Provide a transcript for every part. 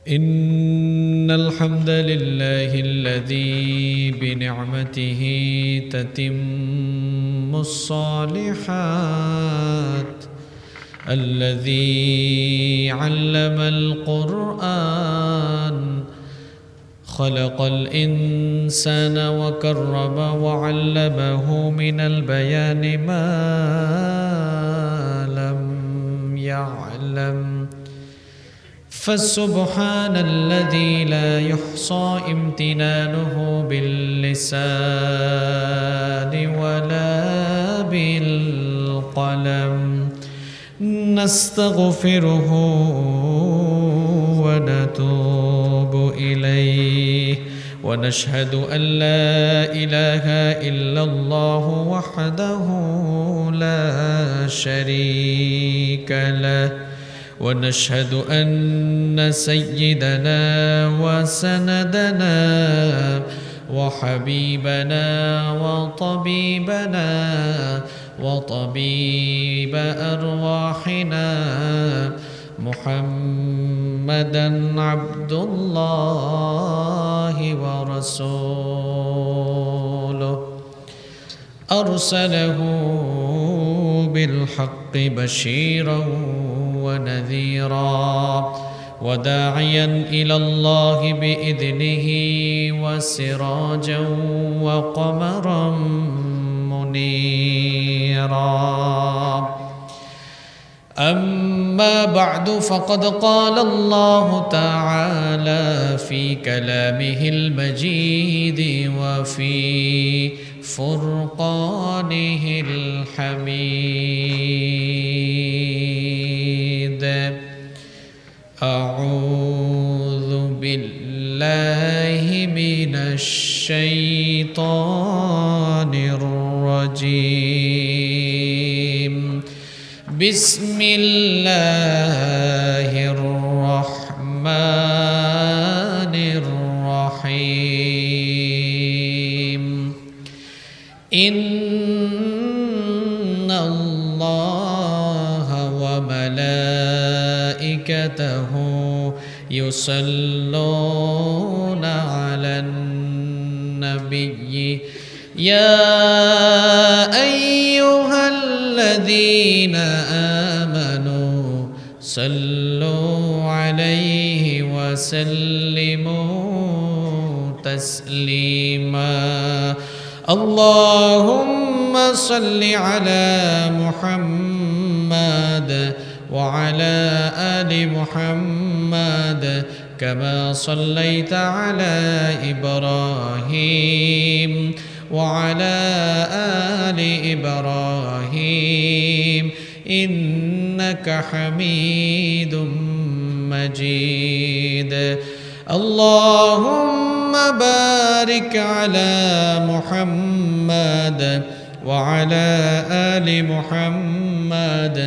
إن الحمد لله الذي بنعمته تتم الصالحات، الذي علم القرآن، خلق الإنسان وكرم وعلمه من البيان ما لم يعلم. فسبحان الذي لا يحصى امتنانه باللسان ولا بالقلم. نستغفره ونتوب إليه، ونشهد أن لا إله إلا الله وحده لا شريك له، ونشهد أن سيدنا وسندنا وحبيبنا وطبيبنا وطبيب أرواحنا محمدًا عبد الله ورسوله، أرسله بالحق بشيرًا ونذيرا، وداعيا إلى الله بإذنه وسراجا وقمرا منيرا. أما بعد، فقد قال الله تعالى في كلامه المجيد وفي فرقانه الحميد: أعوذ بالله من الشيطان الرجيم. بسم الله الرحمن الرحيم. إن الله وملائكته يصلون على النبي يا أيها الذين آمنوا صلوا عليه وسلموا تسليما. اللهم صل على محمد وعلى آل محمد كما صليت على إبراهيم وعلى آل إبراهيم إنك حميد مجيد. اللهم بارك على محمد وعلى آل محمد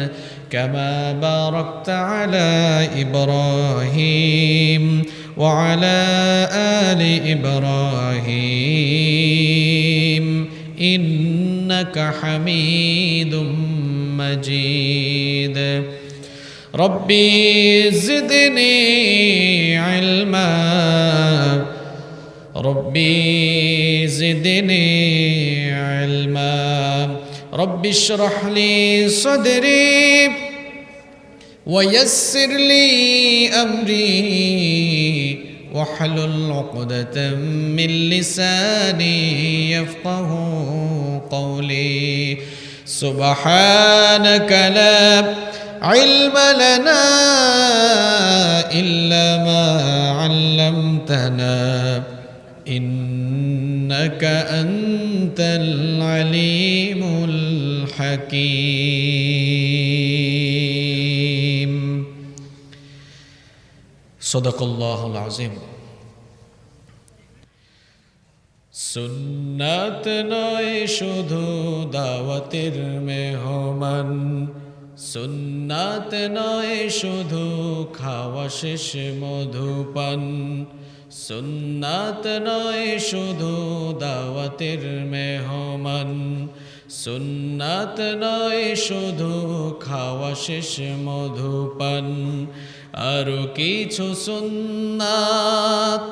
كما باركت على إبراهيم وعلى آل إبراهيم إنك حميد مجيد. ربي زدني علما، ربي زدني علما. ربي اشرح لي صدري ويسر لي أمري واحلل عقدة من لساني يفقه قولي. سبحانك لا علم لنا إلا ما علمتنا إنك أنت العليم الحكيم. صدق الله العظيم. সুন্নাত নয় শুধু দাওয়াতের মেহমান, সুন্নাত নয় শুধু খাওয়া শেষ মধুপান, সুন্নাত নয় শুধু দাওয়াতের মেহমান, সুন্নাত নয় শুধু খাওয়া শেষ মধুপান। আরো কিছু সুন্নাত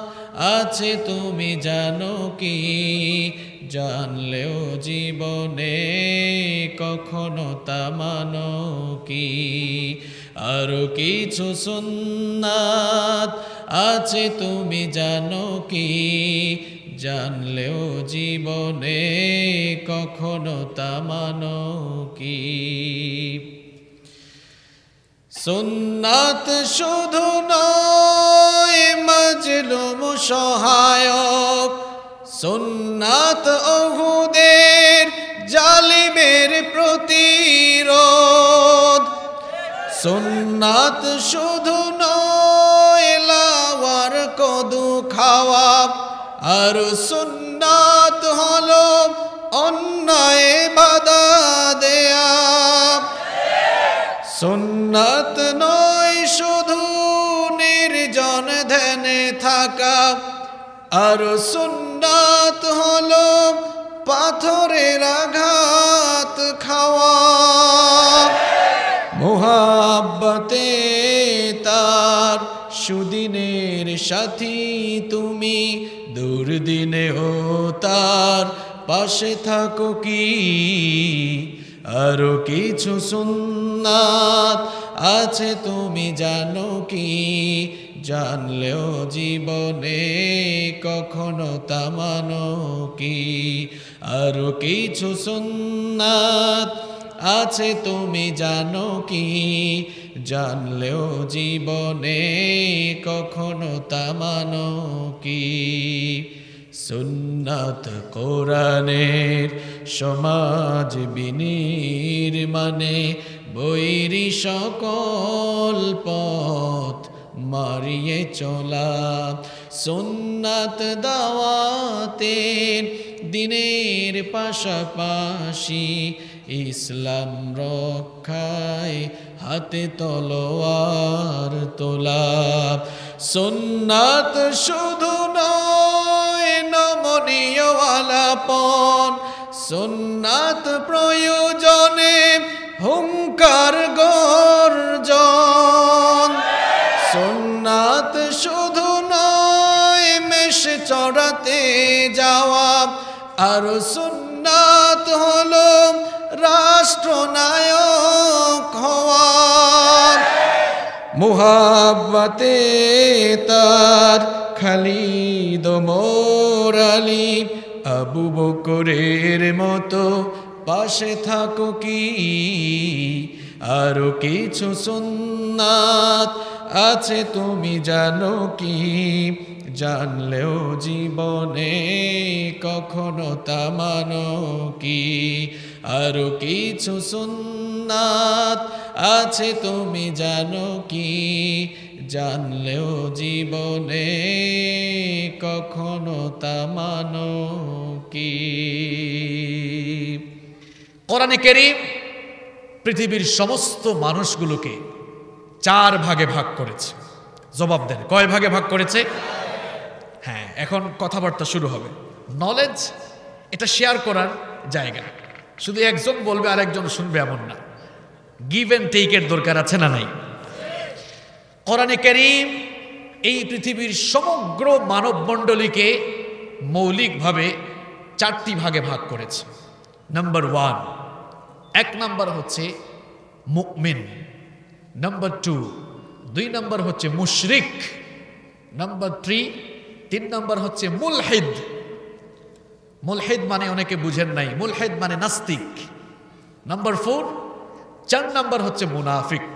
আছে তুমি জানো কি, জানলেও জীবনে কখনো তা মানো কি। আরো কিছু সুন্নাত আছে তুমি জানো কি, জানলেও জীবনে কখনো তা মানো কি। সুন্নাত শুধু নয় মাজলুম সহায়ক, সুন্নাত উহুদের জালিমের প্রতিরোধ। সুন্নাত শুধু নয় লাওয়ার কদু খাওয়া, আর সুন্নাত হলো অন্যায় বাধা দেয়া। সুন্নাত নয় শুধু নির্জন ধ্যানে থাকা, আর সুন্নাত হলো পাথরের আঘাত খাওয়া। মুহাব্বতে তার সুদিনের সাথী তুমি, দুর্দিনেও তার পাশে থাকো কি। আরো কিছু সুন্নাত আছে তুমি জানো কি, জানলেও জীবনে কখনো তা মানো কি। আরো কিছু সুন্নাত আছে তুমি জানো কি, জানলেও জীবনে কখনো তা মানো কি। সুন্নাত কোরআনের সমাজ বিনির্মাণে বৈরী সকল পথ মারিয়ে চলা। সুন্নাত দাওয়াতের দিনের পাশাপাশি ইসলাম রক্ষায় হাতে তলোয়ার তোলা। সুন্নাত শুধু নয় নমনীয় আলাপন, সুন্নাত প্রয়োজনে হুঙ্কার গর্জন। সুন্নাত শুধু নয় মেষ চড়াতে যাওয়া, আর সুন্নাত হলো রাষ্ট্রনায়ক হওয়া। মুহাব্বতে তার খালিদ ওমর আলী আবু বকরের মতো পাশে থাকো কি। আরো কিছু সুন্নাত আছে তুমি জানো কি, জানলেও জীবনে কখনো তা মানো কি। আরো কিছু সুন্নাত আছে তুমি জানো কি, জানলেও জীবনে কখনো তা মানো কি। কোরআনে কারীম পৃথিবীর সমস্ত মানুষগুলোকে 4 ভাগে ভাগ করেছে। জবাব দেন, কয় ভাগে ভাগ করেছে? হ্যাঁ, এখন কথাবার্তা শুরু হবে। নলেজ এটা শেয়ার করার জায়গা, শুধু একজন বলবে আর একজন শুনবে এমন না। গিভ অ্যান্ড টেকের দরকার আছে না নাই? কোরআনে কারীম এই পৃথিবীর সমগ্র মানবমণ্ডলীকে মৌলিকভাবে 4টি ভাগে ভাগ করেছে। নাম্বার 1, 1 নাম্বার হচ্ছে মুমিন। নাম্বার 2, 2 নাম্বার হচ্ছে মুশরিক। নাম্বার 3 নাম্বার হচ্ছে মুলহিদ। মুলহিদ মানে অনেকে বুঝেন নাই, মুলহিদ মানে নাস্তিক। নাম্বার 4 নাম্বার হচ্ছে মুনাফিক।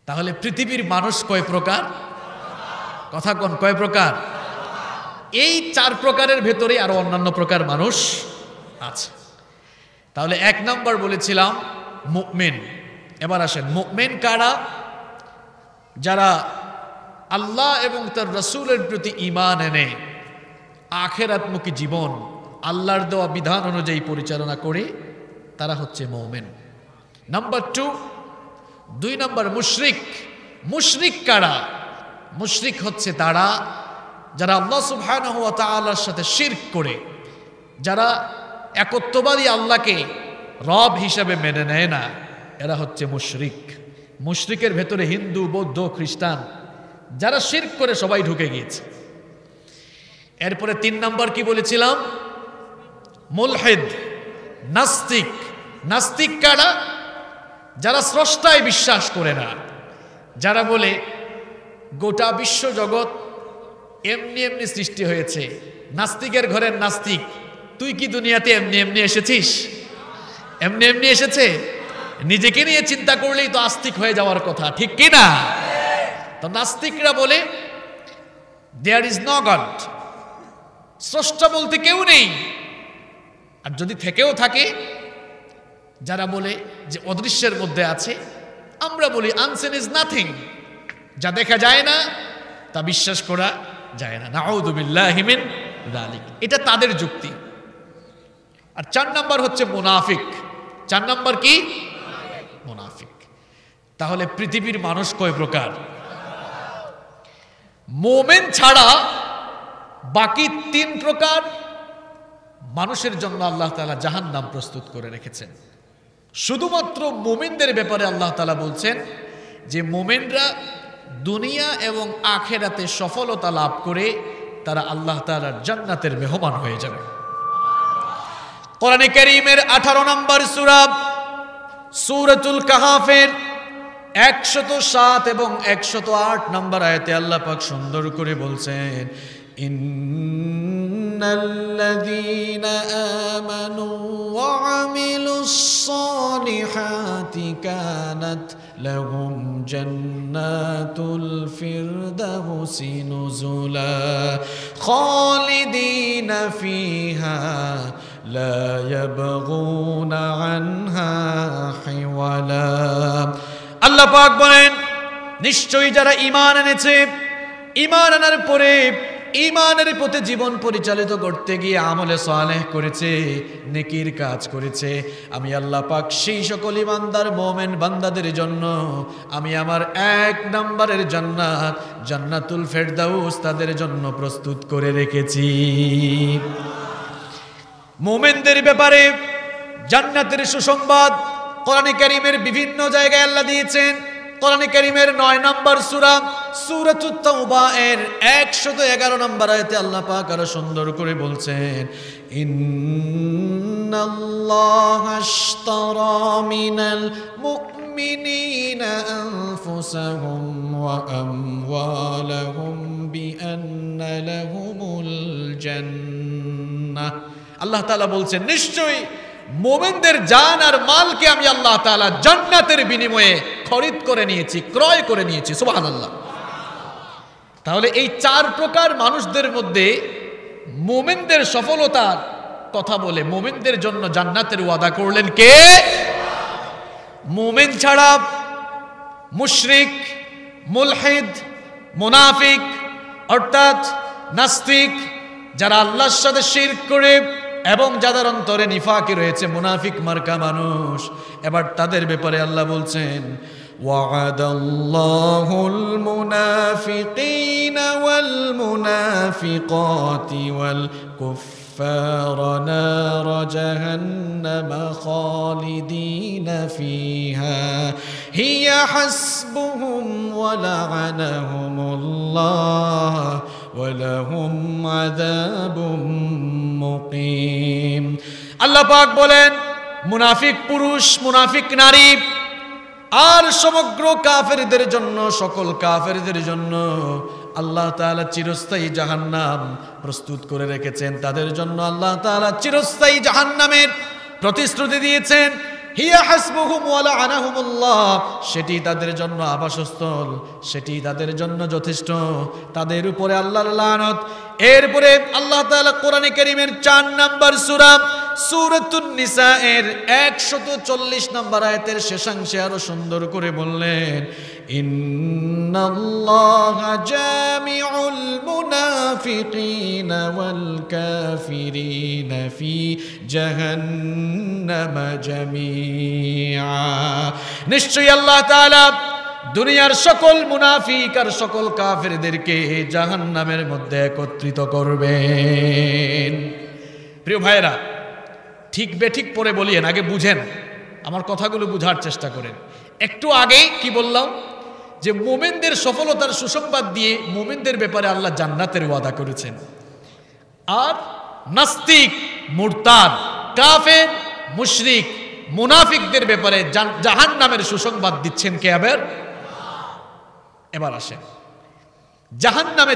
তাহলে পৃথিবীর মানুষ কয় প্রকার? কথা কোন, কয় প্রকার? এই 4 প্রকারের ভেতরে আরো অন্যান্য প্রকার মানুষ আছে। তাহলে 1 নাম্বার বলেছিলাম মুমিন। এবার আসেন, মুমিন কারা? যারা আল্লাহ এবং তার রাসূলের প্রতি ঈমান এনে আখিরাতমুখী জীবন আল্লাহর দেওয়া বিধান অনুযায়ী পরিচালনা করে, তারা হচ্ছে মুমিন। নাম্বার 2 নাম্বার মুশরিক। মুশরিক কারা? মুশরিক হচ্ছে তারা যারা আল্লাহ সুবহানাহু ওয়া তাআলার সাথে শিরক করে, যারা একত্ববাদী আল্লাহকে রব হিসাবে মেনে নেয় না, এরা হচ্ছে মুশরিক। মুশরিকের ভেতরে হিন্দু, বৌদ্ধ, খ্রিস্টান যারা শিরক করে সবাই ঢুকে গিয়েছে। এরপরে 3 নম্বর কি বলেছিলাম? মুলহিদ, নাস্তিক। নাস্তিক কারা? যারা স্রষ্টায় বিশ্বাস করে না, যারা বলে গোটা বিশ্ব জগৎ এমনি এমনি সৃষ্টি হয়েছে। নাস্তিকের ঘরের নাস্তিক, তুই কি দুনিয়াতে এমনি এমনি এসেছিস? এমনি এমনি এসেছে? নিজেকে নিয়ে চিন্তা করলেই তো আস্তিক হয়ে যাওয়ার কথা, ঠিক কি না? তো নাস্তিকরা বলে দেয়ার ইজ নো গড, স্রষ্টা বলতে কেউ নেই। আর যদি থেকেও থাকে, যারা বলে যে অদৃশ্যের মধ্যে আছে, আমরা বলি আনসিন ইজ নাথিং, যা দেখা যায় না তা বিশ্বাস করা যায় না। নাউযু বিল্লাহি মিন যালিক। এটা তাদের যুক্তি। আর 4 নম্বর হচ্ছে মুনাফিক। 4 নম্বর কি? মুনাফিক। তাহলে পৃথিবীর মানুষ কয় প্রকার? মুমিন ছাড়া বাকি 3 প্রকার মানুষের জন্য আল্লাহ তাআলা জাহান্নাম প্রস্তুত করে রেখেছেন। শুধুমাত্র মুমিনদের ব্যাপারে আল্লাহ তাআলা বলছেন যে মুমিনরা দুনিয়া এবং আখিরাতে সফলতা লাভ করে তারা আল্লাহ তাআলার জান্নাতের মেহমান হয়ে যাবে। কোরআনে কারীমের 18 নম্বর সূরা সূরাতুল কাহফের 107 এবং 108 নম্বর আয়াতে আল্লাহ পাক সুন্দর করে বলছেন, ইন্নাল্লাযীনা আমানু ওয়া আমিলুস সালিহাতি কানাত লাহুম জান্নাতুল ফিরদাউসি নুজুলা খালিদিনা ফিহা লা ইয়াবগুনা আনহা হিওয়ালা। আল্লাহ পাক বলেন, নিশ্চয়ই যারা ঈমান এনেছে, ঈমান আনার পরে ঈমানের পথে জীবন পরিচালিত করতে গিয়ে আমলে সালেহ করেছে, নেকির কাজ করেছে, আমি আল্লাহ পাক সেই সকল ঈমানদার মুমিন বান্দাদের জন্য আমি আমার 1 নম্বরের জান্নাত, জান্নাতুল ফেরদাউস তাদের জন্য প্রস্তুত করে রেখেছি। মুমিনদের ব্যাপারে জান্নাতের সুসংবাদ কোরআনে কারীমের বিভিন্ন জায়গায় আল্লাহ দিয়েছেন। কোরআনে কারীমের 9 নম্বর সূরা সূরাতুত তাওবা এর 111 নম্বর আয়াতে আল্লাহ পাক আরো সুন্দর করে বলছেন, ইন্নাল্লাহা আশতারা মিনাল মুমিনিনা আনফুসাহুম ওয়া আমওয়ালাহুম বিআন্না লাহুমুল জান্নাহ। আল্লাহ তাআলা বলছেন, নিশ্চয়ই মুমিনদের জান আর মালকে আমি আল্লাহ তাআলা জান্নাতের বিনিময়ে খরিদ করে নিয়েছি, ক্রয় করে নিয়েছি। সুবহানাল্লাহ। তাহলে এই 4 প্রকার মানুষদের মধ্যে মুমিনদের সফলতার কথা বলে মুমিনদের জন্য জান্নাতের ওয়াদা করলেন কে? মুমিন ছাড়া মুশরিক, মুলহিদ, মুনাফিক অর্থাৎ নাস্তিক, যারা আল্লাহর সাথে শিরক করে এবং যাদের অন্তরে নিফাকি রয়েছে, মুনাফিক মার্কা মানুষ, এবার তাদের ব্যাপারে আল্লাহ বলছেন, ওয়া'আদাল্লাহুল মুনাফিকিনা ওয়াল মুনাফিকাতি ওয়াল কুফফারা নার জাহান্নাম খালিদিনা ফিহা হিয়া হাসবুহুম ওয়া লা'আনাহুমুল্লাহ ওয়া লাহুম আযাবুম মুকিম। আল্লাহ পাক বলেন, মুনাফিক পুরুষ, মুনাফিক নারী আর সমগ্র কাফেরদের জন্য, সকল কাফেরদের জন্য আল্লাহ তাআলা চিরস্থায়ী জাহান্নাম প্রস্তুত করে রেখেছেন। তাদের জন্য আল্লাহ তাআলা চিরস্থায়ী জাহান্নামের প্রতিশ্রুতি দিয়েছেন। হিয়া হাসবুহুম ওয়া লা'আনাহুমুল্লাহ, সেটি তাদের জন্য আবাসস্থল, সেটি তাদের জন্য যথেষ্ট, তাদের উপরে আল্লাহর লানত। এরপরে আল্লাহ তাআলা কোরআনে কারীমের 4 নম্বর সূরা সূরাতুন নিসা এর 140 নম্বর আয়াতের শেষাংশে আরো সুন্দর করে বললেন, ইন্নাল্লাহা জামিউল মুনাফিকিনা ওয়াল কাফিরিনা ফি জাহান্নাম জামিআ। নিশ্চয়ই আল্লাহ তাআলা দুনিয়ার সকল মুনাফিক আর সকল কাফেরদেরকে জাহান্নামের মধ্যে একত্রিত করবেন। প্রিয় ভাইরা, ঠিক বেঠিক পরে বলিয়েন, আগে বুঝেন, আমার কথাগুলো বুঝার চেষ্টা করেন। একটু আগে কি বললাম যে মুমিনদের সফলতার সুসংবাদ দিয়ে মুমিনদের ব্যাপারে আল্লাহ জান্নাতের ওয়াদা করেছেন। আর নাস্তিক, মুরতাদ, কাফের, মুশরিক, মুনাফিকদের ব্যাপারে জাহান্নামের সুসংবাদ দিচ্ছেন কে? এবার আসেন, জাহান্নামে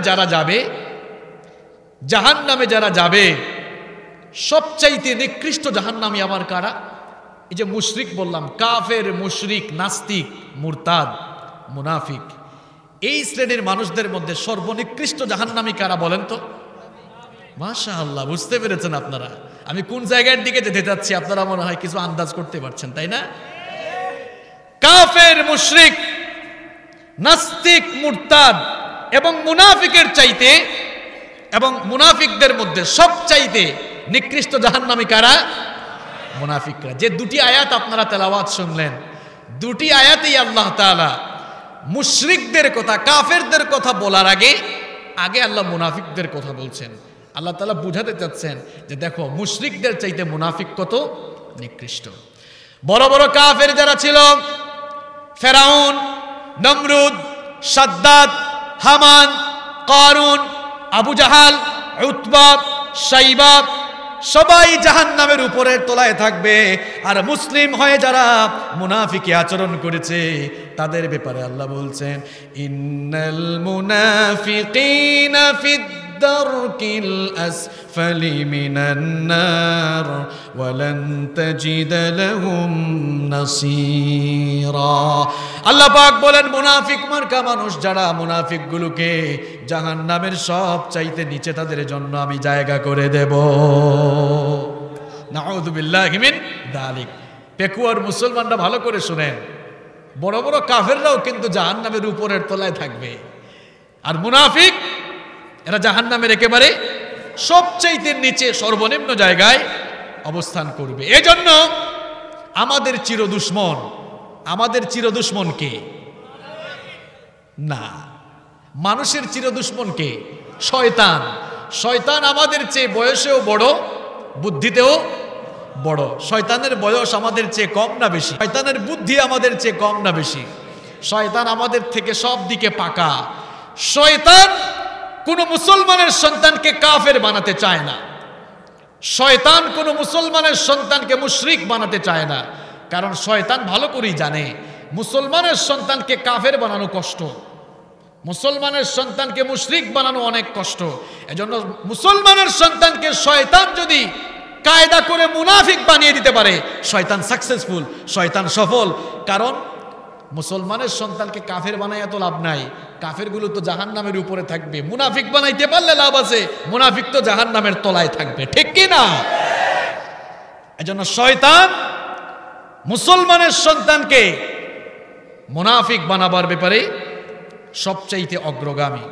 যারা যাবে সবচাইতে নিকৃষ্ট জাহান্নামী আবার কারা? এই যে মুশরিক বললাম, কাফের, মুশরিক, নাস্তিক, মুরতাদ, মুনাফিক, এই শ্রেণীর মানুষদের মধ্যে সর্বনিকৃষ্ট জাহান্নামী কারা বলেন তো? মাশাআল্লাহ, বুঝতে পেরেছেন আপনারা আমি কোন জায়গার দিকে যেতে যাচ্ছি? আপনারা মনে হয় কিছু আন্দাজ করতে পারছেন, তাই না? কাফের, মুশরিক, নাস্তিক, মুরতাদ এবং মুনাফিকের চাইতে, এবং মুনাফিকদের মধ্যে সবচাইতে নিকৃষ্ট জাহান্নামী কারা? মুনাফিকরা। যে দুটি আয়াত আপনারা তেলাওয়াত শুনলেন, দুটি আয়াতেই আল্লাহ তাআলা মুশরিকদের কথা, কাফেরদের কথা বলার আগে আল্লাহ মুনাফিকদের কথা বলছেন। আল্লাহ তাআলা বুঝাতে চাচ্ছেন যে দেখো মুশরিকদের চাইতে মুনাফিক কত নিকৃষ্ট। বড় বড় কাফের যারা ছিল, ফেরাউন, নমরুদ, সাদ্দাত, হামান, কারুন, আবু জাহাল, উতবা, শাইবা, সবাই জাহান্নামের উপরের তলায় থাকবে। আর মুসলিম হয়ে যারা মুনাফিকি আচরণ করেছে তাদের ব্যাপারে আল্লাহ বলছেন, ইন্নাল মুনাফিকিনা ফিদ দারকিল আসফালি মিনান নার ওয়া লান তাজিদ লাহুম নাসীরা। আল্লাহ পাক বলেন মুনাফিক মার্কা মানুষ যারা, মুনাফিকগুলোকে জাহান্নামের সব চাইতে নিচে তাদের জন্য আমি জায়গা করে দেব। নাউযু বিল্লাহি মিন যালিক। পেকুয়ার মুসলমানরা ভালো করে শুনেন, বড় বড় কাফেররাও কিন্তু জাহান্নামের উপরের তলায় থাকবে, আর মুনাফিক এরা জাহান্নামের একেবারে সবচাইতে নিচে সর্বনিম্ন জায়গায় অবস্থান করবে। এজন্য আমাদের চিরদুশ্মন কে? না, মানুষের চিরদুশ্মন কে? শয়তান। শয়তান আমাদের চেয়ে বয়সেও বড়, বুদ্ধিতেও বড়। শয়তানের বয়স আমাদের চেয়ে কম না বেশি? শয়তানের বুদ্ধি আমাদের চেয়ে কম না বেশি? শয়তান আমাদের থেকে সব দিকে পাকা। শয়তান কোন মুসলমানের সন্তানকে কাফের বানাতে চায় না। শয়তান কোন মুসলমানের সন্তানকে মুশরিক বানাতে চায় না, কারণ শয়তান ভালো করেই জানে মুসলমানের সন্তানকে কাফের বানানো কষ্ট, মুসলমানের সন্তানকে মুশরিক বানানো অনেক কষ্ট। এজন্য মুসলমানের সন্তানকে শয়তান যদি কায়দা করে মুনাফিক বানিয়ে দিতে পারে, শয়তান সাকসেসফুল, শয়তান সফল। কারণ মুসলমানের সন্তানকে কাফের বানায় এত লাভ নাই, কাফেরগুলো তো জাহান্নামের উপরে থাকবে। মুনাফিক বানাইতে পারলে লাভ আছে, মুনাফিক তো জাহান্নামের তলায় থাকবে, ঠিক কি না? এজন্য শয়তান মুসলমানের সন্তানকে মুনাফিক বানাবার ব্যাপারে সবচাইতে অগ্রগামী।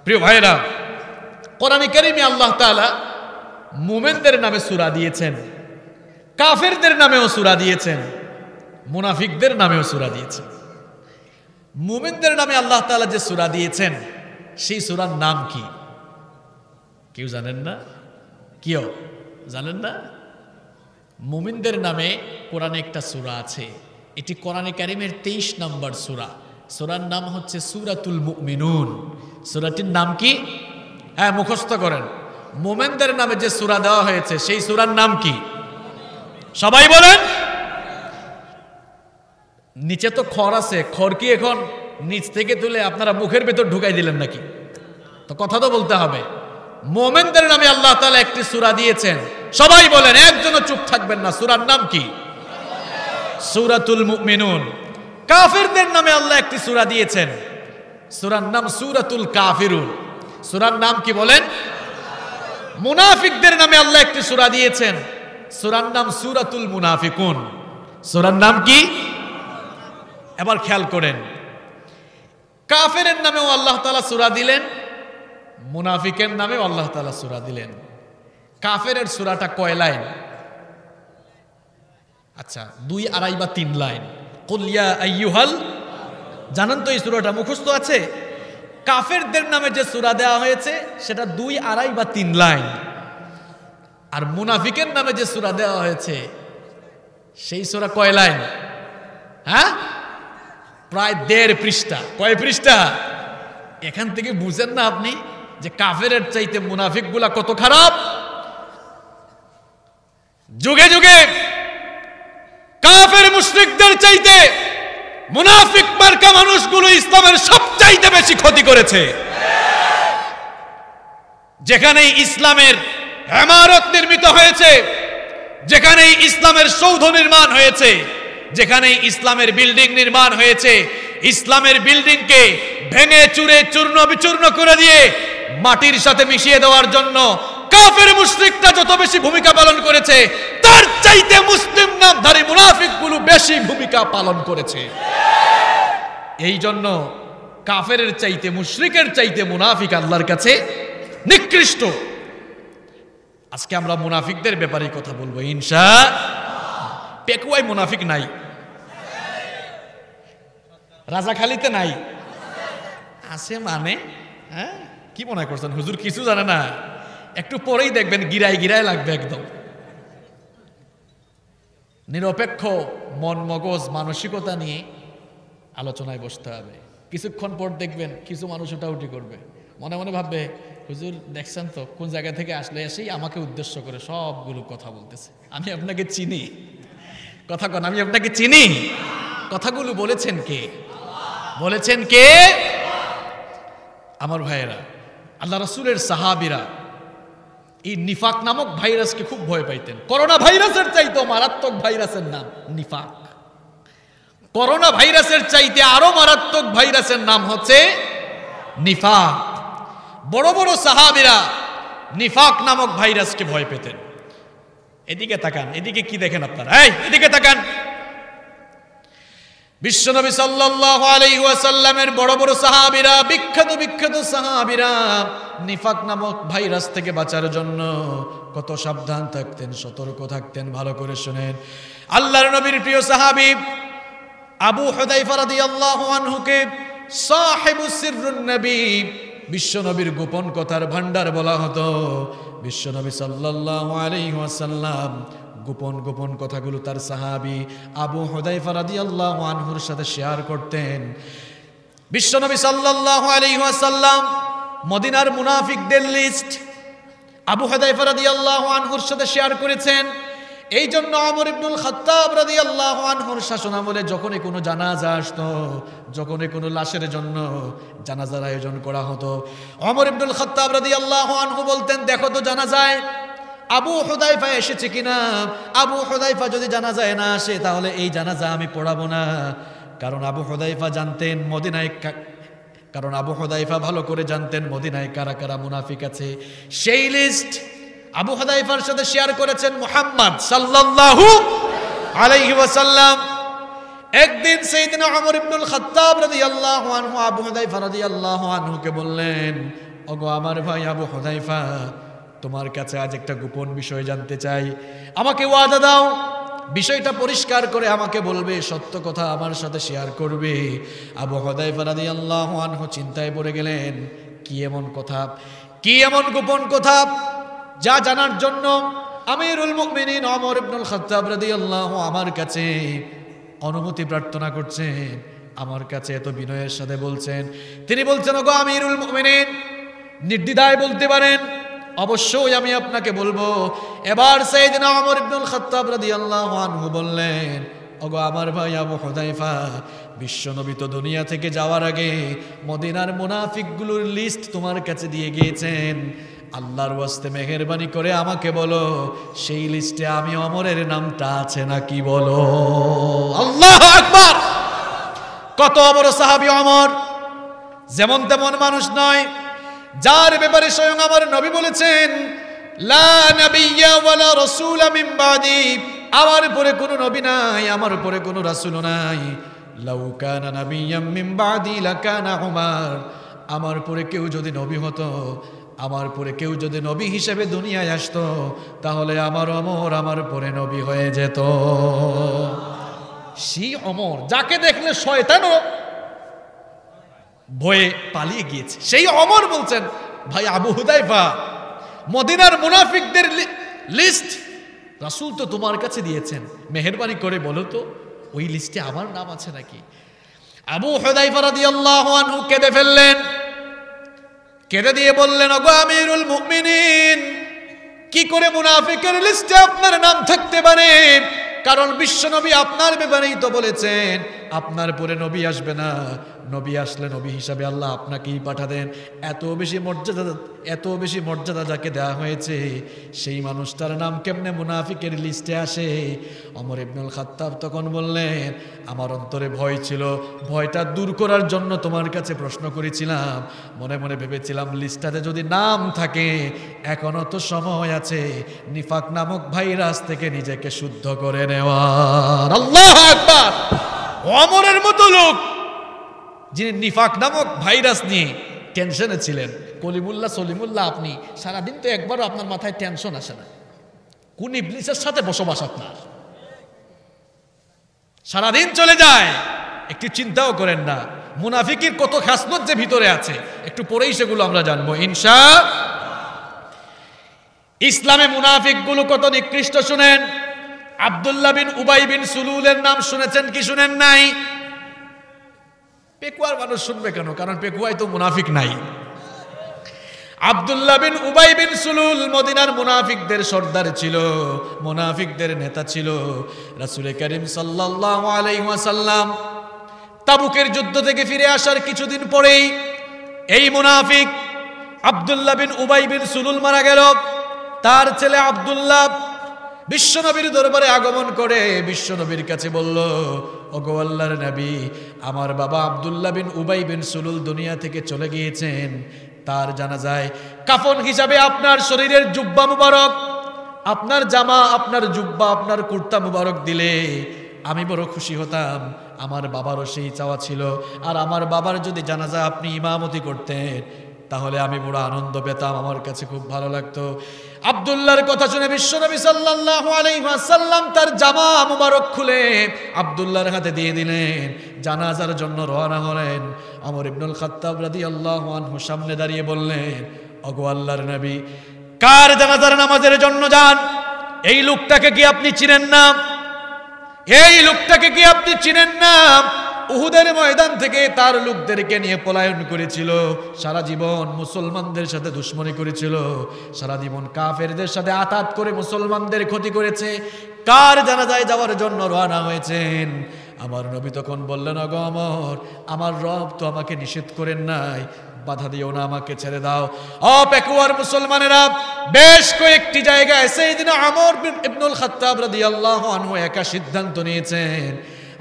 প্রিয় ভাইরা, কোরআনে কারিমে আল্লাহ তাআলা মুমিনদের নামে সূরা দিয়েছেন, কাফেরদের নামেও সূরা দিয়েছেন, মুনাফিকদের নামেও সূরা দিয়েছেন। মুমিনদের নামে আল্লাহ তাআলা যে সূরা দিয়েছেন সেই সূরার নাম কি? কেউ জানেন না? কিও জানেন না? মুমিনদের নামে কোরআনে একটা সূরা আছে, এটি কোরআনে কারিমের 23 নম্বর সূরা। সূরার নাম হচ্ছে সূরাতুল মুমিনুন। সূরাটির নাম কি? হ্যাঁ, মুখস্থ করেন। মুমিনদের নামে যে সূরা দেওয়া হয়েছে সেই সূরার নাম কি? সবাই বলেন। নিচে তো খর আছে, খর কি এখন নিচ থেকে তুলে আপনারা মুখের ভেতর ঢুকাই দিলেন নাকি? তো কথা তো বলতে হবে। মুমিনদের নামে আল্লাহ তাআলা একটি সূরা দিয়েছেন, সবাই বলেন, একজনও চুপ থাকবেন না। সূরার নাম কি? সূরাতুল মুমিনুন। কাফেরদের নামে আল্লাহ একটি সূরা দিয়েছেন, সূরার নাম সূরাতুল কাফিরুন। সূরার নাম কি বলেন? মুনাফিকদের নামে আল্লাহ একটি সূরা দিয়েছেন, সূরার নাম সূরাতুল মুনাফিকুন। সূরার নাম কি? এবার খেয়াল করেন, কাফেরের নামেও আল্লাহ তাআলা সূরা দিলেন, মুনাফিকের নামেও আল্লাহ তাআলা সূরা দিলেন। কাফেরের সূরাটা কয় লাইন? আচ্ছা, 2, 2.5 বা 3 লাইন। কুল ইয়া আইয়ুহাল, জানেন তো এই সূরাটা মুখস্থ আছে? কাফেরদের নামে যে সূরা দেওয়া হয়েছে সেটা 2, 2.5 বা 3 লাইন। আর মুনাফিকের নামে যে সূরা দেওয়া হয়েছে সেই সূরা কয় লাইন? হ্যাঁ, প্রায় 1.5 পৃষ্ঠা। কয় পৃষ্ঠা? এখান থেকে বুঝেন না আপনি যে কাফেরের চাইতে মুনাফিকগুলা কত খারাপ। যুগে যুগে কাফের মুশরিকদের চাইতে মুনাফিক মার্কা মানুষগুলো ইসলামের সবচাইতে বেশি ক্ষতি করেছে। যেখানে ইসলামের ইমারত নির্মিত হয়েছে, যেখানে ইসলামের সৌধ নির্মাণ হয়েছে, যেখানে ইসলামের বিল্ডিং নির্মাণ হয়েছে, ইসলামের বিল্ডিংকে ভেঙে চুরে চূর্ণ বিচূর্ণ করে দিয়ে মাটির সাথে মিশিয়ে দেওয়ার জন্য কাফের মুশরিকরা যত বেশি ভূমিকা পালন করেছে, তার চাইতে মুসলিম নামধারী মুনাফিকগুলো বেশি ভূমিকা পালন করেছে। এই জন্য কাফেরের চাইতে মুশরিকের চাইতে মুনাফিক আল্লাহর কাছে নিকৃষ্ট। আজকে আমরা মুনাফিকদের ব্যাপারে কথা বলবো ইনশাআল্লাহ। পেকুয়ায় মুনাফিক নাই, রাজাখালীতে নাই, আছে মানে হ্যাঁ কি মনে করছেন হুজুর কিছু জানে না? একটু পরেই দেখবেন গিরায় গিরায় লাগবে। একদম নিরপেক্ষ মন মগজ মানসিকতা নিয়ে আলোচনায় বসতে হবে। কিছুক্ষণ পর দেখবেন কিছু মানুষ উঠাউঠি করবে, মনে মনে ভাববে হুজুর দেখছেন তো কোন জায়গা থেকে আসলে এসেই আমাকে উদ্দেশ্য করে সবগুলো কথা বলতেছে। আমি আপনাকে চিনি, কথা কন, আমি আপনাকে চিনি। কথাগুলো বলেছেন কে? বলেছেন কে? আমার ভাইয়েরা, আল্লাহ রাসূলের সাহাবীরা এই নিফাক নামক ভাইরাসকে খুব ভয় পাইতেন। করোনা ভাইরাসের চাইতে মারাত্মক ভাইরাসের নাম নিফাক। করোনা ভাইরাসের চাইতে আরো মারাত্মক ভাইরাসের নাম হচ্ছে নিফাক। বড় বড় সাহাবীরা নিফাক নামক ভাইরাসকে ভয় পেতেন। এদিকে তাকান, এদিকে কি দেখেন আপনারা? এই এদিকে তাকান। বিশ্বনবী সাল্লাল্লাহু আলাইহি ওয়াসাল্লামের বড় বড় সাহাবীরা, বিখ্যাত বিখ্যাত সাহাবীরা নিফাক নামক ভাইরাস থেকে বাঁচার জন্য কত সাবধান থাকতেন, সতর্ক থাকতেন। ভালো করে শুনেন। আল্লাহর নবীর প্রিয় সাহাবী আবু হুযায়ফা রাদিয়াল্লাহু আনহুকে সাহিবুস সিররুন নবী, বিশ্বনবীর গোপন কথার ভান্ডার বলা হতো। বিশ্বনবী সাল্লাল্লাহু আলাইহি ওয়াসাল্লাম গোপন গোপন কথাগুলো তার সাহাবী আবু হুযায়ফা রাদিয়াল্লাহু আনহুর সাথে শেয়ার করতেন। বিশ্বনবী সাল্লাল্লাহু আলাইহি ওয়াসাল্লাম মদিনার মুনাফিকদের লিস্ট আবু হুযায়ফা রাদিয়াল্লাহু আনহুর সাথে শেয়ার করেছেন। এই জন্য ওমর ইবনুল খাত্তাব রাদিয়াল্লাহু আনহুর শাসনামলে যখনই কোনো জানাজা আসতো, যখনই কোনো লাশের জন্য জানাজার আয়োজন করা হতো, ওমর ইবনুল খাত্তাব রাদিয়াল্লাহু আনহু বলতেন, দেখো তো জানাজায় আবু হুযায়ফা এসেছে কিনা। আবু হুযায়ফা যদি জানাজায় না আসে তাহলে এই জানাজা আমি পড়াবো না। কারণ আবু হুযায়ফা জানতেন মদিনায়, কারণ আবু হুযায়ফা ভালো করে জানতেন মদিনায় কারা কারা মুনাফিক আছে। সেই লিস্ট আবু হুযায়ফার সাথে শেয়ার করেছেন মুহাম্মদ সাল্লাল্লাহু আলাইহি ওয়াসাল্লাম। একদিন সাইয়েদনা ওমর ইবনুল খাত্তাব রাদিয়াল্লাহু আনহু আবু হুযায়ফা রাদিয়াল্লাহু আনহুকে বললেন, ওগো আমার ভাই আবু হুযায়ফা, তোমার কাছে আজ একটা গোপন বিষয় জানতে চাই। আমাকে ওয়াদা দাও, বিষয়টা পরিষ্কার করে আমাকে বলবে, সত্য কথা আমার সাথে শেয়ার করবে। আবু হুযায়ফা রাদিয়াল্লাহু আনহু চিন্তায় পড়ে গেলেন, কি এমন কথা, কি এমন গোপন কথা যা জানার জন্য আমিরুল মুমিনিন ওমর ইবনুল খাত্তাব রাদিয়াল্লাহু আমার কাছে অনুমতি প্রার্থনা করছেন, আমার কাছে এত বিনয়ের সাথে বলছেন। তিনি বলছেন, ওগো আমিরুল মুমিনিন, নির্দ্বিধায় বলতে পারেন, অবশ্যই আমি আপনাকে বলবো। এবার সাইয়েদনা ওমর ইবনুল খাত্তাব রাদিয়াল্লাহু আনহু বললেন, ওগো আমার ভাই আবু হুযায়ফা, বিশ্বনবী তো দুনিয়া থেকে যাওয়ার আগে মদিনার মুনাফিকগুলোর লিস্ট তোমার কাছে দিয়ে গিয়েছেন। আল্লাহর ওয়াস্তে মেহেরবানি করে আমাকে বলো, সেই লিস্টে আমি ওমরের নামটা আছে নাকি বলো। আল্লাহু আকবার! কত বড় সাহাবী ওমর, যেমন তেমন মানুষ নয়, যার ব্যাপারে স্বয়ং আমার নবী বলেছেন, লা নাবিয়্যা ওয়ালা রাসূলা মিন বাদি, আমার উপরে কোনো নবী নাই, আমার উপরে কোনো রাসূল নাই। লাউ কানা নাবিয়্যাম মিন বাদি লাকানা উমর, আমার উপরে কেউ যদি নবী হতো, আমার পরে কেউ যদি নবী হিসেবে দুনিয়ায় আসতো, তাহলে আমার ওমর আমার পরে নবী হয়ে যেত। সেই ওমর যাকে দেখলে শয়তানও ভয়ে পালিয়ে গিয়েছে, সেই ওমর বলছেন, ভাই আবু হুযায়ফা, মদিনার মুনাফিকদের লিস্ট রাসূল তো তোমার কাছে দিয়েছেন, মেহেরবানি করে বলো তো ওই লিস্টে আমার নাম আছে নাকি। আবু হুযায়ফা রাদিয়াল্লাহু আনহু কেঁদে ফেললেন, কেঁদে দিয়ে বললেন, ওগো আমিরুল মুমিনিন, কি করে মুনাফিকের লিস্টে আপনার নাম থাকতে পারে? কারণ বিশ্বনবী আপনার ব্যাপারেই তো বলেছেন আপনার পরে নবী আসবে না, নবী আসলে নবী হিসাবে আল্লাহ আপনাকেই পাঠাবেন। এত বেশি মর্যাদা যাকে দেওয়া হয়েছে সেই মানুষটার নাম কেমনে মুনাফিকের লিস্টে আসে? ওমর ইবনুল খাত্তাব তখন বললেন, আমার অন্তরে ভয় ছিল, ভয়টা দূর করার জন্য তোমার কাছে প্রশ্ন করেছিলাম। মনে মনে ভেবেছিলাম লিস্টটাতে যদি নাম থাকে এখনো তো সময় আছে নিফাক নামক ভাইরাস থেকে নিজেকে শুদ্ধ করে নেওয়ার। আল্লাহু আকবার! ওমরের মতো লোক যিনি নিফাক নামক ভাইরাস নিয়ে টেনশনে ছিলেন, কলিমুল্লাহ সলিমুল্লাহ, আপনি সারাদিন তো একবারও আপনার মাথায় টেনশন আসে না? কোন ইবলিসের সাথে বসবাস আপনার? সারাদিন চলে যায়, একটু চিন্তাও করেন না মুনাফিকের কত খাসলত যে ভিতরে আছে। একটু পরেই সেগুলো আমরা জানবো ইনশাআল্লাহ। ইসলামে মুনাফিকগুলো কত নিকৃষ্ট শুনেন। আব্দুল্লাহ বিন উবাই বিন সুলুলের নাম শুনেছেন কি শুনেন নাই? পেকুয়ার মানুষ শুনবে কেন? কারণ পেকুয়ায় তো মুনাফিক নাই। আব্দুল্লাহ বিন উবাই বিন সুলুল মদিনার মুনাফিকদের সর্দার ছিল, মুনাফিকদের নেতা ছিল। রাসূল করিম সাল্লাল্লাহু আলাইহি ওয়াসাল্লাম তাবুকের যুদ্ধ থেকে ফিরে আসার কিছুদিন পরেই এই মুনাফিক আব্দুল্লাহ বিন উবাই বিন সুলুল মারা গেল। তার ছেলে আব্দুল্লাহ বিশ্বনবীর দরবারে আগমন করে বিশ্বনবীর কাছে বলল, ওগো আল্লাহর নবী, আমার বাবা আব্দুল্লাহ বিন উবাই বিন সুলুল দুনিয়া থেকে চলে গিয়েছেন। তার জানাজায় কাফন হিসাবে আপনার শরীরের জুব্বা মুবারক, আপনার জামা, আপনার জুব্বা, আপনার কুর্তা মুবারক দিলে আমি বড় খুশি হতাম। আমার বাবারও সেই চাওয়া ছিল, আর আমার বাবার যদি জানাজা আপনি ইমামতি করতেন তাহলে আমি বড় আনন্দ পেতাম, আমার কাছে খুব ভালো লাগতো। আব্দুল্লাহর কথা শুনে বিশ্বনবী সাল্লাল্লাহু আলাইহি ওয়াসাল্লাম তার জামা মুবারক খুলে আব্দুল্লাহর হাতে দিয়ে দিলেন। জানাজার জন্য রওনা হলেন। ওমর ইবনুল খাত্তাব রাদিয়াল্লাহু আনহু সামনে দাঁড়িয়ে বললেন, ওগো আল্লাহর নবী, কার জানাজার নামাজের জন্য যান? এই লোকটাকে কি আপনি চিনেন না? এই লোকটাকে কি আপনি চিনেন না? উহুদের ময়দান থেকে তার লোকদেরকে নিয়ে পলায়ন করেছিল, সারা জীবন মুসলমানদের সাথে দুশ্মনী করেছিল, সারা জীবন কাফেরদের সাথে আতাত করে মুসলমানদের ক্ষতি করেছে। কার জানাজায় যাওয়ার জন্য রওনা হয়েছেন? আমার নবী তখন বললেন, ওগো ওমর, আমার রব তো আমাকে নিষেধ করেন নাই, বাধা দিও না, আমাকে ছেড়ে দাও। অপেকুয়ার মুসলমানেরা বেশ কয়েকটি জায়গায় সাইয়েদনা ওমর ইবনুল খাত্তাব রাদিয়াল্লাহু আনহু একা সিদ্ধান্ত নিয়েছেন।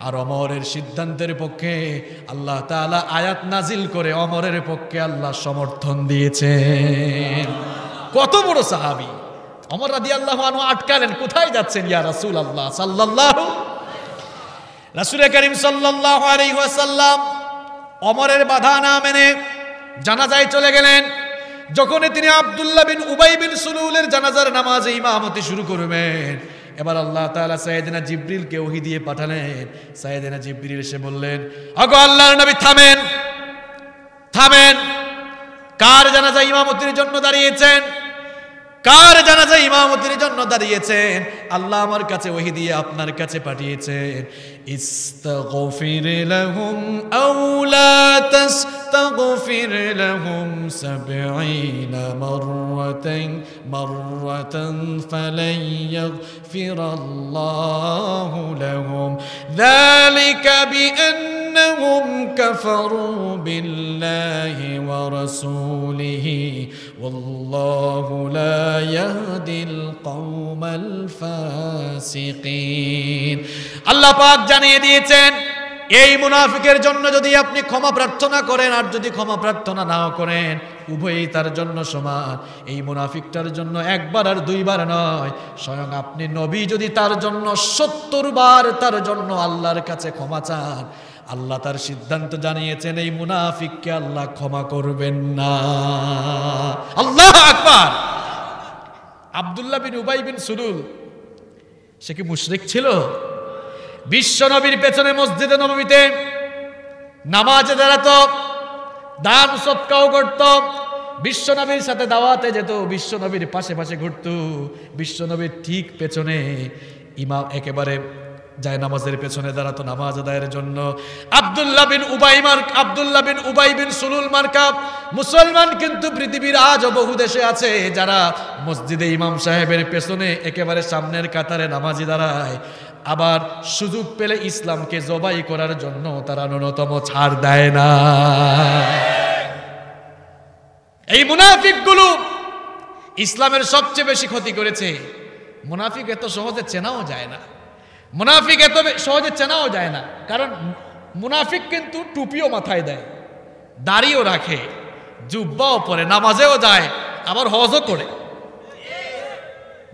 আর ওমরের সিদ্ধান্তের পক্ষে আল্লাহ তাআলা আয়াত নাজিল করে ওমরের পক্ষে আল্লাহ সমর্থন দিয়েছেন। কত বড় সাহাবী! ওমর রাদিয়াল্লাহু আনহু আটকালেন, কোথায় যাচ্ছেন ইয়া রাসূলুল্লাহ সাল্লাল্লাহু। রাসূল করিম সাল্লাল্লাহু আলাইহি ওয়াসাল্লাম ওমরের বাধা না মেনে জানাজায় চলে গেলেন। যখন তিনি আব্দুল্লাহ বিন উবাই বিন সুলুলের জানাজার নামাজে ইমামতি শুরু করবেন, এবার আল্লাহ তাআলা সাইয়েদনা জিবরিলকে ওহী দিয়ে পাঠালেন। সাইয়েদনা জিবরিল এসে বললেন, ওগো আল্লাহর নবী, থামেন, থামেন। কার জানাজা ইমামতির জন্য দাঁড়িয়েছেন? কার জানাজা ইমামতির জন্য দাঁড়িয়েছেন? আল্লাহ আমার কাছে ওহী দিয়ে আপনার কাছে পাঠিয়েছেন। ইস্তাগফির লাহুম আও লা তাস্তাগফির লাহুম ৭০ মাররাতান ফালান ইয়াগফিরাল্লাহু লাহুম যালিকা বিআন্নাহুম কাফারু বিল্লাহি ওয়া রাসূলিহি ওয়াল্লাহু লা ইয়াহদিল কওমাল ফাসিকিন। আল্লাহ পাক জানিয়ে দিয়েছেন, এই মুনাফিকের জন্য যদি আপনি ক্ষমা প্রার্থনা করেন আর যদি ক্ষমা প্রার্থনা নাও করেন, উভয়ই তার জন্য সমান। এই মুনাফিকটার জন্য একবার আর দুইবার নয়, স্বয়ং আপনি নবী যদি তার জন্য ৭০ বার তার জন্য আল্লাহর কাছে ক্ষমা চান, আল্লাহ তার সিদ্ধান্ত জানিয়েছেন এই মুনাফিককে আল্লাহ ক্ষমা করবেন না। আল্লাহু আকবার। আব্দুল্লাহ বিন উবাই বিন সুলুল সে কি মুশরিক ছিল? বিশ্ব নবীর পেছনে মসজিদে নববীতে নামাজে দাঁড়াতো, দান সদকাও করত, বিশ্ব নবীর সাথে দাওয়াতে যেত, বিশ্ব নবীর পাশে পাশে ঘুরত, বিশ্ব নবীর ঠিক পেছনে ইমাম একেবারে যায় নামাজের পেছনে দাঁড়াতো নামাজ আদায়ের জন্য। আব্দুল্লাহ বিন উবাই বিন সুলুল মার্কা মুসলমান কিন্তু পৃথিবীর আজও বহু দেশে আছে যারা মসজিদে ইমাম সাহেবের পেছনে একেবারে সামনের কাতারে নামাজি দাঁড়ায়, আবার সুযোগ পেলে ইসলামকে জবাই করার জন্য তারা ন্যূনতম ছাড় দেয় না। এই মুনাফিকগুলো ইসলামের সবচেয়ে বেশি ক্ষতি করেছে। মুনাফিক এত সহজে চেনাও যায় না, মুনাফিক এত সহজে চেনাও যায় না, কারণ মুনাফিক কিন্তু টুপিও মাথায় দেয়, দাড়িও রাখে, জুব্বাও পরে, নামাজেও যায়, আবার হজও করে।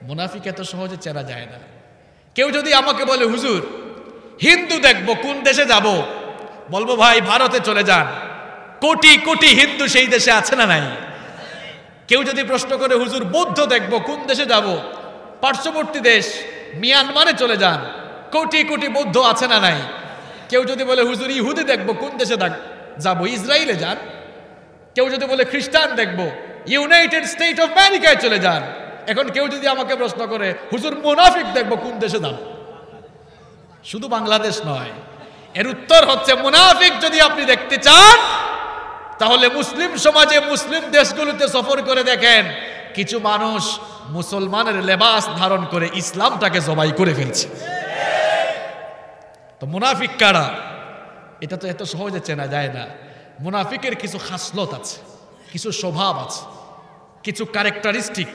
মুনাফিক এত সহজে চেনা যায় না। কেউ যদি আমাকে বলে হুজুর হিন্দু দেখবো কোন দেশে যাব, বলবো ভাই ভারতে চলে যান, কোটি কোটি হিন্দু সেই দেশে আছে না নাই? কেউ যদি প্রশ্ন করে হুজুর বৌদ্ধ দেখবো কোন দেশে যাব, পার্শ্ববর্তী দেশ মিয়ানমারে চলে যান, কোটি কোটি বৌদ্ধ আছে না নাই? কেউ যদি বলে হুজুর ইহুদি দেখবো কোন দেশে যাব, ইসরায়েলে যান। কেউ যদি বলে খ্রিস্টান দেখবো, ইউনাইটেড স্টেট অফ আমেরিকায় চলে যান। এখন কেউ যদি আমাকে প্রশ্ন করে হুজুর মুনাফিক দেখবো কোন দেশে যাব, শুধু বাংলাদেশ নয়, এর উত্তর হচ্ছে মুনাফিক যদি আপনি দেখতে চান তাহলে মুসলিম সমাজে মুসলিম দেশগুলোতে সফর করে দেখেন, কিছু মানুষ মুসলমানের লেবাস ধারণ করে ইসলামটাকে জবাই করে ফেলছে। তো মুনাফিক কারা, এটা তো এত সহজে চেনা যায় না। মুনাফিকের কিছু খাসলত আছে, কিছু স্বভাব আছে, কিছু ক্যারেক্টারিস্টিক,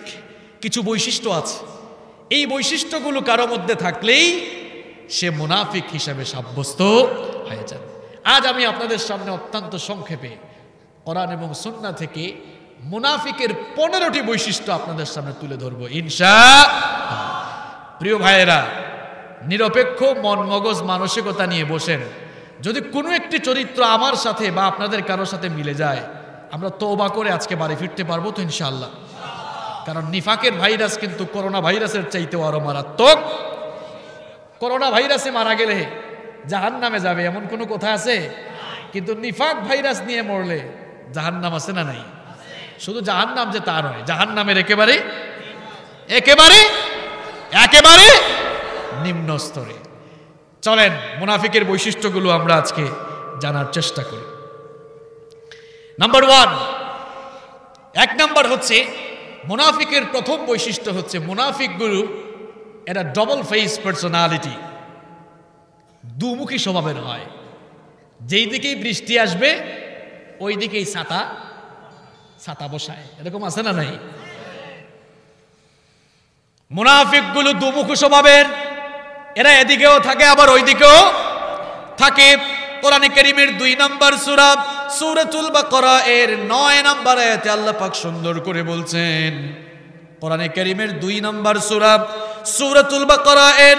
কিছু বৈশিষ্ট্য আছে। এই বৈশিষ্ট্যগুলো কারো মধ্যে থাকলেই সে মুনাফিক হিসাবে সাব্যস্ত হয়ে যাবে। আজ আমি আপনাদের সামনে অত্যন্ত সংক্ষেপে কোরআন এবং সুন্নাহ থেকে মুনাফিকের 15টি বৈশিষ্ট্য আপনাদের সামনে তুলে ধরবো ইনশাআল্লাহ। প্রিয় ভাইয়েরা, নিরপেক্ষ মন মগজ মানসিকতা নিয়ে বসেন। যদি কোনো একটি চরিত্র আমার সাথে বা আপনাদের কারোর সাথে মিলে যায়, আমরা তওবা করে আজকে বাড়ি ফিরতে পারবো তো ইনশাআল্লাহ। কারণ নিফাকের ভাইরাস কিন্তু করোনা ভাইরাসের চাইতেও আরো মারাত্মক। করোনা ভাইরাসে মারা গেলে জাহান্নামে যাবে এমন কোনো কথা আছে? কিন্তু নিফাক ভাইরাস নিয়ে মরলে জাহান্নাম আছে না নাই? শুধু জাহান্নাম যে তা নয়, জাহান্নামের একেবারে একেবারে একেবারে নিম্ন স্তরে। চলেন মুনাফিকের বৈশিষ্ট্যগুলো আমরা আজকে জানার চেষ্টা করি। নাম্বার 1, 1 নাম্বার হচ্ছে মুনাফিকের প্রথম বৈশিষ্ট্য হচ্ছে মুনাফিকগুলো এটা ডবল ফেস পার্সোনালিটি, দুমুখী স্বভাবের হয়। যেই দিকেই বৃষ্টি আসবে ওই দিকেই ছাতা বসায়, এরকম আছে না নাই? মুনাফিকগুলো দুমুখী স্বভাবের, এরা এদিকেও থাকে আবার ওই দিকেও থাকে। কোরআনে কারীমের 2 নম্বর সূরা সূরাতুল বাকারা এর 9 নম্বর আয়াতে আল্লাহ পাক সুন্দর করে বলছেন, কোরআনে কারীমের 2 নম্বর সূরা সূরাতুল বাকারা এর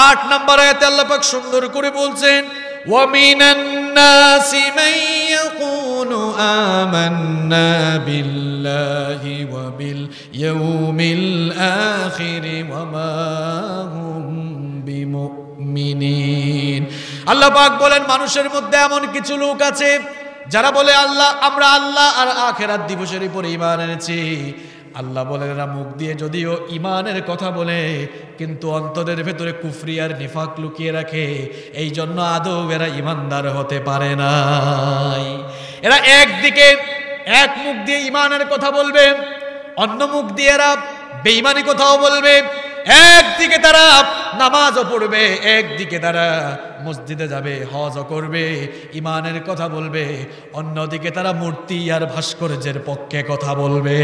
8 নম্বর আয়াতে আল্লাহ পাক সুন্দর করে বলছেন, ওয়া মিনান নাসি মান ইয়াকুলু আমান্না বিল্লাহি ওয়া বিল ইয়াউমিল আখির ওয়া মা হুম বিমুমিনিন। আল্লাহ পাক বলেন মানুষের মধ্যে এমন কিছু লোক আছে যারা বলে আমরা আল্লাহ আর আখিরাত দিবসের উপর ঈমান এনেছি। আল্লাহ বলেন এরা মুখ দিয়ে যদিও ঈমানের কথা বলে কিন্তু অন্তরের ভেতরে কুফরি আর নিফাক লুকিয়ে রাখে, এই জন্য আদৌ এরা ঈমানদার হতে পারে নাই। এরা একদিকে এক মুখ দিয়ে ঈমানের কথা বলবে, অন্য মুখ দিয়ে এরা বেঈমানি কথাও বলবে। একদিকে তারা নামাজও পড়বে, একদিকে তারা মসজিদে যাবে, হজও করবে, ঈমানের কথা বলবে, অন্যদিকে তারা মূর্তি আর ভাস্কর্যের পক্ষে কথা বলবে।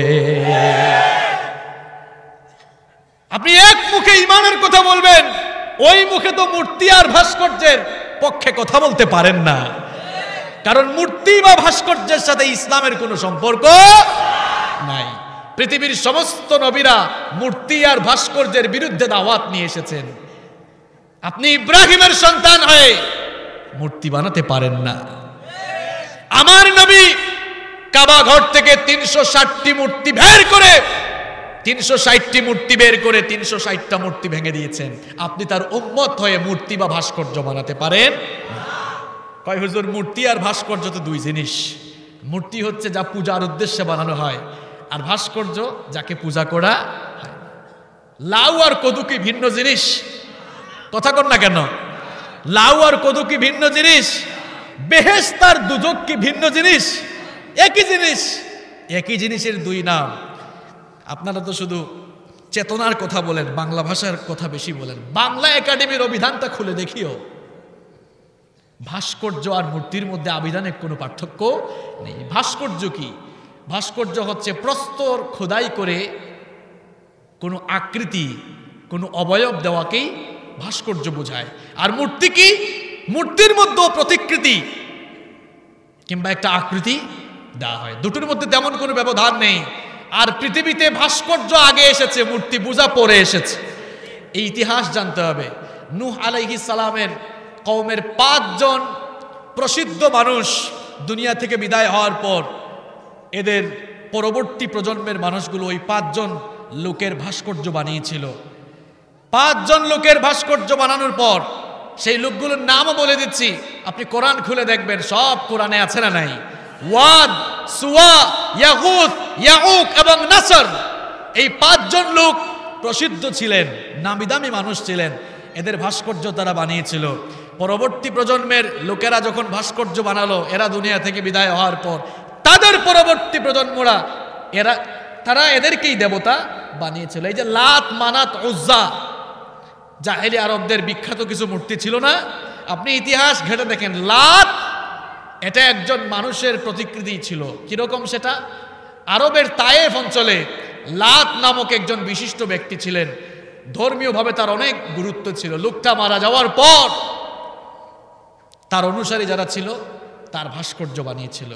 আপনি এক মুখে ঈমানের কথা বলবেন, ওই মুখে তো মূর্তি আর ভাস্কর্যের পক্ষে কথা বলতে পারেন না, কারণ মূর্তি বা ভাস্কর্যের সাথে ইসলামের কোনো সম্পর্ক নাই। পৃথিবীর সমস্ত নবীরা মূর্তি আর ভাস্কর্যের বিরুদ্ধে দাওয়াত নিয়ে এসেছেন। আপনি ইব্রাহিমের সন্তান হয়ে মূর্তি বানাতে পারেন না। আমার নবী কাবা ঘর থেকে 360টি মূর্তি বের করে 360টি মূর্তি বের করে 360টা মূর্তি ভেঙে দিয়েছেন। আপনি তার উম্মত হয়ে মূর্তি বা ভাস্কর্য বানাতে পারেন? কয় হুজুর মূর্তি আর ভাস্কর্য তো দুই জিনিস। মূর্তি হচ্ছে যা পূজার উদ্দেশ্যে বানানো হয়, আর ভাস্কর্য যাকে পূজা করা হয়। লাউ আর কদু কি ভিন্ন জিনিস? কথা কন না কেন? লাউ আর কদু কি ভিন্ন জিনিস? বেহেশত আর দুজক কি ভিন্ন জিনিস? একই জিনিস। একই জিনিসের দুই নাম। আপনারা তো শুধু চেতনার কথা বলেন, বাংলা ভাষার কথা বেশি বলেন। বাংলা একাডেমির অভিধানটা খুলে দেখিও, ভাস্কর্য আর মূর্তির মধ্যে আবিধানিক কোনো পার্থক্য নেই। ভাস্কর্য কি? ভাস্কর্য হচ্ছে প্রস্তর খোদাই করে কোনো আকৃতি, কোনো অবয়ব দেওয়াকেই ভাস্কর্য বোঝায়। আর মূর্তি কি? মূর্তির মধ্যেও প্রতিকৃতি কিংবা একটা আকৃতি দেওয়া হয়, দুটোর মধ্যে তেমন কোনো ব্যবধান নেই। আর পৃথিবীতে ভাস্কর্য আগে এসেছে, মূর্তি পূজা পরে এসেছে। এই ইতিহাস জানতে হবে। নূহ আলাইহিস সালামের কওমের 5 জন প্রসিদ্ধ মানুষ দুনিয়া থেকে বিদায় হওয়ার পর এদের পরবর্তী প্রজন্মের মানুষগুলো ওই 5 জন লোকের ভাস্কর্য বানিয়েছিল। 5 জন লোকের ভাস্কর্য বানানোর পর সেই লোকগুলোর নামও বলে দিচ্ছি, আপনি কোরআন খুলে দেখবেন, সব কোরআনে আছে না নাই? ওয়াদ, সুওয়া, ইয়াগুথ, ইয়াউক এবং নাসর, এই 5 জন লোক প্রসিদ্ধ ছিলেন, নামি দামি মানুষ ছিলেন। এদের ভাস্কর্য তারা বানিয়েছিল। পরবর্তী প্রজন্মের লোকেরা যখন ভাস্কর্য বানালো, এরা দুনিয়া থেকে বিদায় হওয়ার পর তাদের পরবর্তী প্রজন্মরা তারা এদেরকেই দেবতা বানিয়েছিল। এই যে লাত, মানাত, উজ্জা, জাহেলি আরবদের বিখ্যাত কিছু মূর্তি ছিল না? আপনি ইতিহাস ঘেটে দেখেন, লাত এটা একজন মানুষের প্রতিকৃতি ছিল। কিরকম সেটা? আরবের তায়েফ অঞ্চলে লাত নামক একজন বিশিষ্ট ব্যক্তি ছিলেন। ধর্মীয়ভাবে তার অনেক গুরুত্ব ছিল। লোকটা মারা যাওয়ার পর তার অনুসারী যারা ছিল তার ভাস্কর্য বানিয়েছিল,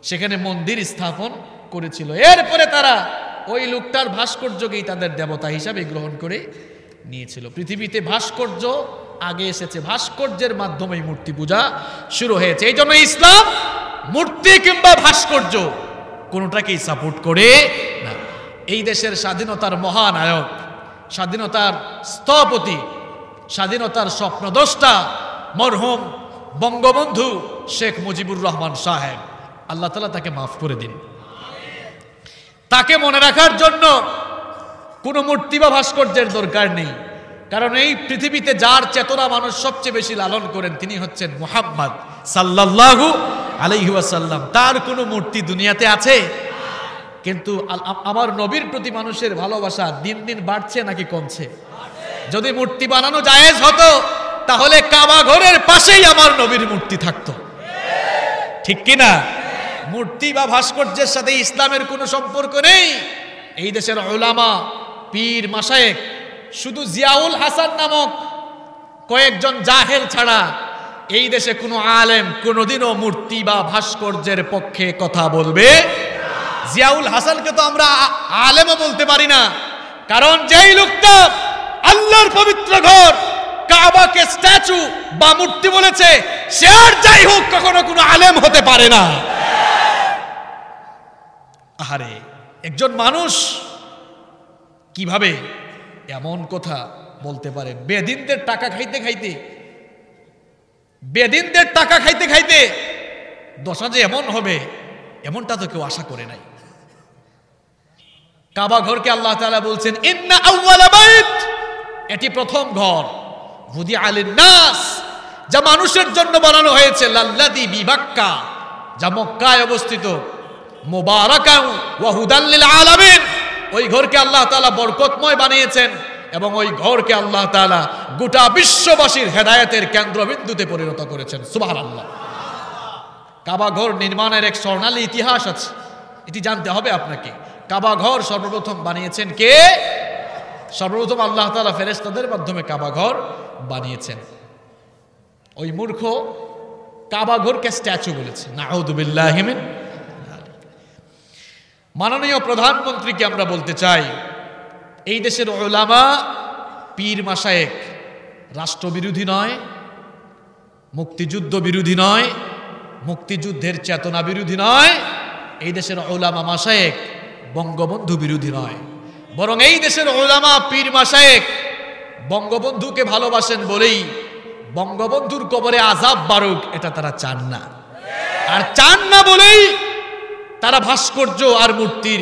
সেখানে মন্দির স্থাপন করেছিল। এরপরে তারা ওই লোকটার ভাস্কর্যকেই তাদের দেবতা হিসাবে গ্রহণ করে নিয়েছিল। পৃথিবীতে ভাস্কর্য আগে এসেছে, ভাস্কর্যের মাধ্যমে মূর্তি পূজা শুরু হয়েছে। এই জন্য ইসলাম মূর্তি কিংবা ভাস্কর্য কোনোটাকেই সাপোর্ট করে না। এই দেশের স্বাধীনতার মহানায়ক, স্বাধীনতার স্থপতি, স্বাধীনতার স্বপ্নদ্রষ্টা মরহুম বঙ্গবন্ধু শেখ মুজিবুর রহমান সাহেব, আল্লাহ তাআলা তাকে মাফ করে দিন। তাকে মনে রাখার জন্য কোনো মূর্তি বা ভাস্কর্যের দরকার নেই, কারণ এই পৃথিবীতে যার চেতনা মানুষ সবচেয়ে বেশি লালন করেন তিনি হচ্ছেন মুহাম্মদ সাল্লাল্লাহু আলাইহি ওয়াসাল্লাম। তার কোনো মূর্তি দুনিয়াতে আছে? কিন্তু আমার নবীর প্রতি মানুষের ভালোবাসা দিন দিন বাড়ছে নাকি কমছে? যদি মূর্তি বানানো জায়েজ হতো তাহলে কাবা ঘরের পাশেই আমার নবীর মূর্তি থাকতো, ঠিক কিনা? মূর্তি বা ভাস্কর্যের সাথে ইসলামের কোনো সম্পর্ক নেই। এই দেশের উলামা, পীর, মাশায়েখ, শুধু জিয়াউল হাসান নামক কয়েকজন জাহেল ছাড়া এই দেশে কোনো আলেম কোনোদিনও মূর্তি বা ভাস্কর্যের পক্ষে কথা বলবে। জিয়াউল হাসানকে তো আমরা আলেমও বলতে পারি না, কারণ যেই লোকটা আল্লাহর পবিত্র ঘর কাবাকে স্ট্যাচু বা মূর্তি বলেছে, সে আর যাই হোক কখনো কোনো আলেম হতে পারে না। আহারে, একজন মানুষ কিভাবে এমন কথা বলতে পারে? বেদিনদের টাকা খাইতে খাইতে, বেদিনদের টাকা খাইতে খাইতে দশা যে এমন হবে এমনটা তো কেউ আশা করে নাই। কাবা ঘরকে আল্লাহ তাআলা বলছেন ইন্না আউওয়ালা বাইত, এটি প্রথম ঘর, উদিআ লিন-নাস, যা মানুষের জন্য বানানো হয়েছে, লাল্লাযী বিবাক্কা, যা মক্কায় অবস্থিত, মুবারাকান ওয়া হুদাল লিল আলামিন, ওই ঘরকে আল্লাহ তাআলা বরকতময় বানিয়েছেন এবং ওই ঘরকে আল্লাহ তাআলা গোটা বিশ্ববাসীর হেদায়েতের কেন্দ্রবিন্দুতে পরিণত করেছেন। সুবহানাল্লাহ। কাবা ঘর নির্মাণের এক স্বর্ণালী ইতিহাস আছে, এটি জানতে হবে আপনাকে। কাবা ঘর সর্বপ্রথম বানিয়েছেন কে? সর্বপ্রথম আল্লাহ তাআলা ফেরেশতাদের মাধ্যমে কাবা ঘর বানিয়েছেন। ওই মূর্খ কাবা ঘরকে স্ট্যাচু বলেছে, নাউযু বিল্লাহি মিন। মাননীয় প্রধানমন্ত্রীকে আমরা বলতে চাই, এই দেশের উলামা, পীর, মাশায়েখ রাষ্ট্রবিরোধী নয়, মুক্তিযুদ্ধ বিরোধী নয়, মুক্তিযুদ্ধের চেতনা বিরোধী নয়। এই দেশের উলামা, মাশায়েখ বঙ্গবন্ধু বিরোধী নয়, বরং এই দেশের উলামা, পীর, মাশায়েখ বঙ্গবন্ধুকে ভালোবাসেন বলেই বঙ্গবন্ধুর কবরে আযাব বারুক এটা তারা চান না। আর চান না বলেই তারা ভাস্কর্য আর মূর্তির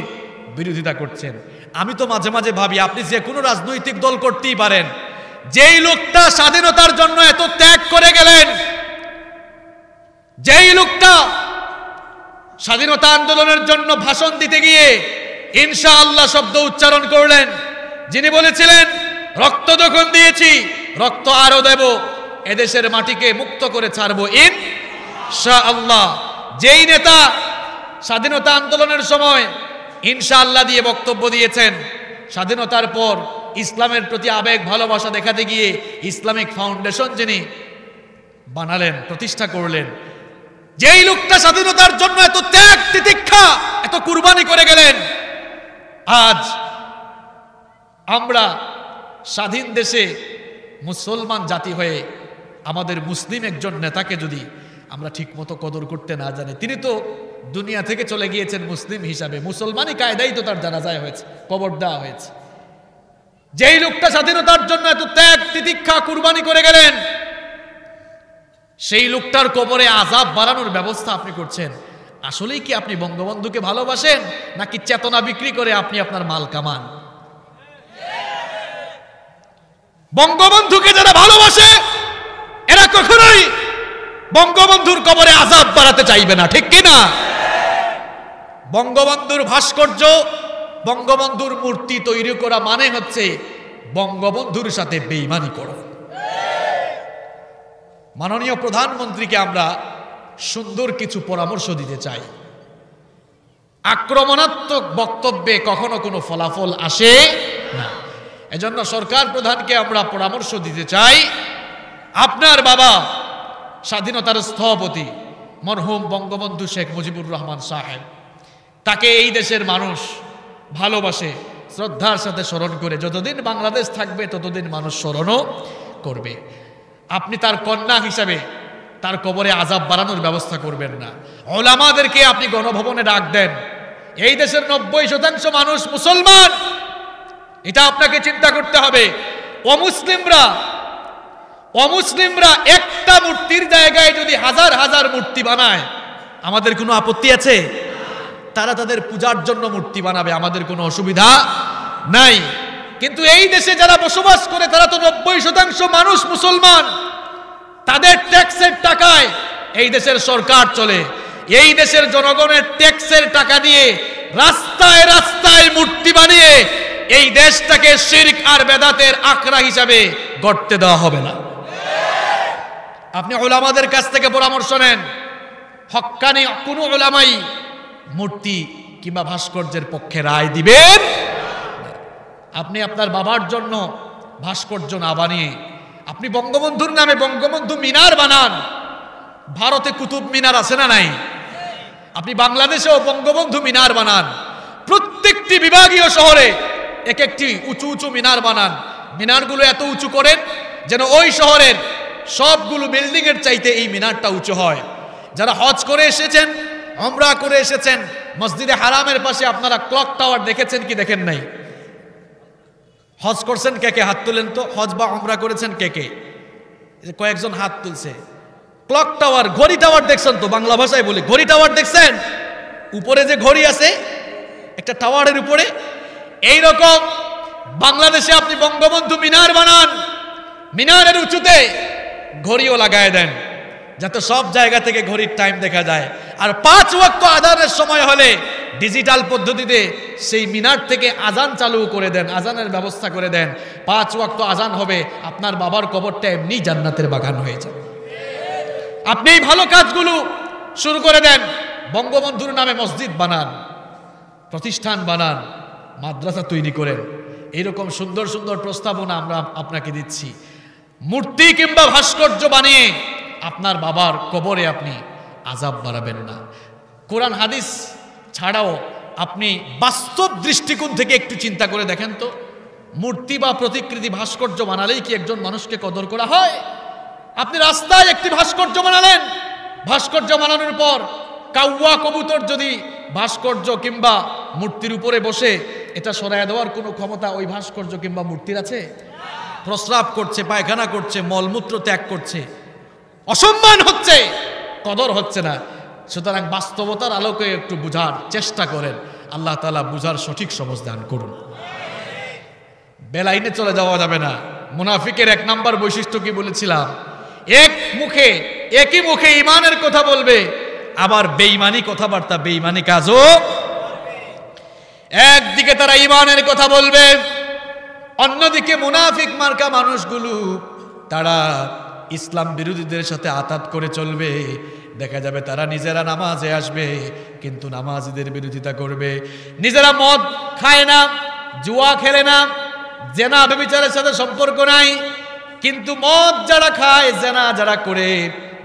বিরোধিতা করছেন। আমি তো মাঝে মাঝে ভাবি, আপনি যে কোনো রাজনৈতিক দল করতেই পারেন, যেই লোকটা স্বাধীনতার জন্য এত ত্যাগ করে গেলেন, যেই লোকটা স্বাধীনতা আন্দোলনের জন্য ভাষণ দিতে গিয়ে ইনশাআল্লাহ শব্দ উচ্চারণ করলেন, যিনি বলেছিলেন রক্ত যখন দিয়েছি রক্ত আরো দেব, এদেশের মাটিকে মুক্ত করে ছাড়বো ইনশাআল্লাহ। যেই নেতা স্বাধীনতা আন্দোলনের সময় ইনশাআল্লাহ দিয়ে বক্তব্য দিয়েছেন, স্বাধীনতার পর ইসলামের প্রতি আবেগ ভালোবাসা দেখাতে গিয়ে ইসলামিক ফাউন্ডেশন যিনি বানালেন, প্রতিষ্ঠা করলেন, যেই লোকটা স্বাধীনতার জন্য এত ত্যাগ তিতিক্ষা এত কুরবানি করে গেলেন, আজ আমরা স্বাধীন দেশে মুসলমান জাতি হয়ে আমাদের মুসলিম একজন নেতাকে যদি আমরা ঠিকমতো কদর করতে না জানি, তিনি তো দুনিয়া থেকে চলে গিয়েছেন মুসলিম হিসাবে, মুসলমানি কায়দাই তো তার জানাজায় হয়েছে, কবর দেওয়া হয়েছে। যেই লোকটা স্বাধীনতার জন্য এত ত্যাগ তিতিক্ষা কুরবানি করে গেলেন, সেই লোকটার কবরে আযাব বাড়ানোর ব্যবস্থা আপনি করছেন। আসলেই কি আপনি বঙ্গবন্ধুকে ভালোবাসেন, নাকি চেতনা বিক্রি করে আপনি আপনার মাল কামান? বঙ্গবন্ধুকে যারা ভালোবাসে এরা কখনোই বঙ্গবন্ধুর কবরে আযাব বাড়াতে চাইবে না, ঠিক কি না? বঙ্গবন্ধুর ভাস্কর্য, বঙ্গবন্ধুর মূর্তি তৈরি করা মানে হচ্ছে বঙ্গবন্ধুর সাথে বেঈমানি করা। মাননীয় প্রধানমন্ত্রীকে আমরা সুন্দর কিছু পরামর্শ দিতে চাই। আক্রমণাত্মক বক্তব্যে কখনো কোনো ফলাফল আসে না। এজন্য সরকার প্রধানকে আমরা পরামর্শ দিতে চাই, আপনার বাবা স্বাধীনতার স্থপতি মরহুম বঙ্গবন্ধু শেখ মুজিবুর রহমান সাহেব, তাকে এই দেশের মানুষ ভালোবাসে, শ্রদ্ধার সাথে স্মরণ করে, যতদিন বাংলাদেশ থাকবে ততদিন মানুষ স্মরণও করবে। আপনি তার কন্যা হিসাবে তার কবরে আযাব বাড়ানোর ব্যবস্থা করবেন না। ওলামাদেরকে আপনি গণভবনে ডাক দেন। এই দেশের 90% মানুষ মুসলমান, এটা আপনাকে চিন্তা করতে হবে। অমুসলিমরা একটা মূর্তির জায়গায় যদি হাজার হাজার মূর্তি বানায়, আমাদের কোনো আপত্তি আছে? তারা তাদের পূজার জন্য মূর্তি বানাবে, আমাদের কোনো অসুবিধা নাই। কিন্তু এই দেশে যারা বসবাস করে তারা তো 90% মানুষ মুসলমান। তাদের ট্যাক্সের টাকায় এই দেশের সরকার চলে। এই দেশের জনগণের ট্যাক্সের টাকা দিয়ে রাস্তায় রাস্তায় মূর্তি বানিয়ে এই দেশটাকে শিরক আর বেদাতের আখড়া হিসাবে গড়তে দেওয়া হবে না। আপনি উলামাদের কাছ থেকে পরামর্শ নেন। হক্কানি কোনো উলামাই মূর্তি কিংবা ভাস্কর্যের পক্ষে রায় দিবেন। আপনি আপনার বাবার জন্য ভাস্কর্য না বানিয়ে আপনি বঙ্গবন্ধুর নামে বঙ্গবন্ধু মিনার বানান। ভারতে কুতুব মিনার আছে না নাই? আপনি বাংলাদেশেও বঙ্গবন্ধু মিনার বানান। প্রত্যেকটি বিভাগীয় শহরে এক একটি উঁচু উঁচু মিনার বানান। মিনারগুলো এত উঁচু করেন যেন ওই শহরের সবগুলো বিল্ডিং এর চাইতে এই মিনারটা উঁচু হয়। যারা হজ করে এসেছেন, উমরা করে এসেছেন, মসজিদে হারামের পাশে আপনারা ক্লক টাওয়ার দেখেছেন কি দেখেন নাই? হজ করছেন কে কে? হাত তুলেন তো। হজ বা উমরা করেছেন কে কে? কয়েকজন হাত তুলছে। ক্লক টাওয়ার, ঘড়ি টাওয়ার দেখছেন তো? বাংলা ভাষায় বলি ঘড়ি টাওয়ার দেখছেন? উপরে যে ঘড়ি আছে একটা টাওয়ারের উপরে, এই রকম বাংলাদেশে আপনি বঙ্গবন্ধু মিনার বানান। মিনারের উঁচুতে ঘড়িও লাগায় দেন যাতে সব জায়গা থেকে ঘড়ির টাইম দেখা যায়। আর 5 ওয়াক্ত আযানের সময় হলে ডিজিটাল পদ্ধতিতে সেই মিনার থেকে আজান চালু করে দেন, আজানের ব্যবস্থা করে দেন। 5 ওয়াক্ত আজান হবে, আপনার বাবার কবরটা এমনি জান্নাতের বাগান হয়ে যাবে। আপনি এই ভালো কাজগুলো শুরু করে দেন। বঙ্গবন্ধুর নামে মসজিদ বানান, প্রতিষ্ঠান বানান, মাদ্রাসা তৈরি করেন। এইরকম সুন্দর সুন্দর প্রস্তাবনা আমরা আপনাকে দিচ্ছি। মূর্তি কিংবা ভাস্কর্য বানিয়ে আপনার বাবার কবরে আপনি আযাব বাড়াবেন না। কোরআন হাদিস ছাড়াও আপনি বাস্তব দৃষ্টিকোণ থেকে একটু চিন্তা করে দেখেন তো, মূর্তি বা প্রতিকৃতি ভাস্কর্য বানালেই কি একজন মানুষকে কদর করা হয়? আপনি রাস্তায় একটি ভাস্কর্য বানালেন, ভাস্কর্য বানানোর পর কাউয়া কবুতর যদি ভাস্কর্য কিংবা মূর্তির উপরে বসে, এটা সরায় দেওয়ার কোনো ক্ষমতা ওই ভাস্কর্য কিংবা মূর্তির আছে? প্রস্রাব করছে, পায়খানা করছে, মলমূত্র ত্যাগ করছে, অসম্মান হচ্ছে, কদর হচ্ছে না। সুতরাং বাস্তবতার আলোকে একটু বুঝার চেষ্টা করেন। আল্লাহ তাআলা বুঝার সঠিক সমঝ দান করুন। বেলাইনে চলে যাওয়া যাবে না, মুনাফিকের 1 নাম্বার বৈশিষ্ট্য কি বলেছিলাম? একই মুখে ঈমানের কথা বলবে, আবার বেঈমানি কথাবার্তা, বেঈমানি কাজও। একদিকে তারা ঈমানের কথা বলবে, অন্যদিকে মুনাফিক মার্কা মানুষগুলো তারা ইসলাম বিরোধীদের সাথে আতাত করে চলবে। দেখা যাবে তারা নিজেরা নামাজে আসবে কিন্তু নামাজীদের বিরোধিতা করবে। নিজেরা মদ খায় না, জুয়া খেলে না, জেনা ব্যভিচারের সাথে সম্পর্ক নাই, কিন্তু মদ যারা খায়, জেনা যারা করে,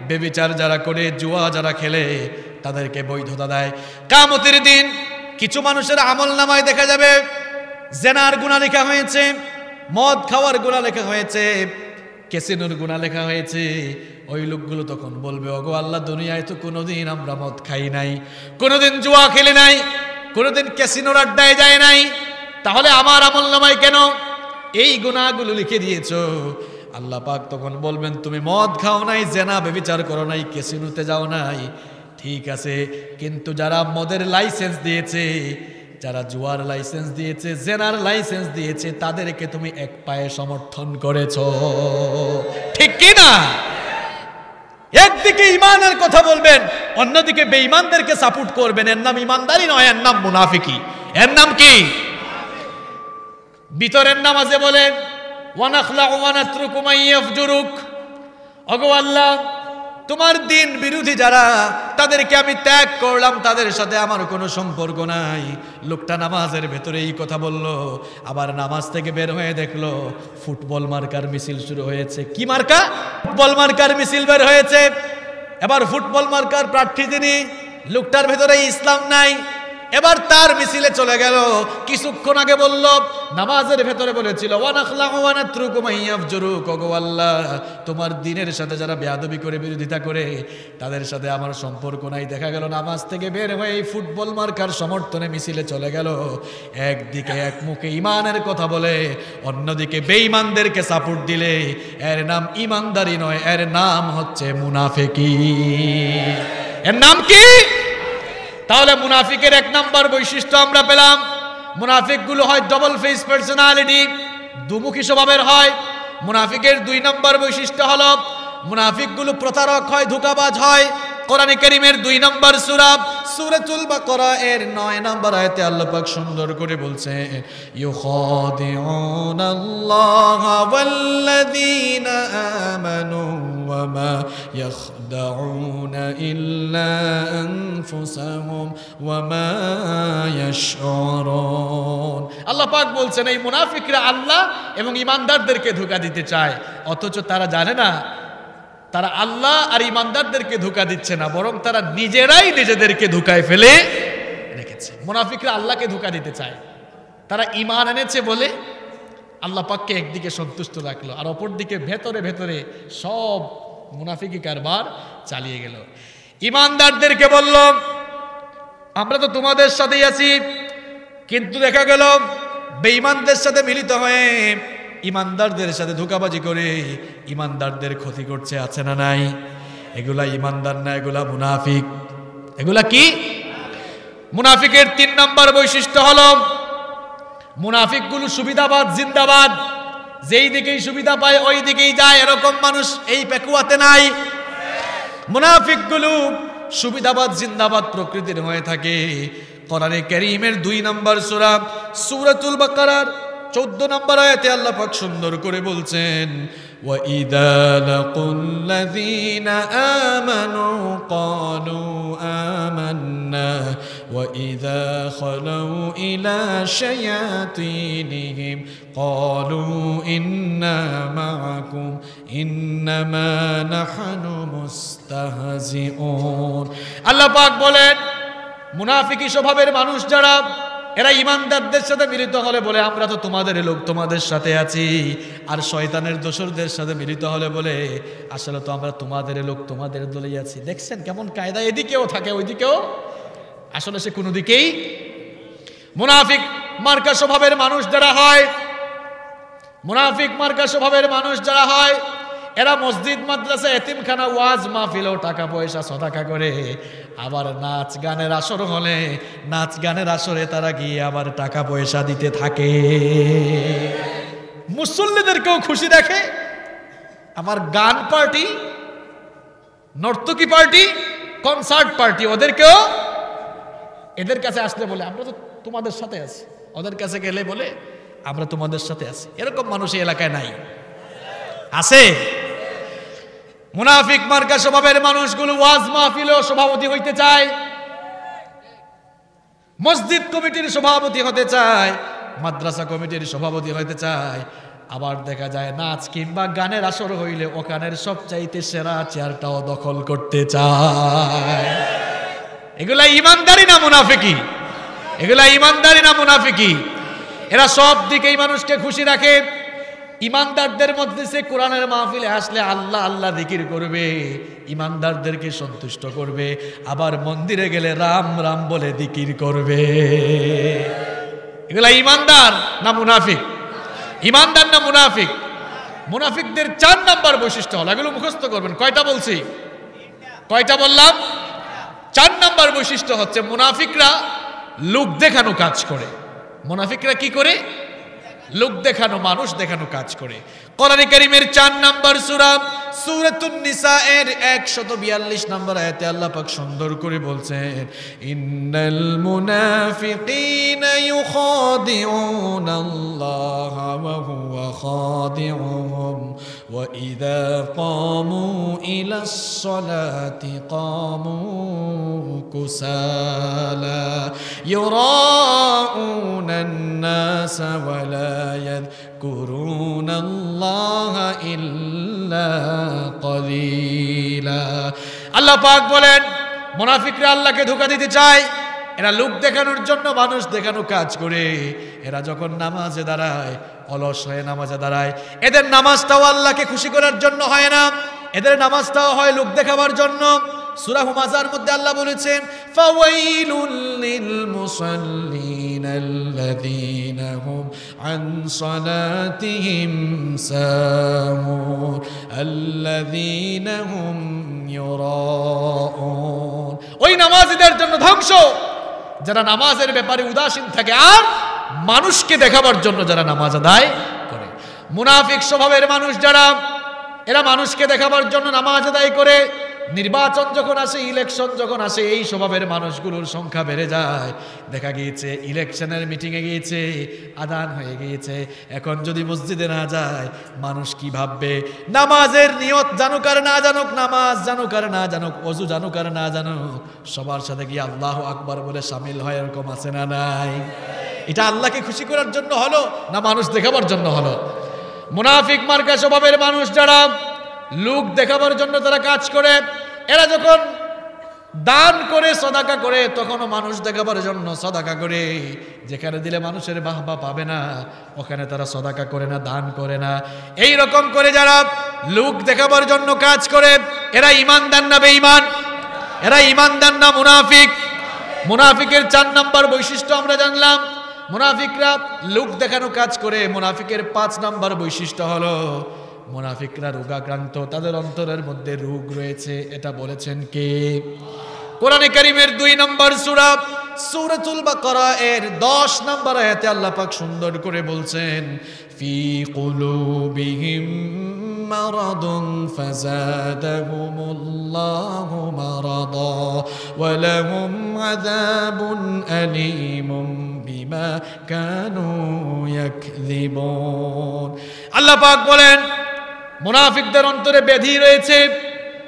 ব্যভিচার যারা করে, জুয়া যারা খেলে তাদেরকে বৈধতা দেয়। কিয়ামতের দিন কিছু মানুষের আমলনামায় দেখা যাবে জেনার গুনাহ লেখা হয়েছে, মদ খাওয়ার গুনাহ লেখা হয়েছে, ক্যাসিনোর গুনাহ লেখা হয়েছে। ওই লোকগুলো তখন বলবে, ওগো আল্লাহ, দুনিয়ায় তো কোনোদিন আমরা মদ খাই নাই, কোনোদিন জুয়া খেলি নাই, কোনোদিন ক্যাসিনোর আড্ডায় যায় নাই, তাহলে আমার আমলনামায় কেন এই গুনাহগুলো লিখে দিয়েছো? আল্লাহ পাক তখন বলবেন, তুমি মদ খাও নাই, জেনা ব্যভিচার করো নাই, ক্যাসিনোতে যাও নাই, ঠিক আছে, কিন্তু যারা মদের লাইসেন্স দিয়েছে, যারা জুয়ার লাইসেন্স দিয়েছে, জেনার লাইসেন্স দিয়েছে, তাদেরকে তুমি এক পায়ে সমর্থন করেছো, ঠিক কি না? একদিকে ঈমানের কথা বলবেন, অন্যদিকে বেঈমানদেরকে সাপোর্ট করবেন। এর নাম ঈমানদারি নয়, এর নাম মুনাফিকি। এর নাম কি? ভিতরের নামাজে বলে, ওয়ানাখলাউ ওয়ানাতরুকু মাইয়াফজুরুক, ওগো আল্লাহ, তোমার দিন বিরোধী যারা, তাদেরকে আমি ত্যাগ করলাম, তাদের সাথে আমার কোনো সম্পর্ক নাই। লোকটা নামাজের ভেতরে এই কথা বলল, আবার নামাজ থেকে বের হয়ে দেখলো ফুটবল মার্কার মিছিল শুরু হয়েছে। কি মার্কা? ফুটবল মার্কার মিছিল বের হয়েছে। এবার ফুটবল মার্কার প্রার্থী যিনি, লোকটার ভেতরে ইসলাম নাই, এবার তার মিছিলে চলে গেল। কিছুক্ষণ আগে বলল, নামাজের ভেতরে বলেছিল, ওয়ানাখলাউ ওয়ানাতরুকু মাইয়াফজুরুক, ওগো আল্লাহ, তোমার দিনের সাথে যারা বেয়াদবি করে, বিরোধিতা করে, তাদের সাথে আমার সম্পর্ক নাই। দেখা গেল নামাজ থেকে বের হয়ে ফুটবল মার্কার সমর্থনে মিছিলে চলে গেল। একদিকে এক মুখে ঈমানের কথা বলে, অন্যদিকে বেঈমানদেরকে সাপোর্ট দিলে এর নাম ঈমানদারি নয়, এর নাম হচ্ছে মুনাফিকি। এর নাম কি? তাহলে মুনাফিকের 1 নাম্বার বৈশিষ্ট্য আমরা পেলাম, মুনাফিকগুলো হয় ডবল ফেস পার্সোনালিটি, দুমুখী স্বভাবের হয়। মুনাফিকের 2 নাম্বার বৈশিষ্ট্য হলো মুনাফিকগুলো প্রতারক হয়, ধোঁকাবাজ হয়। কোরআনে কারীমের 2 নাম্বার সূরা সূরাতুল বাকারা এর 9 নাম্বার আয়াতে আল্লাহ পাক সুন্দর করে বলছেন, ইউখাদিউনাল্লাহা ওয়াল্লাযীনা আমানু ওয়া মা ইয়াখদাউনা ইল্লা আনফুসাহুম ওয়া মা ইয়াশউরুন। আল্লাহ পাক বলছেন, এই মুনাফিকরা আল্লাহ এবং ঈমানদারদেরকে ধোঁকা দিতে চায়, অথচ তারা জানে না তারা আল্লাহ আর ঈমানদারদেরকে ধোঁকা দিচ্ছে না, বরং তারা নিজেরাই নিজেদেরকে ধোঁকায় ফেলে রেখেছে। মুনাফিকরা আল্লাহকে ধোঁকা দিতে চায়, তারা ঈমান এনেছে বলে আল্লাহ পাককে একদিকে সন্তুষ্ট রাখলো, আর অপরদিকে ভেতরে ভেতরে সব মুনাফিকি কারবার চালিয়ে গেল। ঈমানদারদেরকে বলল, আমরা তো তোমাদের সাথেই আছি, কিন্তু দেখা গেল বেঈমানদের সাথে মিলিত হয়ে ঈমানদারদের সাথে ধোঁকাবাজি করে ঈমানদারদের ক্ষতি করছে, আছে না নাই? এগুলা ঈমানদার না, এগুলা মুনাফিক। এগুলা কি? মুনাফিকের 3 নাম্বার বৈশিষ্ট্য হলো মুনাফিকগুলো সুবিধাবাদ জিন্দাবাদ, যেই দিকেই সুবিধা পায় ওই দিকেই যায়, এরকম মানুষ এই পেকুয়াতে নাই। মুনাফিকগুলো সুবিধাবাদ জিন্দাবাদ প্রকৃতির হয়ে থাকে। কোরআনে কারীমের 2 নাম্বার সূরা সূরাতুল বাকারার 14 নম্বর আয়াতে আল্লাহ পাক সুন্দর করে বলছেন, ওয়া ইযা লাকুল্লাযীনা আমানু ক্বালু আমান্না ওয়া ইযা খালাউ ইলা শায়াতিনহিম ক্বালু ইন্না মাআকুম ইন্নামা নাহনু মুস্তাহজিউন। আল্লাহ পাক বলেন, মুনাফিকি স্বভাবের মানুষ যারা, এরা ঈমানদারদের সাথে মিলিত হলে বলে আমরা তো তোমাদের লোক, তোমাদের সাথে আছি, আর শয়তানের দোসরদের সাথে মিলিত হলে বলে আসলে তো আমরা তোমাদের লোক, তোমাদের দলেই আছি। দেখছেন কেমন কায়দা, এদিকেও থাকে ওইদিকেও, আসলে সে কোনো দিকেই। মুনাফিক মার্কা স্বভাবের মানুষ যারা হয়, মুনাফিক মার্কা স্বভাবের মানুষ যারা হয়, এরা মসজিদ মাদ্রাসা এতিমখানা ওয়াজ মাহফিলেও টাকা পয়সা সদাকা করে, আবার নাচ গানের আসর হলে নাচ গানের আসরে তারা গিয়ে আবার টাকা পয়সা দিতে থাকে। মুসল্লিদেরকেও খুশি রাখে, আমার গান পার্টি, নর্তকী পার্টি, কনসার্ট পার্টি ওদেরকেও, এদের কাছে আসলে বলে আমরা তো তোমাদের সাথে আছি, ওদের কাছে গেলে বলে আমরা তোমাদের সাথে আছি। এরকম মানুষ এই এলাকায় নাই? আছে? মুনাফিক মার্কা স্বভাবের মানুষগুলো ওয়াজ মাহফিলেও সভাপতি হইতে চায়, মসজিদ কমিটির সভাপতি হতে চায়, মাদ্রাসা কমিটির সভাপতি হতে চায়। আবার দেখা যায় নাচ কিংবা গানের আসর হইলে ওখানের সবচাইতে সেরা চেয়ারটাও দখল করতে চায়। এগুলা ইমানদারি না মুনাফিকি? এগুলা ইমানদারি না মুনাফিকি? এরা সব দিকেই মানুষকে খুশি রাখে। ইমানদারদের মধ্যে সে কোরআনের মাহফিলে আসলে আল্লাহ আল্লাহ জিকির করবে, ইমানদারদেরকে সন্তুষ্ট করবে, আবার মন্দিরে গেলে রাম রাম বলে জিকির করবে। এগুলা ইমানদার না মুনাফিক? ইমানদার না মুনাফিক? মুনাফিকদের 4 নাম্বার বৈশিষ্ট্য হলো, এগুলো মুখস্থ করবেন। কয়টা বলছি? কয়টা বললাম? 4 নাম্বার বৈশিষ্ট্য হচ্ছে মুনাফিকরা লোক দেখানো কাজ করে। মুনাফিকরা কি করে? লোক দেখানো, মানুষ দেখানো কাজ করে। কোরআন কারীমের 4 নাম্বার সূরা সূরাতুন নিসা এর 142 নম্বর আয়াতে আল্লাহ পাক সুন্দর করে বলছেন, ইন্নাল মুনাফিকিনা ইউখাদিউনাল্লাহা ওয়া হুয়া খাদিউহুম ওয়া ইযা ক্বামু ইলাস সালাতি ক্বামু কুসালা ইউরাউনান নাসা ওয়া লা ইয়াযকুরুনাল্লাহা ইল্লা কলিলা। আল্লাহ পাক বলেন মুনাফিকরা আল্লাহকে ধোঁকা দিতে চায়, এরা লোক দেখানোর জন্য মানুষ দেখানো কাজ করে। এরা যখন নামাজে দাঁড়ায় অলস হয়ে নামাজে দাঁড়ায়, এদের নামাজটাও আল্লাহকে খুশি করার জন্য হয় না, এদের নামাজটাও হয় লোক দেখাবার জন্য। সূরা হুমাযার মধ্যে আল্লাহ বলেছেন, ফাওয়াইলুল লিল মুসাল্লিন আল্লাযীনা হুম আন সালাতিহিম সাহুন আল্লাযীনা হুম ইউরাউন। ওই নামাজীদের জন্য ধ্বংস যারা নামাজের ব্যাপারে উদাসীন থাকে আর মানুষকে দেখাবার জন্য যারা নামাজ আদায় করে। মুনাফিক স্বভাবের মানুষ যারা, এরা মানুষকে দেখাবার জন্য নামাজ আদায় করে। নির্বাচন যখন আসে, ইলেকশন যখন আসে, এই স্বভাবের মানুষগুলোর সংখ্যা বেড়ে যায়। দেখা গিয়েছে ইলেকশনের মিটিংয়ে গিয়েছে, আদান হয়ে গিয়েছে, এখন যদি মসজিদে না যায় মানুষ কি ভাববে? নামাজের নিয়ত জানুক আর না জানুক, নামাজ জানুক আর না জানুক, ওযু জানুক আর না জানুক, সবার সাথে গিয়ে আল্লাহু আকবার বলে শামিল হয়, এরকম আছে না নাই? এটা আল্লাহকে খুশি করার জন্য হলো না মানুষ দেখাবার জন্য হলো? মুনাফিক মার্কা স্বভাবের মানুষ যারা লোক দেখাবার জন্য তারা কাজ করে, এরা যখন দান করে সদাকা করে তখনও মানুষ দেখাবার জন্য সদাকা করে। যেখানে দিলে মানুষের বাহবা পাবে না ওখানে তারা সদাকা করে না, দান করে না। এই রকম করে যারা লোক দেখাবার জন্য কাজ করে, এরা ইমানদার না বেঈমান? এরা ইমানদার না মুনাফিক? মুনাফিকের 4 নাম্বার বৈশিষ্ট্য আমরা জানলাম। মুনাফিকরা লোক দেখানো কাজ করে। মুনাফিকের 5 নাম্বার বৈশিষ্ট্য হলো মুনাফিকরা রোগাক্রান্ত, তাদের অন্তরের মধ্যে রোগ রয়েছে। এটা বলেছেন কে? কোরআনে কারীমের 2 নম্বর সূরা সূরাতুল বাকারা এর 10 নম্বর আয়াতে আল্লাহ পাক সুন্দর করে বলছেন, ফি কুলুবিহিম মারাদুন ফাযাদাহুমুল্লাহু মারাদা ওয়া লাহুম আযাবুন আলীমুম বিমা কানু ইয়াকযিবুন। আল্লাহ পাক বলেন মুনাফিকদের অন্তরে ব্যাধি রয়েছে,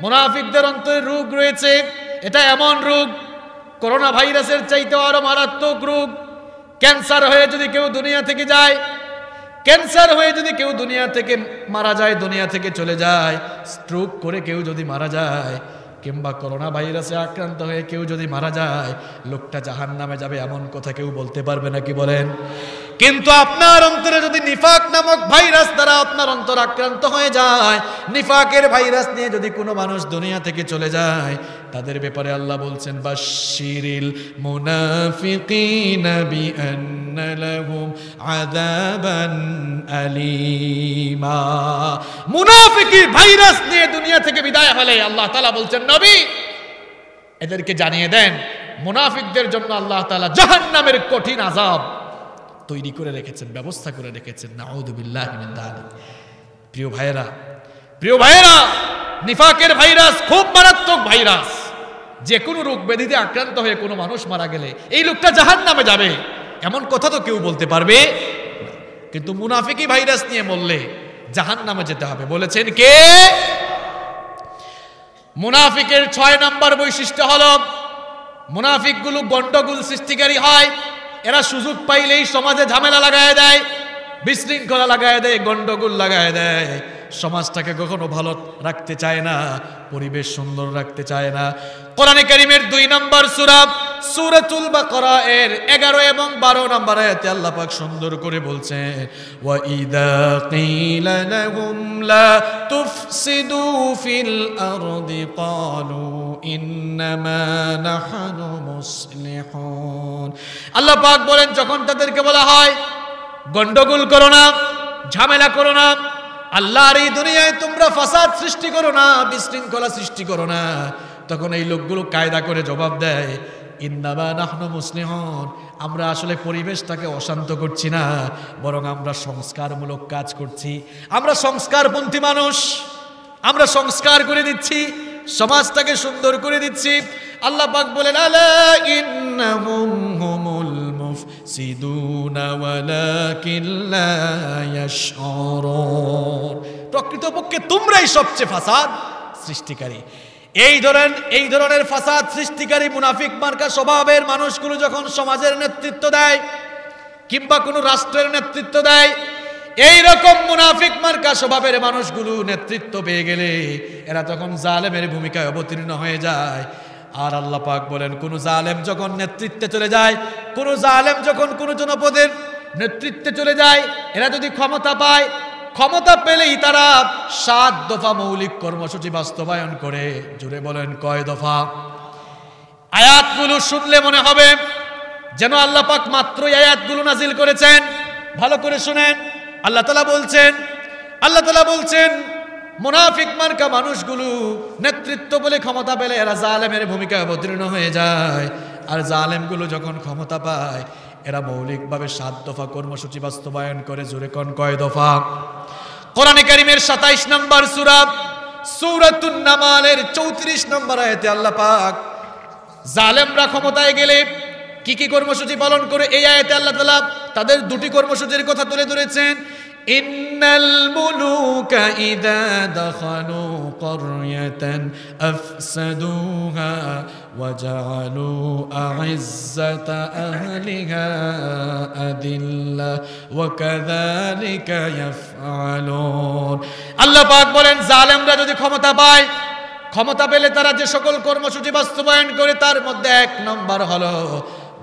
মুনাফিকদের অন্তরে রোগ রয়েছে। এটা এমন রোগ, করোনা ভাইরাসের চাইতে আরো মারাত্মক রোগ। ক্যান্সার হয়ে যদি কেউ দুনিয়া থেকে যায়, ক্যান্সার হয়ে যদি কেউ দুনিয়া থেকে মারা যায়, দুনিয়া থেকে চলে যায়, স্ট্রোক করে কেউ যদি মারা যায়, কিংবা করোনা ভাইরাসে আক্রান্ত হয়ে কেউ যদি মারা যায়, লোকটা জাহান্নামে যাবে এমন কথা কেউ বলতে পারবে নাকি বলেন? কিন্তু আপনার অন্তরে যদি নিফাক নামক ভাইরাস দ্বারা আপনার অন্তর আক্রান্ত হয়ে যায়, নিফাকের ভাইরাস নিয়ে যদি কোনো মানুষ দুনিয়া থেকে চলে যায়, তাদের ব্যাপারে আল্লাহ বলছেন, বাশশিরিল মুনাফিকিনা বিআন্না লাহুম আযাবান আলীমা। মুনাফিকি ভাইরাস নিয়ে দুনিয়া থেকে বিদায় হলে আল্লাহ তাআলা বলছেন, নবী এদেরকে জানিয়ে দেন মুনাফিকদের জন্য আল্লাহ তাআলা জাহান্নামের কঠিন আযাব তৈরি করে রেখেছেন, ব্যবস্থা করে রেখেছেন। নাউযুবিল্লাহি মিন যালিক। প্রিয় ভাইয়েরা, নিফাকের ভাইরাস খুব মারাত্মক ভাইরাস। যে কোনো রোগ ব্যাধিতে আক্রান্ত হয়ে কোনো মানুষ মারা গেলে এই লোকটা জাহান্নামে যাবে এমন কথা তো কেউ বলতে পারবে না। কিন্তু মুনাফিকি ভাইরাস নিয়ে মরলে জাহান্নামে যেতে হবে বলেছেন কে? মুনাফিকের 6 নম্বর বৈশিষ্ট্য হলো মুনাফিকগুলো গন্ডগোল সৃষ্টিকারী হয়। এরা সুযোগ পাইলেই সমাজে ঝামেলা লাগায় দেয়, বিশৃঙ্খলা লাগায় দেয়, গন্ডগোল লাগায় দেয়। সমাজটাকে কখনো ভালো রাখতে চায় না, পরিবেশ সুন্দর রাখতে চায় না। কোরআনে কারীমের 2 নম্বর সূরা সূরাতুল বাকারা এর 11 এবং 12 নম্বর আয়াতে আল্লাহ পাক সুন্দর করে বলছেন, ওয়া ইযা কিলা লাহুম লা তুফসিদু ফিল আরদি ক্বালু ইন্নামা নাহনু মুসলিহুন। আল্লাহ পাক বলেন, যখন তাদেরকে বলা হয় গন্ডগোল করো না, ঝামেলা করো না, আল্লাহর এই দুনিয়ায় তোমরা ফাসাদ সৃষ্টি করো না, বিশৃঙ্খলা সৃষ্টি করো না, তখন এই লোকগুলো কায়দা করে জবাব দেয়, ইন্নামা নাহনু মুসলিহুন, আমরা আসলে পরিবেশটাকে অশান্ত করছি না, বরং আমরা সংস্কারমূলক কাজ করছি। আমরা সংস্কারপন্থী মানুষ, আমরা সংস্কার করে দিচ্ছি, সমাজটাকে সুন্দর করে দিচ্ছি। আল্লাহ পাক বলেন, আলা ইন্নাহুম হুমুল মুফসিদুনা ওয়ালাকিন লা ইয়াশউরুন। প্রকৃতপক্ষে তোমরাই সবচেয়ে ফাসাদ সৃষ্টিকারী। এই ধরনের ফাসাদ সৃষ্টিকারী মুনাফিক মার্কা স্বভাবের মানুষগুলো যখন সমাজের নেতৃত্ব দেয় কিংবা কোনো রাষ্ট্রের নেতৃত্ব দেয়, এই রকম মুনাফিক মার্কা স্বভাবের মানুষগুলো নেতৃত্ব পেয়ে গেলে এরা তখন জালেমের ভূমিকায় অবতীর্ণ হয়ে যায়। আর আল্লাহ পাক বলেন, কোন জালেম যখন নেতৃত্বে চলে যায়, কোন জালেম যখন কোন জনপদের নেতৃত্বে চলে যায়, এরা যদি ক্ষমতা পায়, ক্ষমতা পেলেই তারা 7 দফা মৌলিক কর্মসূচি বাস্তবায়ন করে। জুড়ে বলেন কয় দফা? আয়াতগুলো শুনলে মনে হবে যেন আল্লাহ পাক মাত্রই আয়াতগুলো নাজিল করেছেন। ভালো করে শুনেন, আল্লাহ তাআলা বলছেন মুনাফিক মার্কা মানুষগুলো নেতৃত্ব বলে ক্ষমতা পেলে এরা জালেমের ভূমিকায় অবতীর্ণ হয়ে যায়। আর জালেমগুলো যখন ক্ষমতা পায় এরা মৌলিকভাবে 7 দফা কর্মসূচি বাস্তবায়ন করে। জোরে কোন কয় দফা? কোরআনে কারীমের 27 নম্বর সূরা সূরাতুন নামালের 34 নম্বর আয়াতে আল্লাহ পাক জালেমরা ক্ষমতায় গেলে কি কি কর্মসূচি পালন করে এই আয়াতে আল্লাহ তাআলা তাদের 2টি কর্মসূচির কথা তুলে ধরেছেন। ইন্নাল মুলুকা ইযা দাখালু ক্বরয়াতান আফসাদুহা ওয়া জাআলু আ'ইজ্জাতা আহলিহা আদিল্লা ওয়া কাযালিকা ইয়াফআলুন। আল্লাহ পাক বলেন, জালেমরা যদি ক্ষমতা পায়, ক্ষমতা পেলে তারা যে সকল কর্মসূচি বাস্তবায়ন করে তার মধ্যে 1 নম্বর হলো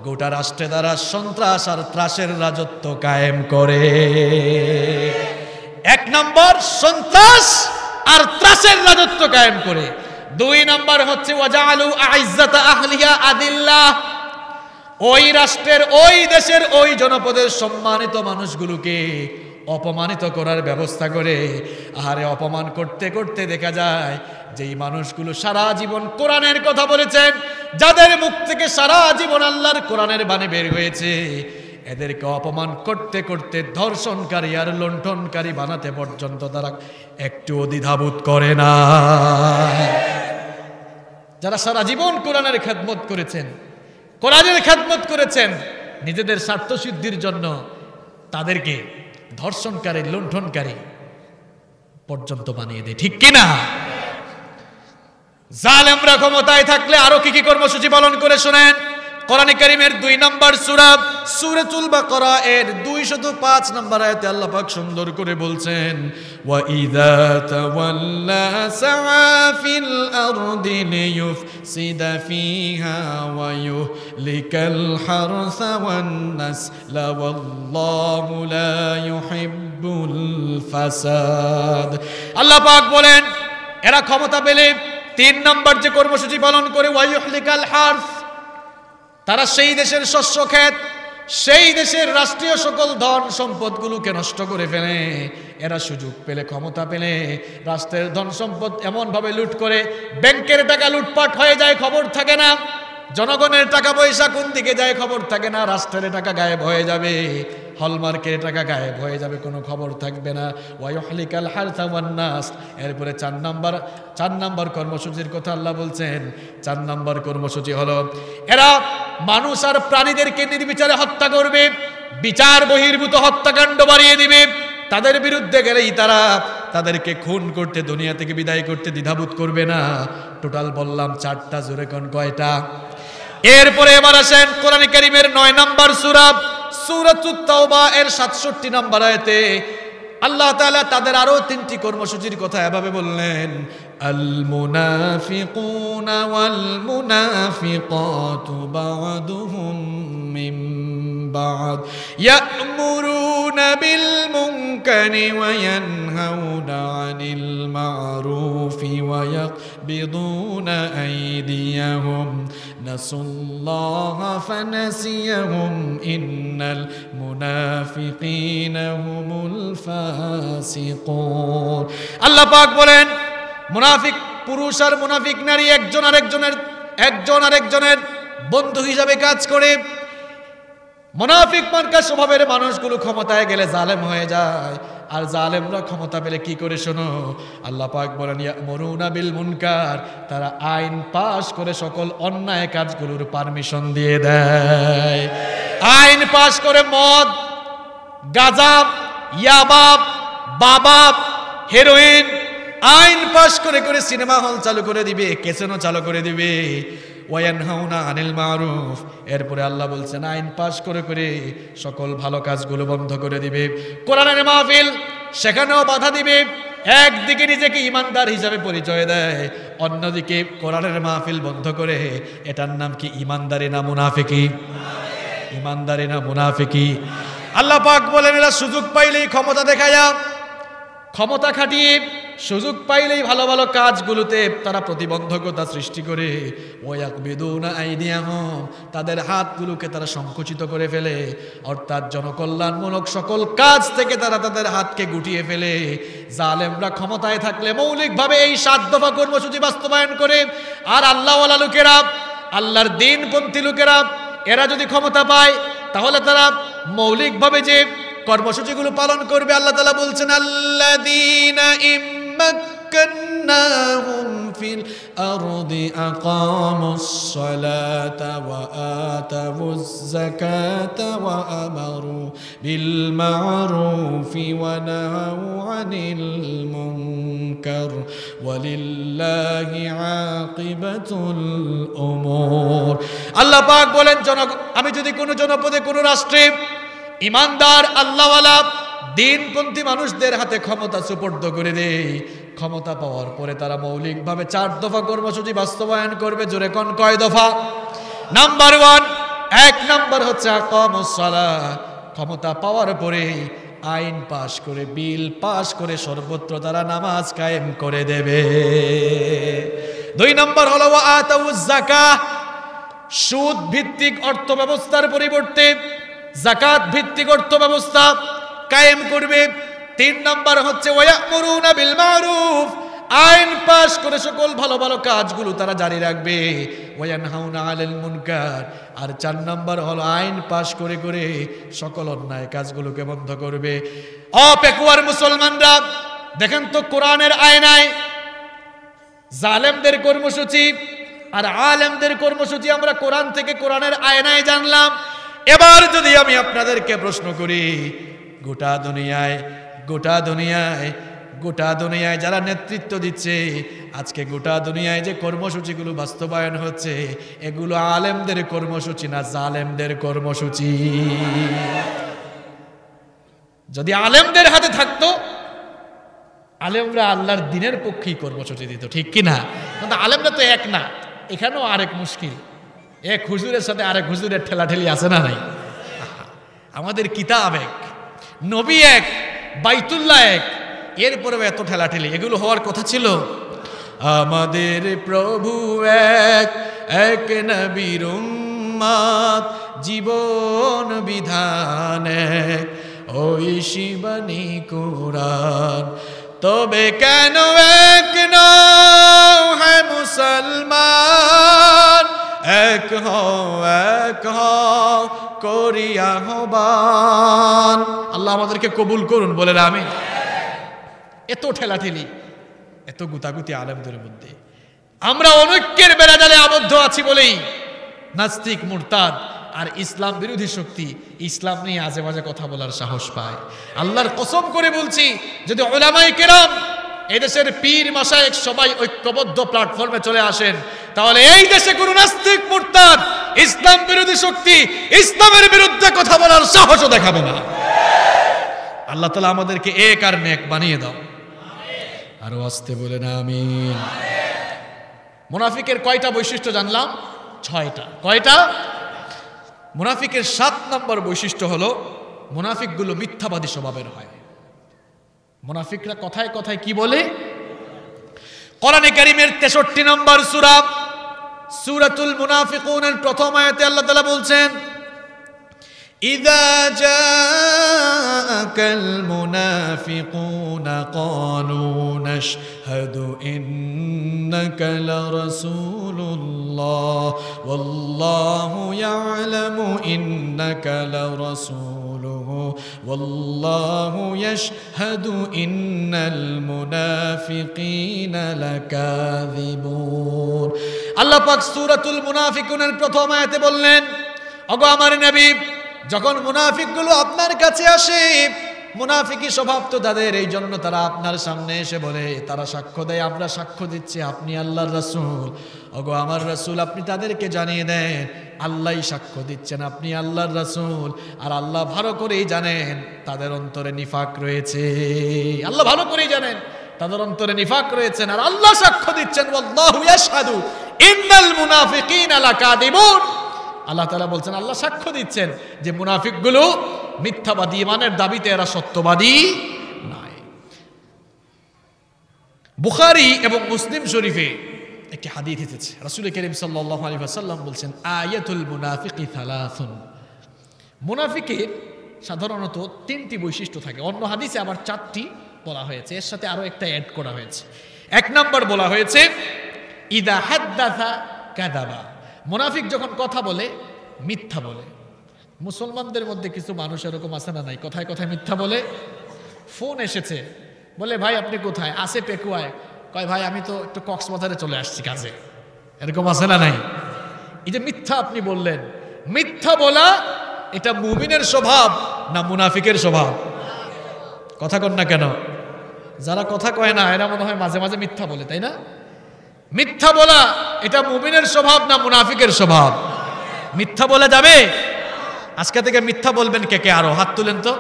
গোটা রাষ্ট্রে তারা সন্ত্রাস আর ত্রাসের রাজত্ব কায়েম করে। 1 নম্বর সন্ত্রাস আর ত্রাসের রাজত্ব কায়েম করে। 2 নম্বর হচ্ছে ওয়াজালু আইজ্জাতা আহলিহা আদিল্লাহ, ওই রাষ্ট্রের, ওই দেশের, ওই জনপদের সম্মানিত মানুষগুলোকে অপমানিত করার ব্যবস্থা করে। আহারে, অপমান করতে করতে দেখা যায় যেই মানুষগুলো সারা জীবন কোরআনের কথা বলেছেন, যাদের মুখ থেকে সারা জীবন আল্লাহর কোরআনের বাণী বের হয়েছে, এদেরকে অপমান করতে করতে ধর্ষণকারী আর লুণ্ঠনকারী বানাতে পর্যন্ত তারা একটু দ্বিধাবোধ করে না। যারা সারা জীবন কোরআনের খেদমত করেছেন, কোরআনের খেদমত করেছেন নিজেদের স্বার্থ সিদ্ধির জন্য, তাদেরকে ধর্ষণকারী, লুণ্ঠনকারী পর্যন্ত বানিয়ে দেয়। ঠিক কিনা? জালেমরা ক্ষমতায় থাকলে আরো কি কি কর্মসূচি পালন করে শোনেন। কোরআনে কারীমের 2 নম্বর সূরা সূরাতুল বাকারা এর 205 নম্বর আয়াতে আল্লাহ পাক সুন্দর করে বলছেন, ওয়া ইযা তাওয়াল্লা সাআ ফিল আরদি লিয়ুফসিদা ফিহা ওয়া ইউহলিকাল হারসা ওয়ান নাসলা ওয়াল্লাহু লা ইউহিব্বুল ফাসাদ। আল্লাহ পাক বলেন, এরা ক্ষমতা পেলে 3 নম্বর যে কর্মসূচি পালন করে, ওয়া ইউহলিকাল হারস, তারা সেই দেশের শস্য ক্ষেত, সেই দেশের রাষ্ট্রীয় সকল ধন সম্পদগুলোকে নষ্ট করে ফেলে। এরা সুযোগ পেলে, ক্ষমতা পেলে রাষ্ট্রের ধন সম্পদ এমন ভাবে লুট করে, ব্যাংকের টাকা লুটপাট হয়ে যায়, খবর থাকে না। জনগণের টাকা পয়সা কোন দিকে যায় খবর থাকে না, রাষ্ট্রের টাকা গায়েব হয়ে যাবে, হলমার্কের টাকা গায়েব হয়ে যাবে, কোনো খবর থাকবে না। ওয়ায়ুহলিকাল হারসা ওয়ান নাস। এরপরে 4 নাম্বার কর্মসূচির কথা আল্লাহ বলছেন। 4 নাম্বার কর্মসূচি হলো এরা মানুষ আর প্রাণীদেরকে নির্বিচারে হত্যা করবে, বিচার বহির্ভূত হত্যাকাণ্ড বাড়িয়ে দিবে। তাদের বিরুদ্ধে গেলেই তারা তাদেরকে খুন করতে, দুনিয়া থেকে বিদায় করতে দ্বিধাবোধ করবে না। টোটাল বললাম 4টা, জোরে কোন কয়টা? এরপরে এবার আসেন কোরআন কারীমের 9 নাম্বার সূরা, সূরাতুত তাওবা এর 67 নাম্বার আয়াতে আল্লাহ তাআলা তাদের আরো 3টি কর্মসূচির কথা এভাবে বললেন, আল মুনাফিকুনা ওয়াল মুনাফিকাতু বা'দুহুম মিন বা'দ ইয়া'মুরুনা বিল মুনকারি ওয়া ইয়ানহাউনা আনিল মা'রুফি ওয়া ইয়াকবিদুনা আইদিয়াহুম নাসুল্লাহা ফানাসিয়াহুম ইন্নাল মুনাফিকিনা হুমুল ফাসিকুন। আল্লাহ পাক বলেন মুনাফিক পুরুষ আর মুনাফিক নারী একজন আরেকজনের বন্ধু হিসাবে কাজ করে। মুনাফিক মার্কা স্বভাবের মানুষগুলো ক্ষমতায় গেলে জালেম হয়ে যায়, আর জালেমরা ক্ষমতা পেলে কি করে শোনো, আল্লাহ পাক বলেন ইয়ামুরুনা বিল মুনকার, তারা আইন পাশ করে সকল অন্যায় কাজগুলোর পারমিশন দিয়ে দেয়। আইন পাশ করে মদ, গাঁজা, ইয়াবা, বাবা, হেরোইন আইন পাশ করে করে সিনেমা হল চালু করে দিবে, ক্যাসিনো চালু করে দিবে। ওয়ায়ানহাউনা আনিল মারুফ, এরপরে আল্লাহ বলছেন আইন পাশ করে করে সকল ভালো কাজগুলো বন্ধ করে দিবে। কোরআনের মাহফিল সেখানেও বাধা দিবে। একদিকে নিজেকে ইমানদার হিসাবে পরিচয় দেয়, অন্যদিকে কোরআনের মাহফিল বন্ধ করে। এটার নাম কি ইমানদারি না মুনাফিকি? ইমানদারি না মুনাফিকি? আল্লাহ পাক বলেন এরা সুযোগ পাইলেই ক্ষমতা দেখায়া, ক্ষমতা খাটিয়ে সুযোগ পাইলেই ভালো ভালো কাজগুলোতে তারা প্রতিবন্ধকতা সৃষ্টি করে। ওয়ায়াকবিদুনা আইদিয়াহুম, তাদের হাতগুলোকে তারা সংকুচিত করে ফেলে, অর্থাৎ জনকল্যাণমূলক সকল কাজ থেকে তারা তাদের হাতকে গুটিয়ে ফেলে। জালেমরা ক্ষমতায় থাকলে মৌলিকভাবে এই 7 দফা কর্মসূচি বাস্তবায়ন করে, আর আল্লাহওয়ালা লোকেরা, আল্লাহর দিনপন্থী লোকেরা এরা যদি ক্ষমতা পায় তাহলে তারা মৌলিকভাবে যে কর্মসূচিগুলো পালন করবে। আল্লাহ তাআলা বলছেন আল্লাযীনা ইম্মাক্কান্নাহুম ফিল আরদি আকামুস সালাতা ওয়া আতাউয যাকাতা ওয়া আমারু বিল মা'রুফি ওয়া নাহাউ আনিল মুনকার ওয়ালিল্লাহি আকিবাতুল উমুর। আল্লাহ পাক বলেন আমি যদি কোনো জনপদে, কোনো রাষ্ট্রে ইমানদার আল্লাহওয়ালা দিনপন্থী মানুষদের হাতে ক্ষমতা সুপর্দ করে দেই, ক্ষমতা পাওয়ার পরে তারা মৌলিকভাবে 4 দফা কর্মসূচি বাস্তবায়ন করবে। জোরে কোন কয় দফা? নাম্বার 1 নাম্বার হচ্ছে আকামুস সালাহ, ক্ষমতা পাওয়ার পরে আইন পাশ করে, বিল পাশ করে সর্বত্র তারা নামাজ কায়েম করে দেবে। 2 নাম্বার হলো ওয়া আতাউয যাকাহ, সুদ ভিত্তিক অর্থ ব্যবস্থার পরিবর্তে যাকাত ভিত্তিক অর্থ ব্যবস্থা কায়েম করবে। 3 নাম্বার হচ্ছে ওয়ায়ামুরুনা বিল মারুফ, আইন পাশ করে সকল ভালো ভালো কাজগুলো তারা জারি রাখবে। ওয়ায়ানহাউনা আনিল মুনকার, আর 4 নাম্বার হলো আইন পাশ করে করে সকল অন্যায় কাজগুলোকে বন্ধ করবে। অপেকুয়ার মুসলমানরা দেখেন তো, কোরআনের আয়নায় জালেমদের কর্মসূচি আর আলেমদের কর্মসূচি আমরা কোরআন থেকে, কোরআনের আয়নায় জানলাম। এবার যদি আমি আপনাদেরকে প্রশ্ন করি, গোটা দুনিয়ায় যারা নেতৃত্ব দিচ্ছে আজকে, গোটা দুনিয়ায় যে কর্মসূচিগুলো বাস্তবায়ন হচ্ছে, এগুলো আলেমদের কর্মসূচি না জালেমদের কর্মসূচি? যদি আলেমদের হাতে থাকতো, আলেমরা আল্লাহর দিনের পক্ষেই কর্মসূচি দিত, ঠিক কিনা? কিন্তু আলেমরা তো এক না, এখানেও আরেক মুশকিল। এক হুজুরের সাথে আরেক হুজুরের ঠেলাঠেলি আছে না নাই? আমাদের কিতাব এক, নবী এক, বাইতুল্লাহ এক, এরপরেও এত ঠেলাঠেলি, এগুলো হওয়ার কথা ছিল? আমাদের প্রভু এক, এক নবীর উম্মত, জীবন বিধান এক, ওই শিবানী কুরআন। তবে কেন এক নও হে মুসলমান, এক হও করি আহ্বান। আল্লাহ আমাদেরকে কবুল করুন, বলেন আমিন। এত ঠেলাঠেলি, এত গুতাগুতি আলেমদের মধ্যে, আমরা অনৈক্যের বেড়াজালে আবদ্ধ আছি বলেই নাস্তিক, মুরতাদ আর ইসলাম বিরোধী শক্তি ইসলাম নিয়ে আজে বাজে কথা বলার সাহস পায়। আল্লাহর কসম করে বলছি, যদি উলামায়ে কেরাম, এদেশের পীর মাশায়েখ সবাই ঐক্যবদ্ধ প্ল্যাটফর্মে চলে আসেন, তাহলে এই দেশে কোনো নাস্তিক, মুরতাদ, ইসলাম বিরোধী শক্তি ইসলামের বিরুদ্ধে কথা বলার সাহসও দেখাবে না। আল্লাহ তাআলা আমাদেরকে এক আর নেক বানিয়ে দাও। আরো আসতে বলেন আমিন। মুনাফিকের কয়টা বৈশিষ্ট্য জানলাম? 6টা। কয়টা? মুনাফিকের 7 নম্বর বৈশিষ্ট্য হলো মুনাফিকগুলো মিথ্যাবাদী স্বভাবের হয়। মুনাফিকরা কথায় কথায় কি বলে? কোরআনে কারীমের 63 নম্বর সূরা সূরাতুল মুনাফিকুনের প্রথম আয়াতে আল্লাহ তাআলা বলছেন, ইযা জাআকাল মুনাফিকুনা ক্বালু নাশহাদু ইন্নাকা লারাসূলুল্লাহ ওয়াল্লাহু ইয়া'লামু ইন্নাকা লারাসূলুহু ওয়াল্লাহু ইয়াশহাদু ইন্নাল মুনাফিকিনা লাকাযিবুন। আল্লাহ পাক সূরাতুল মুনাফিকুনের প্রথম আয়াতে বললেন, ওগো আমার নবী, যখন মুনাফিকগুলো আপনার কাছে আসে, মুনাফিকি স্বভাব তো তাদের, এই জন্য তারা আপনার সামনে এসে বলে, তারা সাক্ষ্য দেয়, আমরা সাক্ষ্য দিচ্ছি আপনি আল্লাহর রাসূল। ওগো আমার রাসূল, আপনি তাদেরকে জানিয়ে দেন আল্লাহই সাক্ষ্য দিচ্ছেন আপনি আল্লাহর রাসূল, আর আল্লাহ ভালো করেই জানেন তাদের অন্তরে নিফাক রয়েছে। আল্লাহ ভালো করেই জানেন তাদের অন্তরে নিফাক রয়েছে, আর আল্লাহ সাক্ষ্য দিচ্ছেন ওয়াল্লাহু ইয়াশহাদু ইন্নাল মুনাফিকিনা লাকাযিবুন। আল্লাহ তাআলা বলছেন, আল্লাহ সাক্ষ্য দিচ্ছেন যে মুনাফিকগুলো মিথ্যাবাদী, ইমানের দাবিতে এরা সত্যবাদী নয়। বুখারী এবং মুসলিম শরীফে একটি হাদিস এসেছে, রাসূল করিম সাল্লাল্লাহু আলাইহি ওয়াসাল্লাম বলছেন, আয়াতুল মুনাফিকি সালাসুন। মুনাফিকের সাধারণত 3টি বৈশিষ্ট্য থাকে, অন্য হাদিসে আবার 4টি বলা হয়েছে, এর সাথে আরো একটা অ্যাড করা হয়েছে। 1 নম্বর বলা হয়েছে ইদা হাদ্দাসা কাযাবা। মুনাফিক যখন কথা বলে মিথ্যা বলে। মুসলমানদের মধ্যে কিছু মানুষ এরকম আছে না নাই, কথায় কথায় মিথ্যা বলে। ফোন এসেছে, বলে ভাই আপনি কোথায়? আসে পেকুয়ায়। কয় ভাই আমি তো একটু কক্সবাজারে চলে আসছি কাজে। এরকম আছে না নাই? এই যে মিথ্যা আপনি বললেন, মিথ্যা বলা এটা মুমিনের স্বভাব না মুনাফিকের স্বভাব? কথা কন না কেন? যারা কথা কয় না এরা মনে হয় মাঝে মাঝে মিথ্যা বলে, তাই না? মিথ্যা বলা এটা মুমিনের স্বভাব না মুনাফিকের স্বভাব? মিথ্যা বলা যাবে? আজকে থেকে মিথ্যা বলবেন কে কে? আরো হাত তুলেন তো।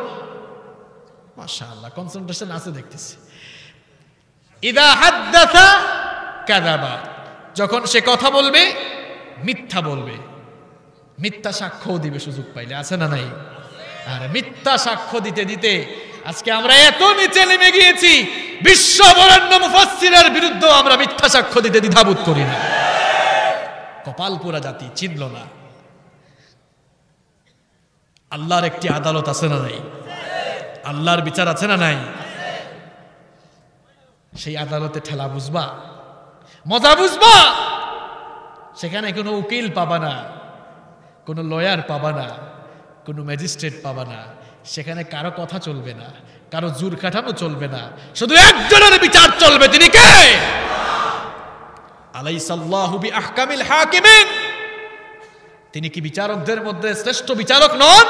মাশাআল্লাহ, কনসেন্ট্রেশন আছে দেখতেছি। ইদা হাদ্দাসা কাযাবা, যখন সে কথা বলবে মিথ্যা বলবে, মিথ্যা সাক্ষ্য দিবে সুযোগ পাইলে, আছে না নাই? আর মিথ্যা সাক্ষ্য দিতে দিতে আজকে আমরা এত নিচে নেমে গিয়েছি, বিশ্ব বরেণ্য মুফাসসিরের বিরুদ্ধে আমরা মিথ্যা সাক্ষ্য দিতে দ্বিধাবোধ করি না। কপাল পোড়া জাতি, চিনল না। আল্লাহর একটি আদালত আছে না নাই? আল্লাহর বিচার আছে না নাই? সেই আদালতে ঠেলা বুঝবা, মজা বুঝবা। সেখানে কোনো উকিল পাবা না, কোনো লয়ার পাবা না, কোনো ম্যাজিস্ট্রেট পাবা না। সেখানে কারো কথা চলবে না, কারো জোর কাটানো চলবে না, শুধু একজনের বিচার চলবে। তিনি কে? আলাইসাল্লাহু বিআহকামিল হাকিমিন। তিনি কি বিচারকদের মধ্যে শ্রেষ্ঠ বিচারক নন?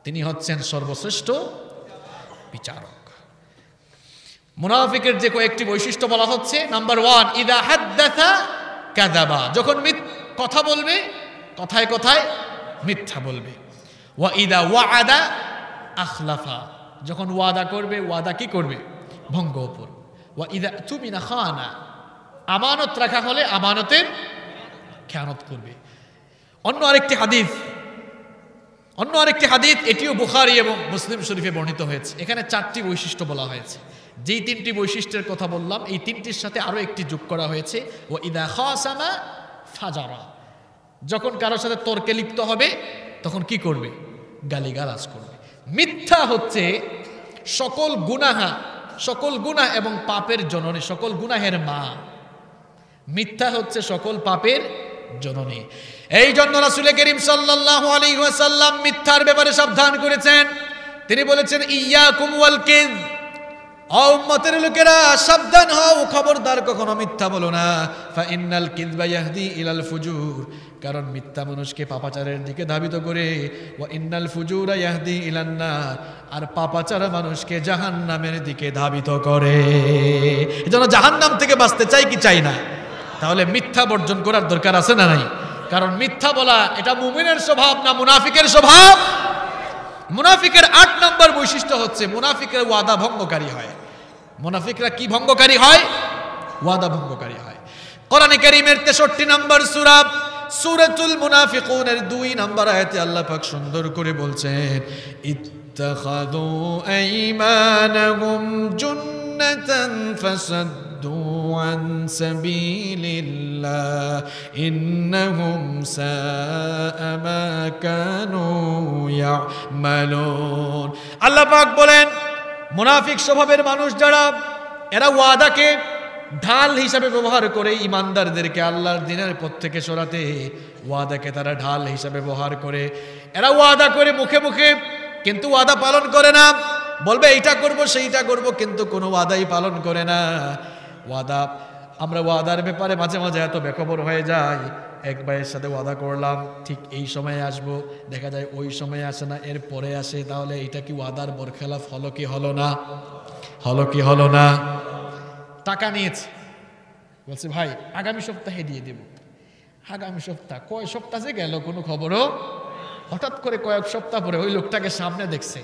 তিনি হচ্ছেন সর্বশ্রেষ্ঠ বিচারক। মুনাফিকের যে কয়েকটি বৈশিষ্ট্য বলা হচ্ছে, নাম্বার 1, ইদা হাদ্দাসা কাযাবা, যখন কথা বলবে কথায় কথায় মিথ্যা বলবে। ওয়া ইদা ওয়াআদা আখলাফা, যখন ওয়াদা করবে ওয়াদা কি করবে? ভঙ্গ করবে। ওয়া ইদা তুমিনা খানা, আমানত রাখা হলে আমানতের খেয়ানত করবে। অন্য আরেকটি হাদিস, এটিও বুখারী এবং মুসলিম শরীফে বর্ণিত হয়েছে। এখানে 4টি বৈশিষ্ট্য বলা হয়েছে। যেই 3টি বৈশিষ্ট্যের কথা বললাম, এই 3টির সাথে আরো একটি যোগ করা হয়েছে, ওয়া ইদা খাসামা ফাজারা, যখন কারোর সাথে তর্কে লিপ্ত হবে তখন কি করবে? গালিগালাজ করবে। মিথ্যা হচ্ছে সকল গুনাহ এবং পাপের জননী, সকল গুনাহের মা। মিথ্যা হচ্ছে সকল পাপের জননী। এই জন্য রাসূল করিম সাল্লাল্লাহু আলাইহি ওয়াসাল্লাম মিথ্যার ব্যাপারে সাবধান করেছেন। তিনি বলেছেন ইয়াকুম ওয়াল কিয, ও উম্মতের লোকেরা সাবধান হও, খবরদার কখনো মিথ্যা বলো না। ফা ইন্নাল কিযবা ইয়াহদি ইলাল ফুজুর, কারণ মিথ্যা মানুষকে পাপাচারের দিকে ধাবিত করে। ওয়া ইন্নাল ফুজুরা ইয়াহদি ইলান নার, আর পাপাচার মানুষকে জাহান্নামের দিকে ধাবিত করে। এজন্য জাহান্নাম থেকে বাঁচতে চাই কি চাই না? তাহলে মিথ্যা বর্জন করার দরকার আছে না নাই? কারণ মিথ্যা বলা এটা মুমিনের স্বভাব না মুনাফিকের স্বভাব? মুনাফিকের ৮ নম্বর বৈশিষ্ট্য হচ্ছে মুনাফিকের ওয়াদা ভঙ্গকারী হয়। মুনাফিকরা কি ভঙ্গকারী হয়? ওয়াদা ভঙ্গকারী হয়। কোরআনে কারীমের ৬৩ নম্বর সূরা সূরাতুল মুনাফিকুনের ২ নম্বর আয়াতে আল্লাহ পাক সুন্দর করে বলছেন, ইত্তাখাযু আইমানাহুম জুন্নাতান ফাসাদ্দু আন সাবিলিল্লাহ ইন্নাহুম সাআ মা কানু ইয়ামালুন। আল্লাহ পাক বলেন মুনাফিক স্বভাবের মানুষ যারা, এরা ওয়াদাকে ঢাল হিসাবে ব্যবহার করে ইমানদারদেরকে আল্লাহর দ্বীনের পথ থেকে সরাতে। ওয়াদাকে তারা ঢাল হিসাবে ব্যবহার করে। এরা ওয়াদা করে মুখে মুখে, কিন্তু ওয়াদা পালন করে না। বলবে এইটা করব সেইটা করব, কিন্তু কোনো ওয়াদাই পালন করে না। আমরা ওয়াদার ব্যাপারে মাঝে মাঝে এত বেখবর হয়ে যাই। এক ভাইয়ের সাথে ওয়াদা করলাম ঠিক এই সময়ে আসবো, দেখা যায় ওই সময়ে আসে না, এর পরে আসে। তাহলে এটা কি ওয়াদার বরখেলাফ হলো কি হলো না? হলো কি হলো না? টাকা নিয়েছে, বলছে ভাই আগামী সপ্তাহে দিয়ে দেব। আগামী সপ্তাহ, কয় সপ্তাহ যে গেল কোনো খবরও। হঠাৎ করে কয়েক সপ্তাহ পরে ওই লোকটাকে সামনে দেখছে।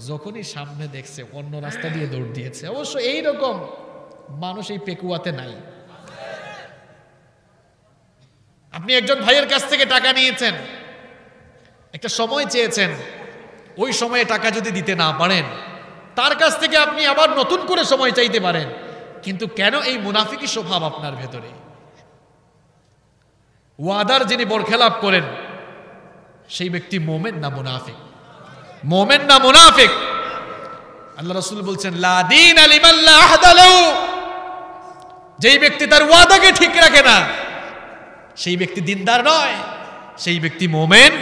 যখনই সামনে দেখছে অন্য রাস্তা দিয়ে দৌড় দিয়েছে। অবশ্য এইরকম মানুষ এই পেকুয়াতে নাই। আপনি একজন ভাইয়ের কাছ থেকে টাকা নিয়েছেন, একটা সময় চেয়েছেন, ওই সময়ে টাকা যদি দিতে না পারেন, তার কাছ থেকে আপনি আবার নতুন করে সময় চাইতে পারেন। কিন্তু কেন এই মুনাফিকি স্বভাব আপনার ভেতরে? ওয়াদার যিনি বরখেলাপ করেন সেই ব্যক্তি মোমেন না মুনাফিক? মোমেন না মুনাফিক? আল্লাহ রাসূল বলছেন লা দীন লিমান লা আহদা লাহু, যেই ব্যক্তি তার ওয়াদাকে ঠিক রাখে না সেই ব্যক্তি দিনদার নয়, সেই ব্যক্তি মোমেন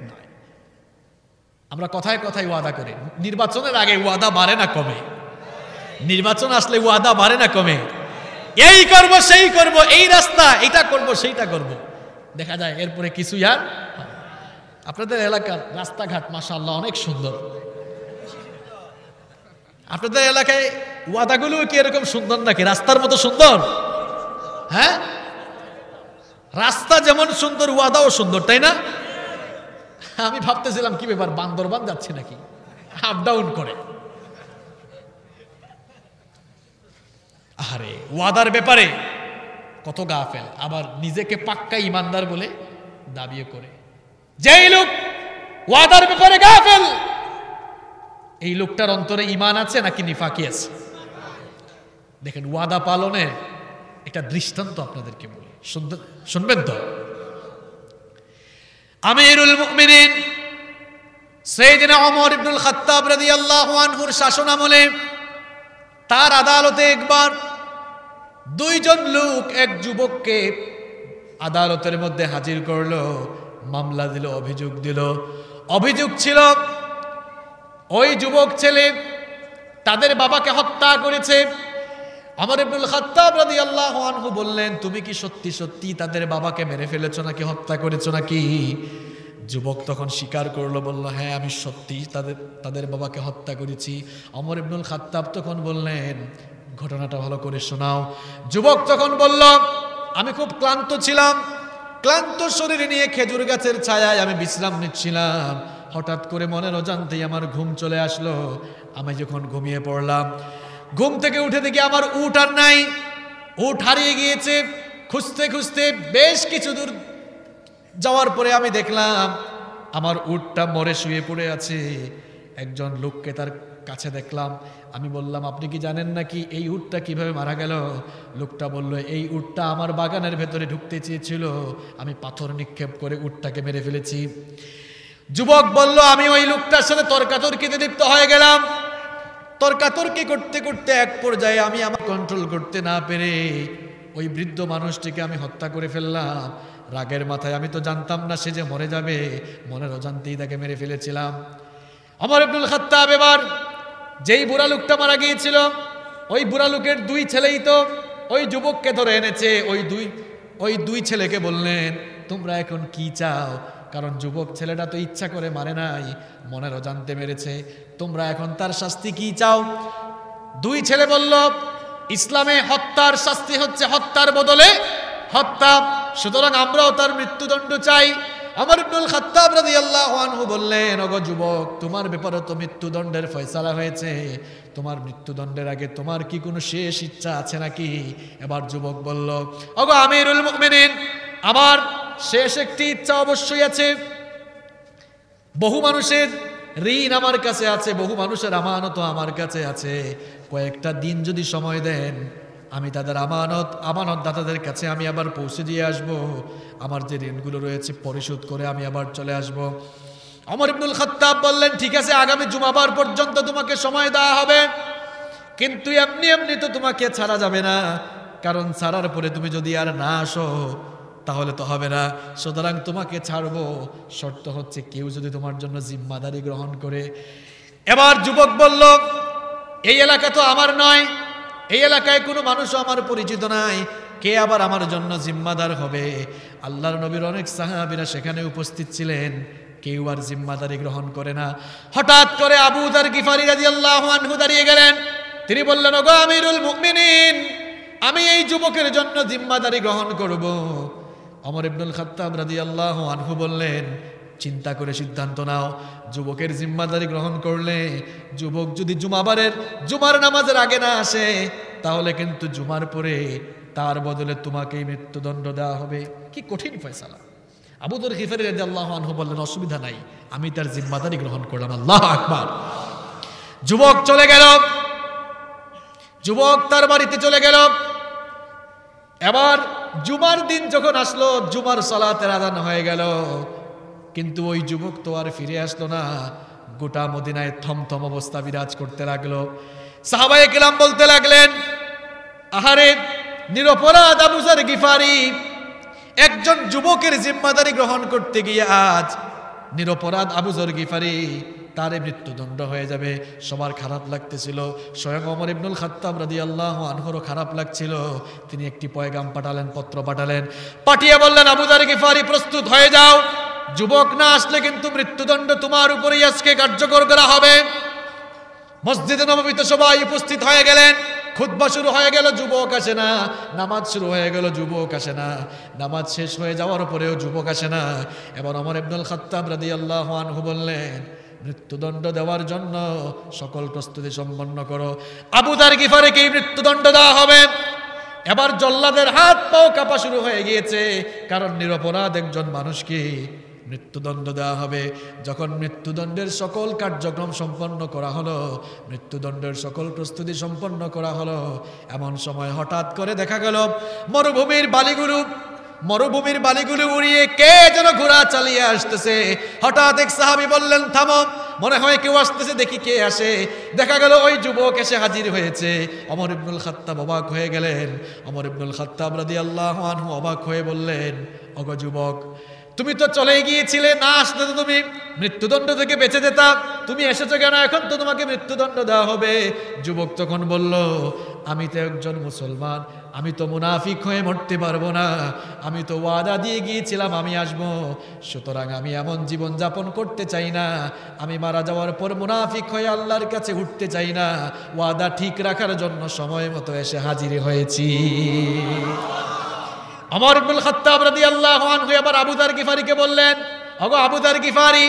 নয়। আমরা কথায় কথায় ওয়াদা করি, নির্বাচনের আগে ওয়াদা বাড়ে না কমে? নির্বাচন আসলে ওয়াদা বাড়ে না কমে? এই করব সেই করব, এই রাস্তা এটা করব সেইটা করব, দেখা যায় এরপরে কিছুই আর। আপনাদের এলাকার রাস্তাঘাট মাশাআল্লাহ অনেক সুন্দর। আপনাদের এলাকায় ওয়াদাগুলো কি এরকম সুন্দর নাকি? রাস্তার মতো সুন্দর? হ্যাঁ, রাস্তা যেমন সুন্দর ওয়াদাও সুন্দর, তাই না? আমি ভাবতেছিলাম কি ব্যাপার, বান্দরবান যাচ্ছে নাকি, আপ ডাউন করে। আরে ওয়াদার ব্যাপারে কত গাফেল, আবার নিজেকে পাক্কা ইমানদার বলে দাবিও করে। যেই লোক ওয়াদার ব্যাপারে গাফেল, এই লোকটার অন্তরে ঈমান আছে নাকি নিফাকি আছে? দেখেন ওয়াদা পালনের একটা দৃষ্টান্ত আপনাদেরকে বলি, শুনবেন তো? আমিরুল মুমিনিন সাইয়েদনা ওমর ইবনুল খাত্তাব রাদিয়াল্লাহু আনহুর শাসন আমলে তার আদালতে একবার দুইজন লোক এক যুবককে আদালতের মধ্যে হাজির করলো, মামলা দিল, অভিযোগ দিল। অভিযোগ ছিল ওই যুবক ছেলে তাদের বাবাকে হত্যা করেছে। ওমর ইবনুল খাত্তাব রাদিয়াল্লাহু আনহু বললেন, তুমি কি সত্যি সত্যি তাদের বাবাকে মেরে ফেলেছো নাকি হত্যা করেছো নাকি? যুবক তখন স্বীকার করলো, বলল হ্যাঁ আমি সত্যি তাদের বাবাকে হত্যা করেছি। ওমর ইবনুল খাত্তাব তখন বললেন, ঘটনাটা ভালো করে শোনাও। যুবক তখন বলল, আমি খুব ক্লান্ত ছিলাম, ক্লান্ত শরীরে নিয়ে খেজুর গাছের ছায়ায় আমি বিশ্রাম নিচ্ছিলাম। হঠাৎ করে মনের অজান্তেই আমার ঘুম চলে আসলো। আমি যখন ঘুমিয়ে পড়লাম, ঘুম থেকে উঠে দেখি আমার উট আর নাই, উট হারিয়ে গিয়েছে। খুঁজতে খুঁজতে বেশ কিছু দূর যাওয়ার পরে আমি দেখলাম আমার উটটা মরে শুয়ে পড়ে আছে। একজন লোককে তার কাছে দেখলাম। আমি বললাম, আপনি কি জানেন নাকি এই উটটা কিভাবে মারা গেল? লোকটা বলল, এই উটটা আমার বাগানের ভেতরে ঢুকতে চেয়েছিল, আমি পাথর নিক্ষেপ করে উটটাকে মেরে ফেলেছি। যুবক বলল, আমি ওই লোকটার সাথে তর্কাতর্কিতে লিপ্ত হয়ে গেলাম। তর্কাতর্কি করতে করতে এক পর্যায়ে আমি আমার কন্ট্রোল করতে না পেরে ওই বৃদ্ধ মানুষটিকে আমি হত্যা করে ফেললাম। রাগের মাথায় আমি তো জানতাম না সে যে মরে যাবে, মনের অজান্তেই তাকে মেরে ফেলেছিলাম। ওমর ইবনুল খাত্তাব এবার যেই বুড়া লোকটা মারা গিয়েছিল ওই বুড়া লোকের দুই ছেলেই তো ওই যুবককে ধরে এনেছে। ওই দুই ছেলেকে বললেন, তোমরা এখন কি চাও? কারণ যুবক ছেলেটা তো ইচ্ছা করে মারে নাই, মনের অজান্তে মেরেছে। তোমরা এখন তার শাস্তি কি চাও? দুই ছেলে বলল, ইসলামে হত্যার শাস্তি হচ্ছে হত্যার বদলে হত্যা, সুতরাং আমরাও তার মৃত্যুদণ্ড চাই। ওমর ইবনুল খাত্তাব রাদিয়াল্লাহু আনহু বললেন, ওগো যুবক, তোমার ব্যাপারে তো মৃত্যুদণ্ডের ফয়সালা হয়েছে, তোমার মৃত্যুদণ্ডের আগে তোমার কি কোনো শেষ ইচ্ছা আছে নাকি? এবার যুবক বলল, ওগো আমিরুল মুমিনিন, আমার শেষ একটি ইচ্ছা অবশ্যই আছে। বহু মানুষের ঋণ আমার কাছে আছে, বহু মানুষের আমানত আমার কাছে আছে। কয়েকটা দিন যদি সময় দেন, আমি তাদের আমানতদাতাদের কাছে আমি আবার পৌঁছে দিয়ে আসব। আমার যে ঋণগুলো রয়েছে পরিশোধ করে আমি আবার চলে আসব। ওমর ইবনুল খাত্তাব বললেন, ঠিক আছে, আগামী জুমাবার পর্যন্ত তোমাকে সময় দেওয়া হবে, কিন্তু এমনি এমনি তো তোমাকে ছাড়া যাবে না, কারণ ছাড়ার পরে তুমি যদি আর না আসো তাহলে তো হবে না। সুতরাং তোমাকে ছাড়বো, শর্ত হচ্ছে কেউ যদি তোমার জন্য জিম্মাদারি গ্রহণ করে। এবার যুবক বলল, এই এলাকা তো আমার নয়, এই এলাকায় কোনো মানুষও আমার পরিচিত নাই, কে আবার আমার জন্য জিম্মাদার হবে? আল্লাহর নবীর অনেক সাহাবীরা সেখানে উপস্থিত ছিলেন, কেউ আর জিম্মাদারি গ্রহণ করে না। হঠাৎ করে আবু যার গিফারি রাদিয়াল্লাহু আনহু দাঁড়িয়ে গেলেন। তিনি বললেন, ওগো আমিরুল মুমিনিন, আমি এই যুবকের জন্য জিম্মাদারি গ্রহণ করব। ওমর ইবনুল খাত্তাব রাদিয়াল্লাহু আনহু বললেন, চিন্তা করে সিদ্ধান্ত নাও, যুবকের জিম্মাদারি গ্রহণ করলে যুবক যদি জুমার নামাজের আগে না আসে তাহলে কিন্তু জুমার পরে তার বদলে তোমাকেই মৃত্যুদণ্ড দেওয়া হবে। কি কঠিন ফয়সালা! আবু যর গিফারি রাদিয়াল্লাহু আনহু বললেন, অসুবিধা নাই, আমি তার জিম্মাদারি গ্রহণ করলাম। আল্লাহু আকবার। যুবক চলে গেল, যুবক তার বাড়িতে চলে গেল। এবার জুমার দিন যখন আসলো, জুমার সালাতের আযান হয়ে গেল, কিন্তু ওই যুবক তো আর ফিরে আসলো না। গোটা মদিনায় থমথম অবস্থা বিরাজ করতে লাগলো। সাহাবায়ে কেরাম বলতে লাগলেন, আহারে, নিরপরাধ আবু যর গিফারি একজন যুবকের জিম্মাদারি গ্রহণ করতে গিয়ে আজ নিরপরাধ আবু যর গিফারি, তারে মৃত্যুদণ্ড হয়ে যাবে। সবার খারাপ লাগতেছিল, স্বয়ং ওমর ইবনুল খাত্তাব রাদিয়াল্লাহু আনহুরও খারাপ লাগছিল। তিনি একটি পয়গাম পাঠালেন, পত্র পাঠালেন, পাঠিয়ে বললেন, আবু যর গিফারি প্রস্তুত হয়ে যাও, যুবক না আসলে কিন্তু মৃত্যুদণ্ড তোমার উপরেই আজকে কার্যকর করা হবে। মসজিদে নববীতে সবাই উপস্থিত হয়ে গেলেন। খুতবা শুরু হয়ে গেল, যুবক আসে না। নামাজ শুরু হয়ে গেল, যুবক আসে না। নামাজ শেষ হয়ে যাওয়ার পরেও যুবক আসে না। এবার ওমর ইবনুল খাত্তাব রাদিয়াল্লাহু আনহু বললেন, মৃত্যুদণ্ড দেওয়ার জন্য সকল প্রস্তুতি সম্পন্ন করো। আবু যর গিফারিকে মৃত্যুদণ্ড দেওয়া হবে। এবার জল্লাদের হাত পাও কাঁপা শুরু হয়ে গিয়েছে, কারণ নিরপরাধ একজন মানুষকে মৃত্যুদণ্ড দেওয়া হবে। যখন মৃত্যুদণ্ডের সকল কার্যক্রম সম্পন্ন করা হলো, মৃত্যুদণ্ডের সকল প্রস্তুতি সম্পন্ন করা হলো, এমন সময় হঠাৎ করে দেখা গেল মরুভূমির বালিগুলো উড়িয়ে কে যেন ঘোড়া চালিয়ে আসতেছে। হঠাৎ এক সাহাবী বললেন, থামো, মনে হয় কেউ আসতেছে, দেখি কে আসে। দেখা গেল ওই যুবক এসে হাজির হয়েছে। ওমর ইবনুল খাত্তাব অবাক হয়ে গেলেন। ওমর ইবনুল খাত্তাব রাদিয়াল্লাহু আনহু অবাক হয়ে বললেন, ওগো যুবক, তুমি তো চলেই গিয়েছিলে, না আসলে তো তুমি মৃত্যুদণ্ড থেকে বেঁচে যেতা, তুমি এসেছো কেন? এখন তো তোমাকে মৃত্যুদণ্ড দেওয়া হবে। যুবক তখন বলল, আমি তো একজন মুসলমান, আমি তো মুনাফিক হয়ে মরতে পারবো না, আমি তো ওয়াদা দিয়ে গিয়েছিলাম আমি আসব, সুতরাং আমি এমন জীবন যাপন করতে চাই না, আমি মারা যাওয়ার পর মুনাফিক হয়ে আল্লাহর কাছে উঠতে চাই না। ওয়াদা ঠিক রাখার জন্য সময় মতো এসে হাজির হয়েছি। ওমর ইবনুল খাত্তাব রাদিয়াল্লাহু আনহু এবার আবু যর গিফারিকে বললেন, ওগো আবু যর গিফারি,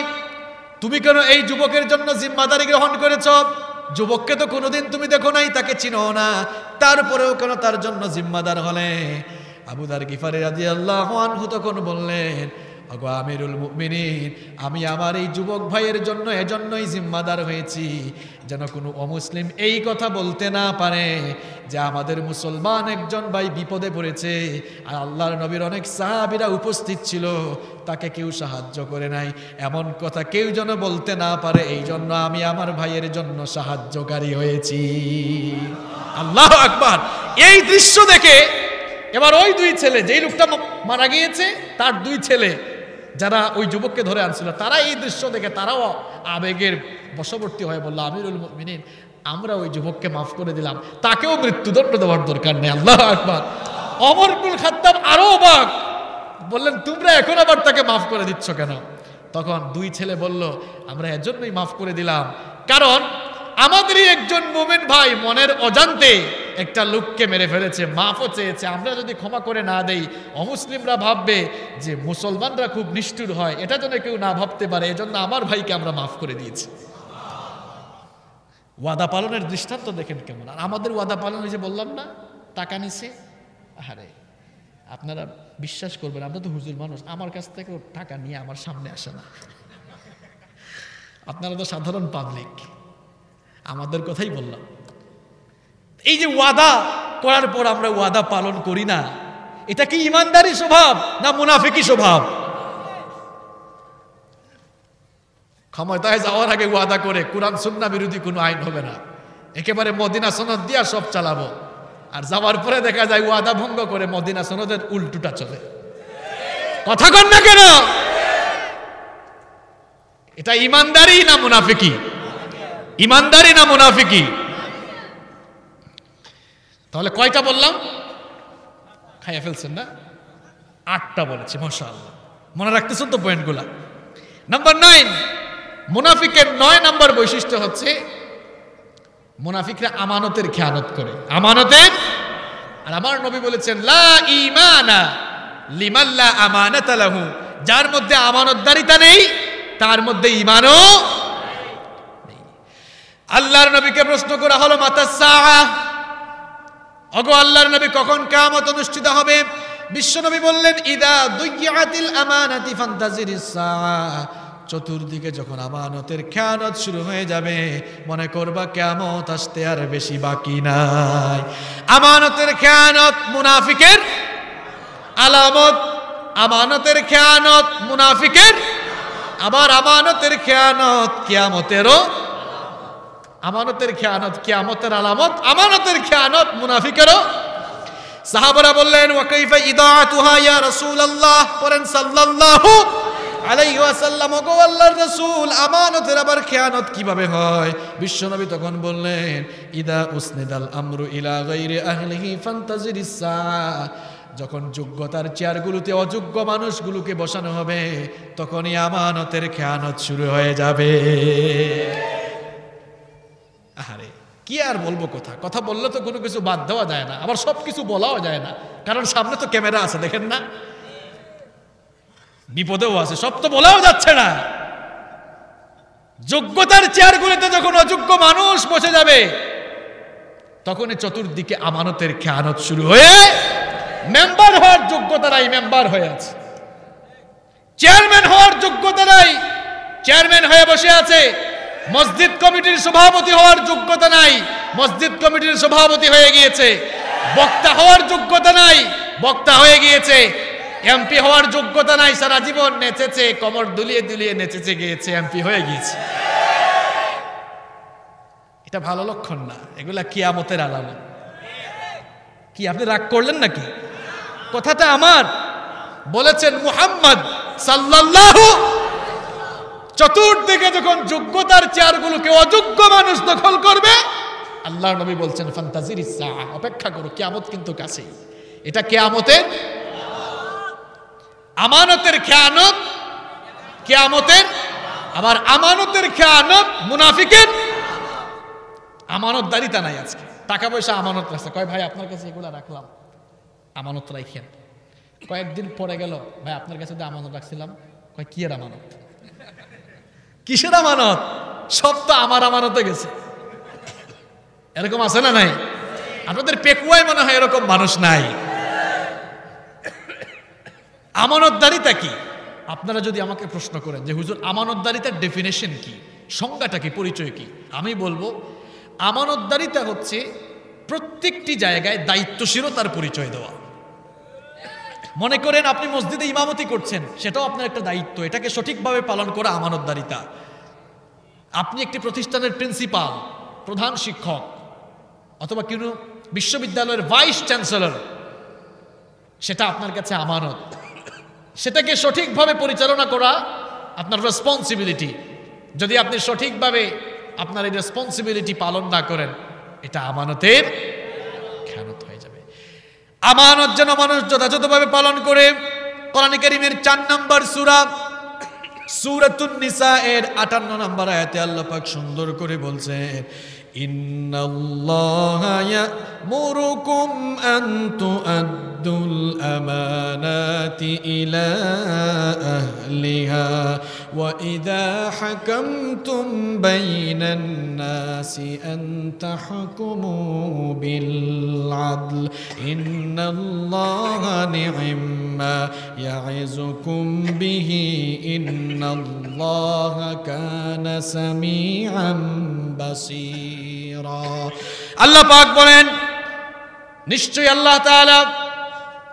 তুমি কেন এই যুবকের জন্য জিম্মাদারি গ্রহণ করেছ? যুবককে তো কোনোদিন তুমি দেখো নাই, তাকে চিনো না, তারপরেও কেন তার জন্য জিম্মাদার হলে? আবু যর গিফারি রাদিয়াল্লাহু আনহু তখন বললেন, ওগো আমিরুল মুমিনিন, আমি আমার এই যুবক ভাইয়ের জন্য এজন্যই জিম্মাদার হয়েছি, যেন কোনো অমুসলিম এই কথা বলতে না পারে যে আমাদের মুসলমান একজন ভাই বিপদে পড়েছে, আর আল্লাহর নবীর অনেক সাহাবীরা উপস্থিত ছিল, তাকে কেউ সাহায্য করে নাই, এমন কথা কেউ যেন বলতে না পারে। এই জন্য আমি আমার ভাইয়ের জন্য সাহায্যকারী হয়েছি। আল্লাহু আকবার। এই দৃশ্য দেখে এবার ওই দুই ছেলে, যেই লোকটা মারা গিয়েছে তার দুই ছেলে যারা ওই যুবককে ধরে আনছিল, তারা এই দৃশ্য দেখে তারাও আবেগের বশবর্তী হয়ে বলল, আমিরুল মুমিনিন, আমরা ওই যুবককে মাফ করে দিলাম, তাকেও মৃত্যুদণ্ড দেওয়ার দরকার নেই। আল্লাহু আকবার। ওমর ইবনুল খাত্তাব আরো অবাক, বললেন, তোমরা এখন আবার তাকে মাফ করে দিচ্ছ কেন? তখন দুই ছেলে বলল, আমরা এজন্যই মাফ করে দিলাম, কারণ আমাদেরই একজন মুমিন ভাই মনের অজান্তে একটা লোককে মেরে ফেলেছে, মাফও চেয়েছে। আমরা যদি ক্ষমা করে না দেই, অমুসলিমরা ভাববে যে মুসলমানরা খুব নিষ্ঠুর হয়, এটা যেন কেউ না ভাবতে পারে, এজন্য আমার ভাইকে আমরা মাফ করে দিয়েছি। ওয়াদা পালনের দৃষ্টান্ত দেখেন কেমন। আর আমাদের ওয়াদা পালন, যে বললাম না, টাকা নিছে, আরে আপনারা বিশ্বাস করবেন, আমরা তো হুজুর মানুষ, আমার কাছ থেকে টাকা নিয়ে আমার সামনে আসে না। আপনারা তো সাধারণ পাবলিক, আমাদের কথাই বললাম। এই যে ওয়াদা করার পর আমরা ওয়াদা পালন করি না, এটা কি ইমানদারি স্বভাব না মুনাফিকি স্বভাব? ক্ষমতায় যাওয়ার আগে ওয়াদা করে কুরআন সুন্নাহ বিরোধী কোনো আইন হবে না, একেবারে মদিনা সনদ দিয়া সব চালাবো, আর যাওয়ার পরে দেখা যায় ওয়াদা ভঙ্গ করে মদিনা সনদের উল্টোটা চলে। কথা কন না কেন? এটা ইমানদারি না মুনাফিকি? ইমানদারি না মুনাফিকি? তাহলে কয়টা বললাম? খাইয়া ফেলছেন না? 8টা বলেছি, মাশাআল্লাহ। মনে রাখতেছেন তো পয়েন্টগুলা? নাম্বার 9, মুনাফিকের 9 নম্বর বৈশিষ্ট্য হচ্ছে মুনাফিকরা আমানতের খেয়ানত করে। আমানতের, আর আমার নবী বলেছেন, লা ঈমানা লিমান লা আমানাতা লাহু, যার মধ্যে আমানতদারিতা নেই তার মধ্যে ঈমানও নেই। আল্লাহর নবীকে প্রশ্ন করা হলো, মাতাস সাআ, ওগো আল্লাহর নবী, কখন কিয়ামত অনুষ্ঠিত হবে? বিশ্বনবী বললেন, ইদা দুইয়াতিল আমানাতি ফান্তাজিরিস সাআ, চতুর্দিকে যখন আমানতের খেয়ানত শুরু হয়ে যাবে, মনে করবা কিয়ামত আসতে আর বেশি বাকি নাই। আমানতের খেয়ানত মুনাফিকের আলামত, আমানতের খেয়ানত মুনাফিকের, আবার আমানতের খেয়ানত কিয়ামতেরও। আমানতের খেয়ানত কিয়ামতের আলামত, আমানতের খেয়ানত মুনাফিকেরও। সাহাবারা বললেন, ওয়া কাইফা ইদাআতুহা ইয়া রাসূলুল্লাহ, পড়েন সাল্লাল্লাহু আলাইহি ওয়াসাল্লাম, ওগো আল্লাহর রাসূল, আমানতের আবার খেয়ানত কিভাবে হয়? বিশ্বনবী তখন বললেন, ইদা উসনিদাল আমরু ইলা গায়রি আহলিহি ফান্তাজিরিস সাআ, যখন যোগ্যতার চেয়ারগুলোতে অযোগ্য মানুষগুলোকে বসানো হবে, তখনই আমানতের খেয়ানত শুরু হয়ে যাবে। আরে কি আর বলবো, কথা বললে তো কোনো কিছু বাদ দেওয়া যায় না, আবার সব কিছু বলাও যায় না, কারণ সামনে তো ক্যামেরা আছে, দেখেন না, বিপদেও আছে, সব তো বলাও যাচ্ছে না। যোগ্যতার চেয়ারগুলোতে যখন অযোগ্য মানুষ বসে যাবে, তখনই চতুর্দিকে আমানতের খেয়ানত শুরু হয়ে, মেম্বার হওয়ার যোগ্যতা নাই, মেম্বার হয়ে আছে, চেয়ারম্যান হওয়ার যোগ্যতা নাই, চেয়ারম্যান হয়ে বসে আছে, মসজিদ কমিটির সভাপতি হওয়ার যোগ্যতা নাই, মসজিদ কমিটির সভাপতি হয়ে গিয়েছে, বক্তা হওয়ার যোগ্যতা নাই, বক্তা হয়ে গিয়েছে, এমপি হওয়ার যোগ্যতা নাই, সারা জীবন নেচেছে, কমর দুলিয়ে দুলিয়ে নেচেছে গিয়েছে, এমপি হয়ে গিয়েছে। এটা ভালো লক্ষণ না, এগুলা কিয়ামতের আলামত। কি আপনি রাগ করলেন নাকি? কথাটা আমার, বলেছেন মুহাম্মদ সাল্লাল্লাহু। চতুর্দিকে যখন যোগ্যতার চেয়ারগুলোকে অযোগ্য মানুষ দখল করবে, আল্লাহর নবী বলছেন, ফান্তাজিরিস সাআ, অপেক্ষা করো, কিয়ামত কিন্তু কাছেই। এটা কিয়ামতের আমানতের খেয়ানত, কিয়ামতের, আবার আমানতের খেয়ানত মুনাফিকের। আমানতদারিতা নাই আজকে, টাকা পয়সা আমানত রাখছে, কয় ভাই আপনার কাছে এগুলা রাখলাম, আমানত রাখেন। কয়েকদিন পরে গেল, ভাই আপনার কাছে আমানত রাখছিলাম, কয় কি এর আমানত? কিসের আমানত? সব তো আমার আমানতে গেছে। এরকম আছে না নাই? আপনাদের পেকুয়ায় মনে হয় এরকম মানুষ নাই। আমানতদারিতা কি? আপনারা যদি আমাকে প্রশ্ন করেন যে হুজুর আমানতদারিতার ডেফিনেশন কি, সংজ্ঞাটা কি, পরিচয় কি, আমি বলবো আমানতদারিতা হচ্ছে প্রত্যেকটি জায়গায় দায়িত্বশীলতার পরিচয় দেওয়া। মনে করেন আপনি মসজিদে ইমামতি করছেন, সেটাও আপনার একটা দায়িত্ব, এটাকে সঠিকভাবে পালন করা আমানতদারিতা। আপনি একটি প্রতিষ্ঠানের প্রিন্সিপাল, প্রধান শিক্ষক, অথবা কোনো বিশ্ববিদ্যালয়ের ভাইস চ্যান্সেলর, সেটা আপনার কাছে আমানত। সেটাকে সঠিকভাবে পরিচালনা করা আপনার রেসপন্সিবিলিটি। যদি আপনি সঠিকভাবে আপনার এই রেসপন্সিবিলিটি পালন না করেন, এটা আমানতের খেয়ানত হয়ে যাবে। আমানত যেন মানুষ যথাযথভাবে পালন করে। কোরআনে কারীমের 4 নম্বর সূরা সূরাতুন নিসা এর 58 নম্বর আয়াতে আল্লাহ পাক সুন্দর করে বলছেন, ইন্নাল্লাহা ইয়া'মুরুকুম আন তু'আদ্দুল আমানাতি ইলা আহলিহা ওয়া ইযা হাকামতুম বাইনান নাসি আন তাহকুমু বিল আদল ইন্নাল্লাহা নি'ম্মা ইয়া'iযুকুম বিহি ইন্নাল্লাহা কানা সামিআন বাসীরা। আল্লাহ পাক বলেন, নিশ্চয়ই আল্লাহ তাআলা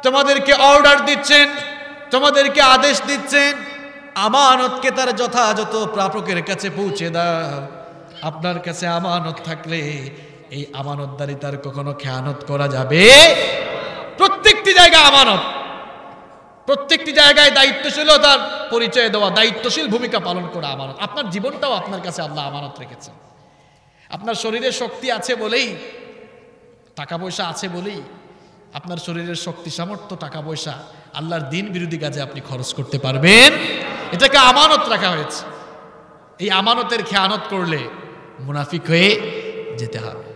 তোমাদেরকে অর্ডার দিচ্ছেন, তোমাদেরকে আদেশ দিচ্ছেন, আমানতকে তার যথাযথ প্রাপকের কাছে পৌঁছে দাও। আপনার কাছে আমানত থাকলে এই আমানতদারিতার কখনো খেয়ানত করা যাবে। প্রত্যেকটি জায়গায় আমানত, প্রত্যেকটি জায়গায় দায়িত্বশীলতার পরিচয় দেওয়া, দায়িত্বশীল ভূমিকা পালন করা আমানত। আপনার জীবনটাও আপনার কাছে আল্লাহ আমানত রেখেছেন। আপনার শরীরে শক্তি আছে বলেই, টাকা পয়সা আছে বলেই আপনার শরীরের শক্তি সামর্থ্য, টাকা পয়সা আল্লাহর দিন বিরোধী কাজে আপনি খরচ করতে পারবেন। এটাকে আমানত রাখা হয়েছে। এই আমানতের খেয়ানত করলে মুনাফিক হয়ে যেতে হবে।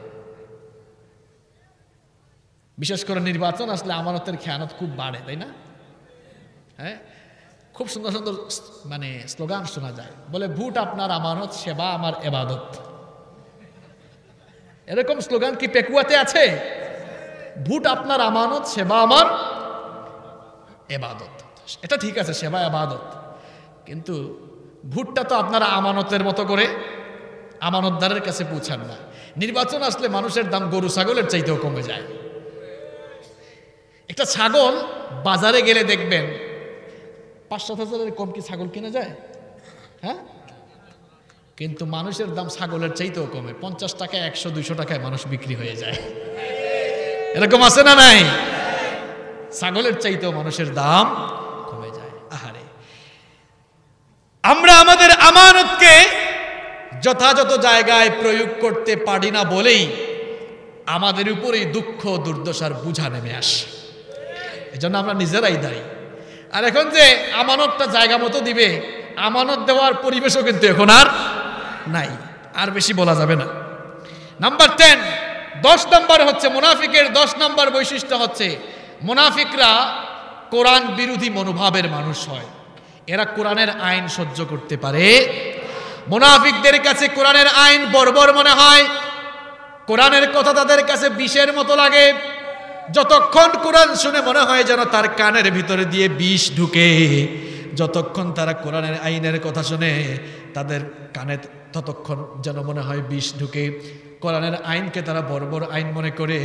বিশেষ করে নির্বাচন আসলে আমানতের খেয়ানত খুব বাড়ে, তাই না? হ্যাঁ, খুব সুন্দর সুন্দর মানে স্লোগান শোনা যায়, বলে ভোট আপনার আমানত, সেবা আমার ইবাদত। এরকম স্লোগান কি পেকুয়াতে আছে? ভোট আপনার আমানত, সেবা আমার ইবাদত। এটা ঠিক আছে, সেবা ইবাদত, কিন্তু ভোটটা তো আপনারা আমানতের মতো করে আমানতদারের কাছে পৌঁছান না। নির্বাচন আসলে মানুষের দাম গরু ছাগলের চাইতেও কমে যায়। একটা ছাগল বাজারে গেলে দেখবেন 5-7 হাজারের কম কি ছাগল কিনা যায়? হ্যাঁ, কিন্তু মানুষের দাম ছাগলের চাইতেও কমে। 50 টাকায়, 100-200 টাকায় মানুষ বিক্রি হয়ে যায়। এরকম আছে না নাই? ছাগলের চাইতেও মানুষের দাম কমে যায়। আহারে, আমরা আমাদের আমানতকে যথাযথ জায়গায় প্রয়োগ করতে পারি না বলেই আমাদের উপরেই দুঃখ দুর্দশার বোঝা নেমে আসে। এজন্য আমরা নিজেরাই দায়ী। আর এখন যে আমানতটা জায়গা মতো দিবে, আমানত দেওয়ার পরিবেশও কিন্তু এখন আর নাই। আর বেশি বলা যাবে না। নাম্বার 10 নম্বর হচ্ছে মুনাফিকের 10 নম্বর বৈশিষ্ট্য হচ্ছে, মুনাফিকরা কোরআন বিরোধী মনোভাবের মানুষ হয়। এরা কোরআনের আইন সহ্য করতে পারে। মুনাফিকদের কাছে কোরআনের আইন বর্বর মনে হয়। কোরআনের কথা তাদের কাছে বিষের মতো লাগে। যতক্ষণ কোরআন শুনে মনে হয় যেন তার কানের ভিতরে দিয়ে বিষ ঢুকে। যতক্ষণ তারা কোরআনের আইনের কথা শুনে তাদের কানে ততক্ষণ যেন মনে হয় বিষ ঢুকে। কোরআনের আইনকে তারা বর্বর আইন মনে করে,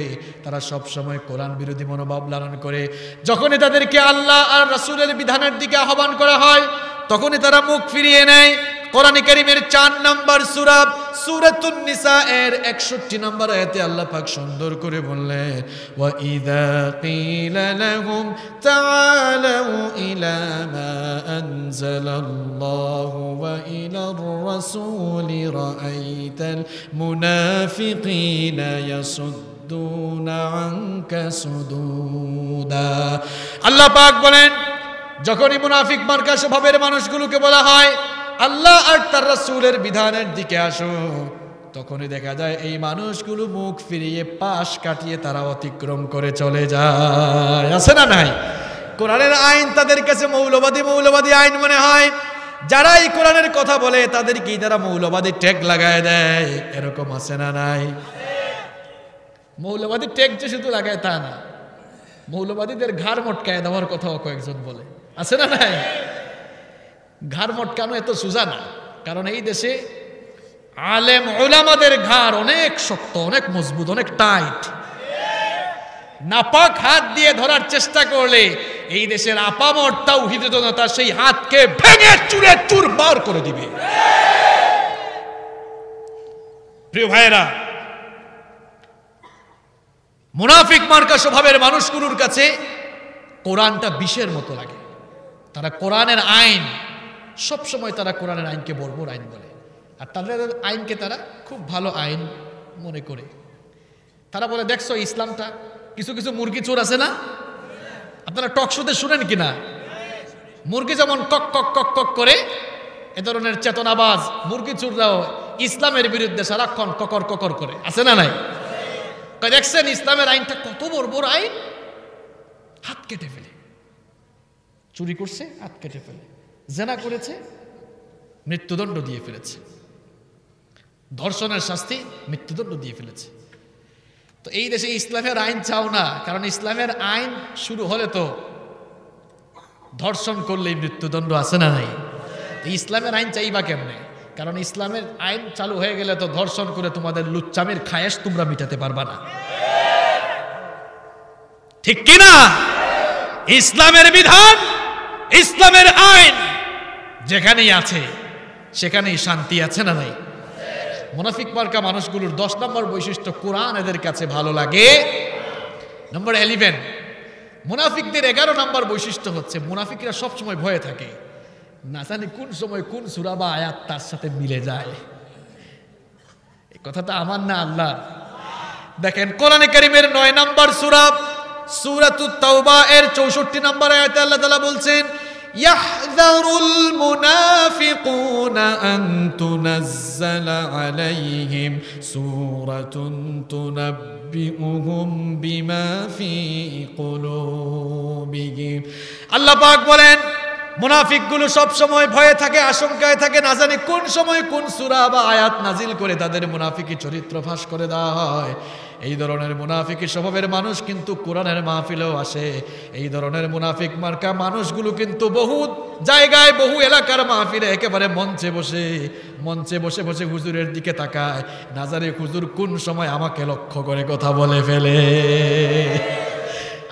তারা সব সময় কোরআন বিরোধী মনোভাব লালন করে। যখনই তাদেরকে আল্লাহ আর রাসূলের বিধানের দিকে আহ্বান করা হয়, তখনই তারা মুখ ফিরিয়ে নেয়। কোরআনে কারীমের 4 নম্বর সূরা সূরাতুন নিসা এর 61 নম্বর আয়াতে আল্লাহ পাক সুন্দর করে বললেন, ওয়া ইযা ক্বিলা লাহুম তাআলাউ ইলা মা আনজালাল্লাহু ওয়া ইলার রাসূলি রাআইতাল মুনাফিকিনা ইয়াসুদ্দুনা আনকা সুদুদা। আল্লাহ পাক বলেন, যখনই মুনাফিক মার্কা স্বভাবের মানুষগুলোকে বলা হয় আল্লাহ আর তার রাসূলের বিধানের দিকে আসো, তখনই দেখা যায় এই মানুষগুলো মুখ ফিরিয়ে পাশ কাটিয়ে তারা অতিক্রম করে চলে যায়। আছে না নাই? কোরআনের আইন তাদের কাছে মৌলবাদী আইন মনে হয়। যারা এই কোরআনের কথা বলে তাদেরকেই তারা মৌলবাদী ট্যাগ লাগায় দেয়। এরকম আছে না নাই? মৌলবাদী ট্যাগ যে শুধু লাগায় তা না, মৌলবাদীদের ঘাড় মটকায় দেওয়ার কথাও কয়েকজন বলে। আছে না নাই? ঘাড় মটকানো এত সোজা না, কারণ এই দেশে আলেম উলামাদের ঘাড় অনেক শক্ত, অনেক মজবুত, অনেক টাইট। নাপাক হাত দিয়ে ধরার চেষ্টা করলে এই দেশের আপামর তাওহীদ জনতা সেই হাতকে ভেঙে চুরে চুরমার করে দিবে। প্রিয় ভাইয়েরা, মুনাফিক মার্কা স্বভাবের মানুষগুলোর কাছে কোরআনটা বিষের মতো লাগে। তারা কোরআনের আইন সব সময় তারা কোরআনের আইনকে বর্বর আইন বলে, আর তাদের আইনকে তারা খুব ভালো আইন মনে করে। তারা বলে, দেখছো ইসলামটা, কিছু কিছু মুরগি চোর আছে না, আপনারা টক শোতে শুনেন কিনা, মুরগি যেমন কক কক কক কক করে, এ ধরনের চেতনাবাজ মুরগি চোররাও ইসলামের বিরুদ্ধে সারাক্ষণ ককর ককর করে, আছে না নাই? দেখছেন ইসলামের আইনটা কত বর্বর আইন, হাত কেটে ফেলে, চুরি করছে হাত কেটে ফেলে, জেনা করেছে মৃত্যুদণ্ড দিয়ে ফেলেছে, ধর্ষণের শাস্তি মৃত্যুদণ্ড দিয়ে ফেলেছে। তো এই দেশে ইসলামের আইন চাও না, কারণ ইসলামের আইন শুরু হলে তো ধর্ষণ করলেই মৃত্যুদণ্ড, আছে না নাই? ইসলামের আইন চাইবা কেমনে? কারণ ইসলামের আইন চালু হয়ে গেলে তো ধর্ষণ করে তোমাদের লুচ্চামের খায়েশ তোমরা মিটাতে পারবা না, ঠিক কি না? ইসলামের বিধান, ইসলামের আইন যেখানেই আছে সেখানেই শান্তি, আছে না নাই? মুনাফিক মার্কা মানুষগুলোর 10 নম্বর বৈশিষ্ট্য, কোরআন এদের কাছে ভালো লাগে। নম্বর 11, মুনাফিকদের 11 নম্বর বৈশিষ্ট্য হচ্ছে মুনাফিকরা সবসময় ভয়ে থাকে, না জানি কোন সময় কোন সূরা বা আয়াত তার সাথে মিলে যায়। এই কথাটা আমার না, আল্লাহ। দেখেন কোরআনে কারীমের 9 নম্বর সূরা, সূরাতুত তাওবা এর 64 নম্বর আয়াতে আল্লাহ তাআলা বলছেন, ইয়াহযারুল মুনাফিকুনা আন তুনাজ্জালা আলাইহিম সূরাতুন তুনাব্বিউহুম বিমা ফি কুলুবিহিম। আল্লাহ পাক বলেন, মুনাফিকগুলো সব সময় ভয়ে থাকে, আশঙ্কায় থাকে, না জানি কোন সময় কোন সূরা বা আয়াত নাজিল করে তাদের মুনাফিকি চরিত্র ফাঁস করে দেওয়া হয়। এই ধরনের মুনাফিকি স্বভাবের মানুষ কিন্তু কোরআনের মাহফিলেও আসে। এই ধরনের মুনাফিক মার্কা মানুষগুলো কিন্তু বহু জায়গায়, বহু এলাকার মাহফিলে একেবারে মঞ্চে বসে বসে হুজুরের দিকে তাকায়, না জানি হুজুর কোন সময় আমাকে লক্ষ্য করে কথা বলে ফেলে।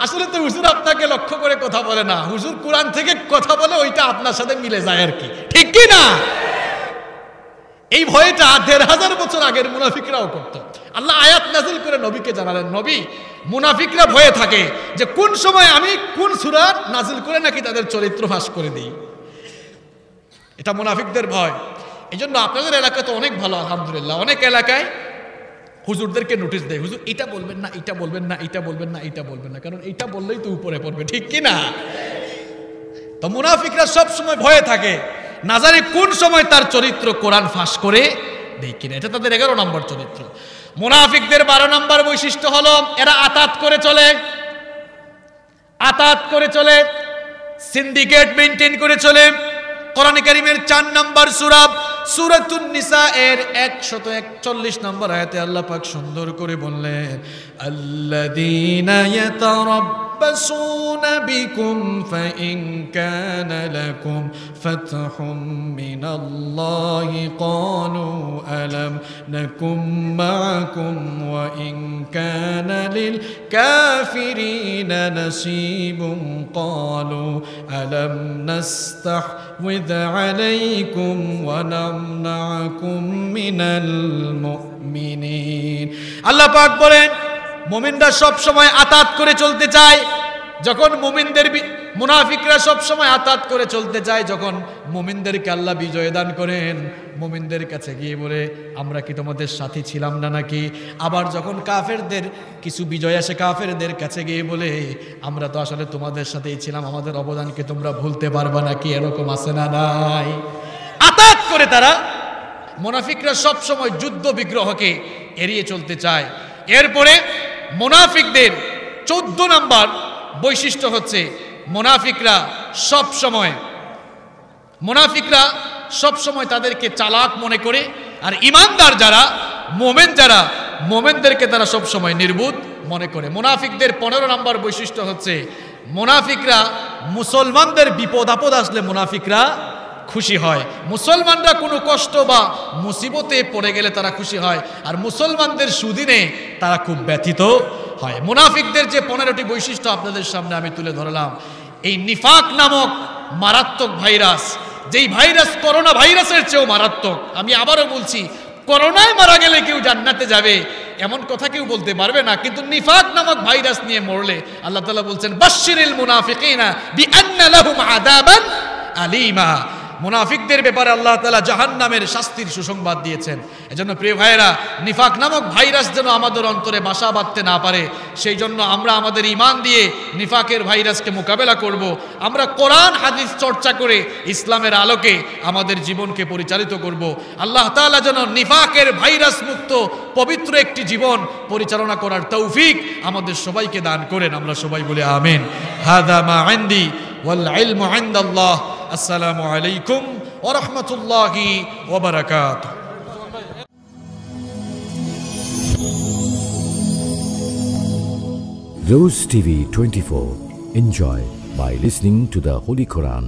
আসলে তো হুজুর আপনাকে লক্ষ্য করে কথা বলে না, হুজুর কোরআন থেকে কথা বলে, ওইটা আপনার সাথে মিলে যায় আর কি, ঠিক কি না? এই ভয়টা 1500 বছর আগের মুনাফিকরাও করত। আল্লাহ আয়াত নাযিল করে নবীকে জানালেন, নবী, মুনাফিকরা ভয়ে থাকে যে কোন সময় আমি কোন সূরা নাযিল করে নাকি তাদের চরিত্র ফাঁস করে দিই। এটা মুনাফিকদের ভয়। এই জন্য আপনাদের এলাকা তো অনেক ভালো, আলহামদুলিল্লাহ। অনেক এলাকায় হুজুরদেরকে নোটিশ দেয়, হুজুর এটা বলবেন না, এটা বলবেন না, এটা বলবেন না, এটা বলবেন না, কারণ এটা বললেই তো উপরে পড়বে, ঠিক কি না? তো মুনাফিকরা সব সময় ভয়ে থাকে, না জানি কোন সময় তার চরিত্র কোরআন ফাঁস করে দেয় কিনা। এটা তাদের 11 নম্বর চরিত্র। মুনাফিকদের 12 নম্বর বৈশিষ্ট্য হলো এরা আতাত করে চলে, সিন্ডিকেট মেইনটেইন করে চলে। কোরআনে কারীমের 4 নম্বর সূরা, সূরাতুন নিসা এর 141 নম্বর আয়াতে আল্লাহ পাক সুন্দর করে বললেন, আল্লাযীনা ইয়াতারাব্বাসুনা বিকুম ফাইন কানা লাকুম ফাতহুম মিনাল্লাহি ক্বালু আলাম নাকুম মাআকুম ওয়া ইন কানা লিল কাফিরিনা নাসীবুন ক্বালু আলাম নাস্তাহওয়িয আলাইকুম ওয়া নামনাকুম মিনাল মুমিনিন। আল্লাহ পাক বলেন, মুমিনরা সব সময় আতাত করে চলতে চায়। যখন মুনাফিকরা সব সময় আতাত করে চলতে চায়, যখন মুমিনদেরকে আল্লাহ বিজয় দান করেন, মুমিনদের কাছে গিয়ে বলে, আমরা কি তোমাদের সাথী ছিলাম না নাকি? আবার যখন কাফেরদের কিছু বিজয় আসে, কাফেরদের কাছে গিয়ে বলে, আমরা তো আসলে তোমাদের সাথেই ছিলাম, আমাদের অবদানকে তোমরা ভুলতে পারবা নাকি? এরকম আছে না নাই? আতাত করে তারা, মুনাফিকরা সব সময় যুদ্ধ বিগ্রহকে এড়িয়ে চলতে চায়। এরপরে মুনাফিকদের 14 নম্বর বৈশিষ্ট্য হচ্ছে মুনাফিকরা সব সময় তাদেরকে চালাক মনে করে, আর ইমানদার যারা, মোমেনদেরকে তারা সব সময় নির্বুধ মনে করে। মুনাফিকদের 15 নম্বর বৈশিষ্ট্য হচ্ছে মুনাফিকরা মুসলমানদের বিপদ আপদ আসলে মুনাফিকরা খুশি হয়। মুসলমানরা কোনো কষ্ট বা মুসিবতে পড়ে গেলে তারা খুশি হয়, আর মুসলমানদের সুদিনে তারা খুব ব্যথিত হয়। মুনাফিকদের যে 15টি বৈশিষ্ট্য আপনাদের সামনে আমি তুলে ধরলাম, এই নিফাক নামক মারাত্মক ভাইরাস, যেই ভাইরাস করোনা ভাইরাসের চেয়েও মারাত্মক। আমি আবারও বলছি, করোনায় মারা গেলে কেউ জান্নাতে যাবে, এমন কথা কেউ বলতে পারবে না, কিন্তু নিফাক নামক ভাইরাস নিয়ে মরলে আল্লাহ তাআলা বলছেন বাশশিরিল মুনাফিকিনা বিআন্না লাহুম আযাবান আলীমা। মুনাফিকদের ব্যাপারে আল্লাহ তাআলা জাহান্নামের শাস্তির সুসংবাদ দিয়েছেন। এজন্য প্রিয় ভাইয়েরা, নিফাক নামক ভাইরাস যেন আমাদের অন্তরে বাসা বাঁধতে না পারে, সেই জন্য আমরা আমাদের ঈমান দিয়ে নিফাকের ভাইরাসকে মোকাবেলা করব। আমরা কোরআন হাদিস চর্চা করে ইসলামের আলোকে আমাদের জীবনকে পরিচালিত করব। আল্লাহ তাআলা যেন নিফাকের ভাইরাস মুক্ত পবিত্র একটি জীবন পরিচালনা করার তৌফিক আমাদের সবাইকে দান করেন। আমরা সবাই বলি আমিন। হাদা মা ইনদি ওয়াল ইলমু ইনদাল্লাহ। আসসালামু আলাইকুম ওয়া রাহমাতুল্লাহি ওয়া বারাকাতুহু। Rose TV 24. Enjoy by listening to the Holy Quran.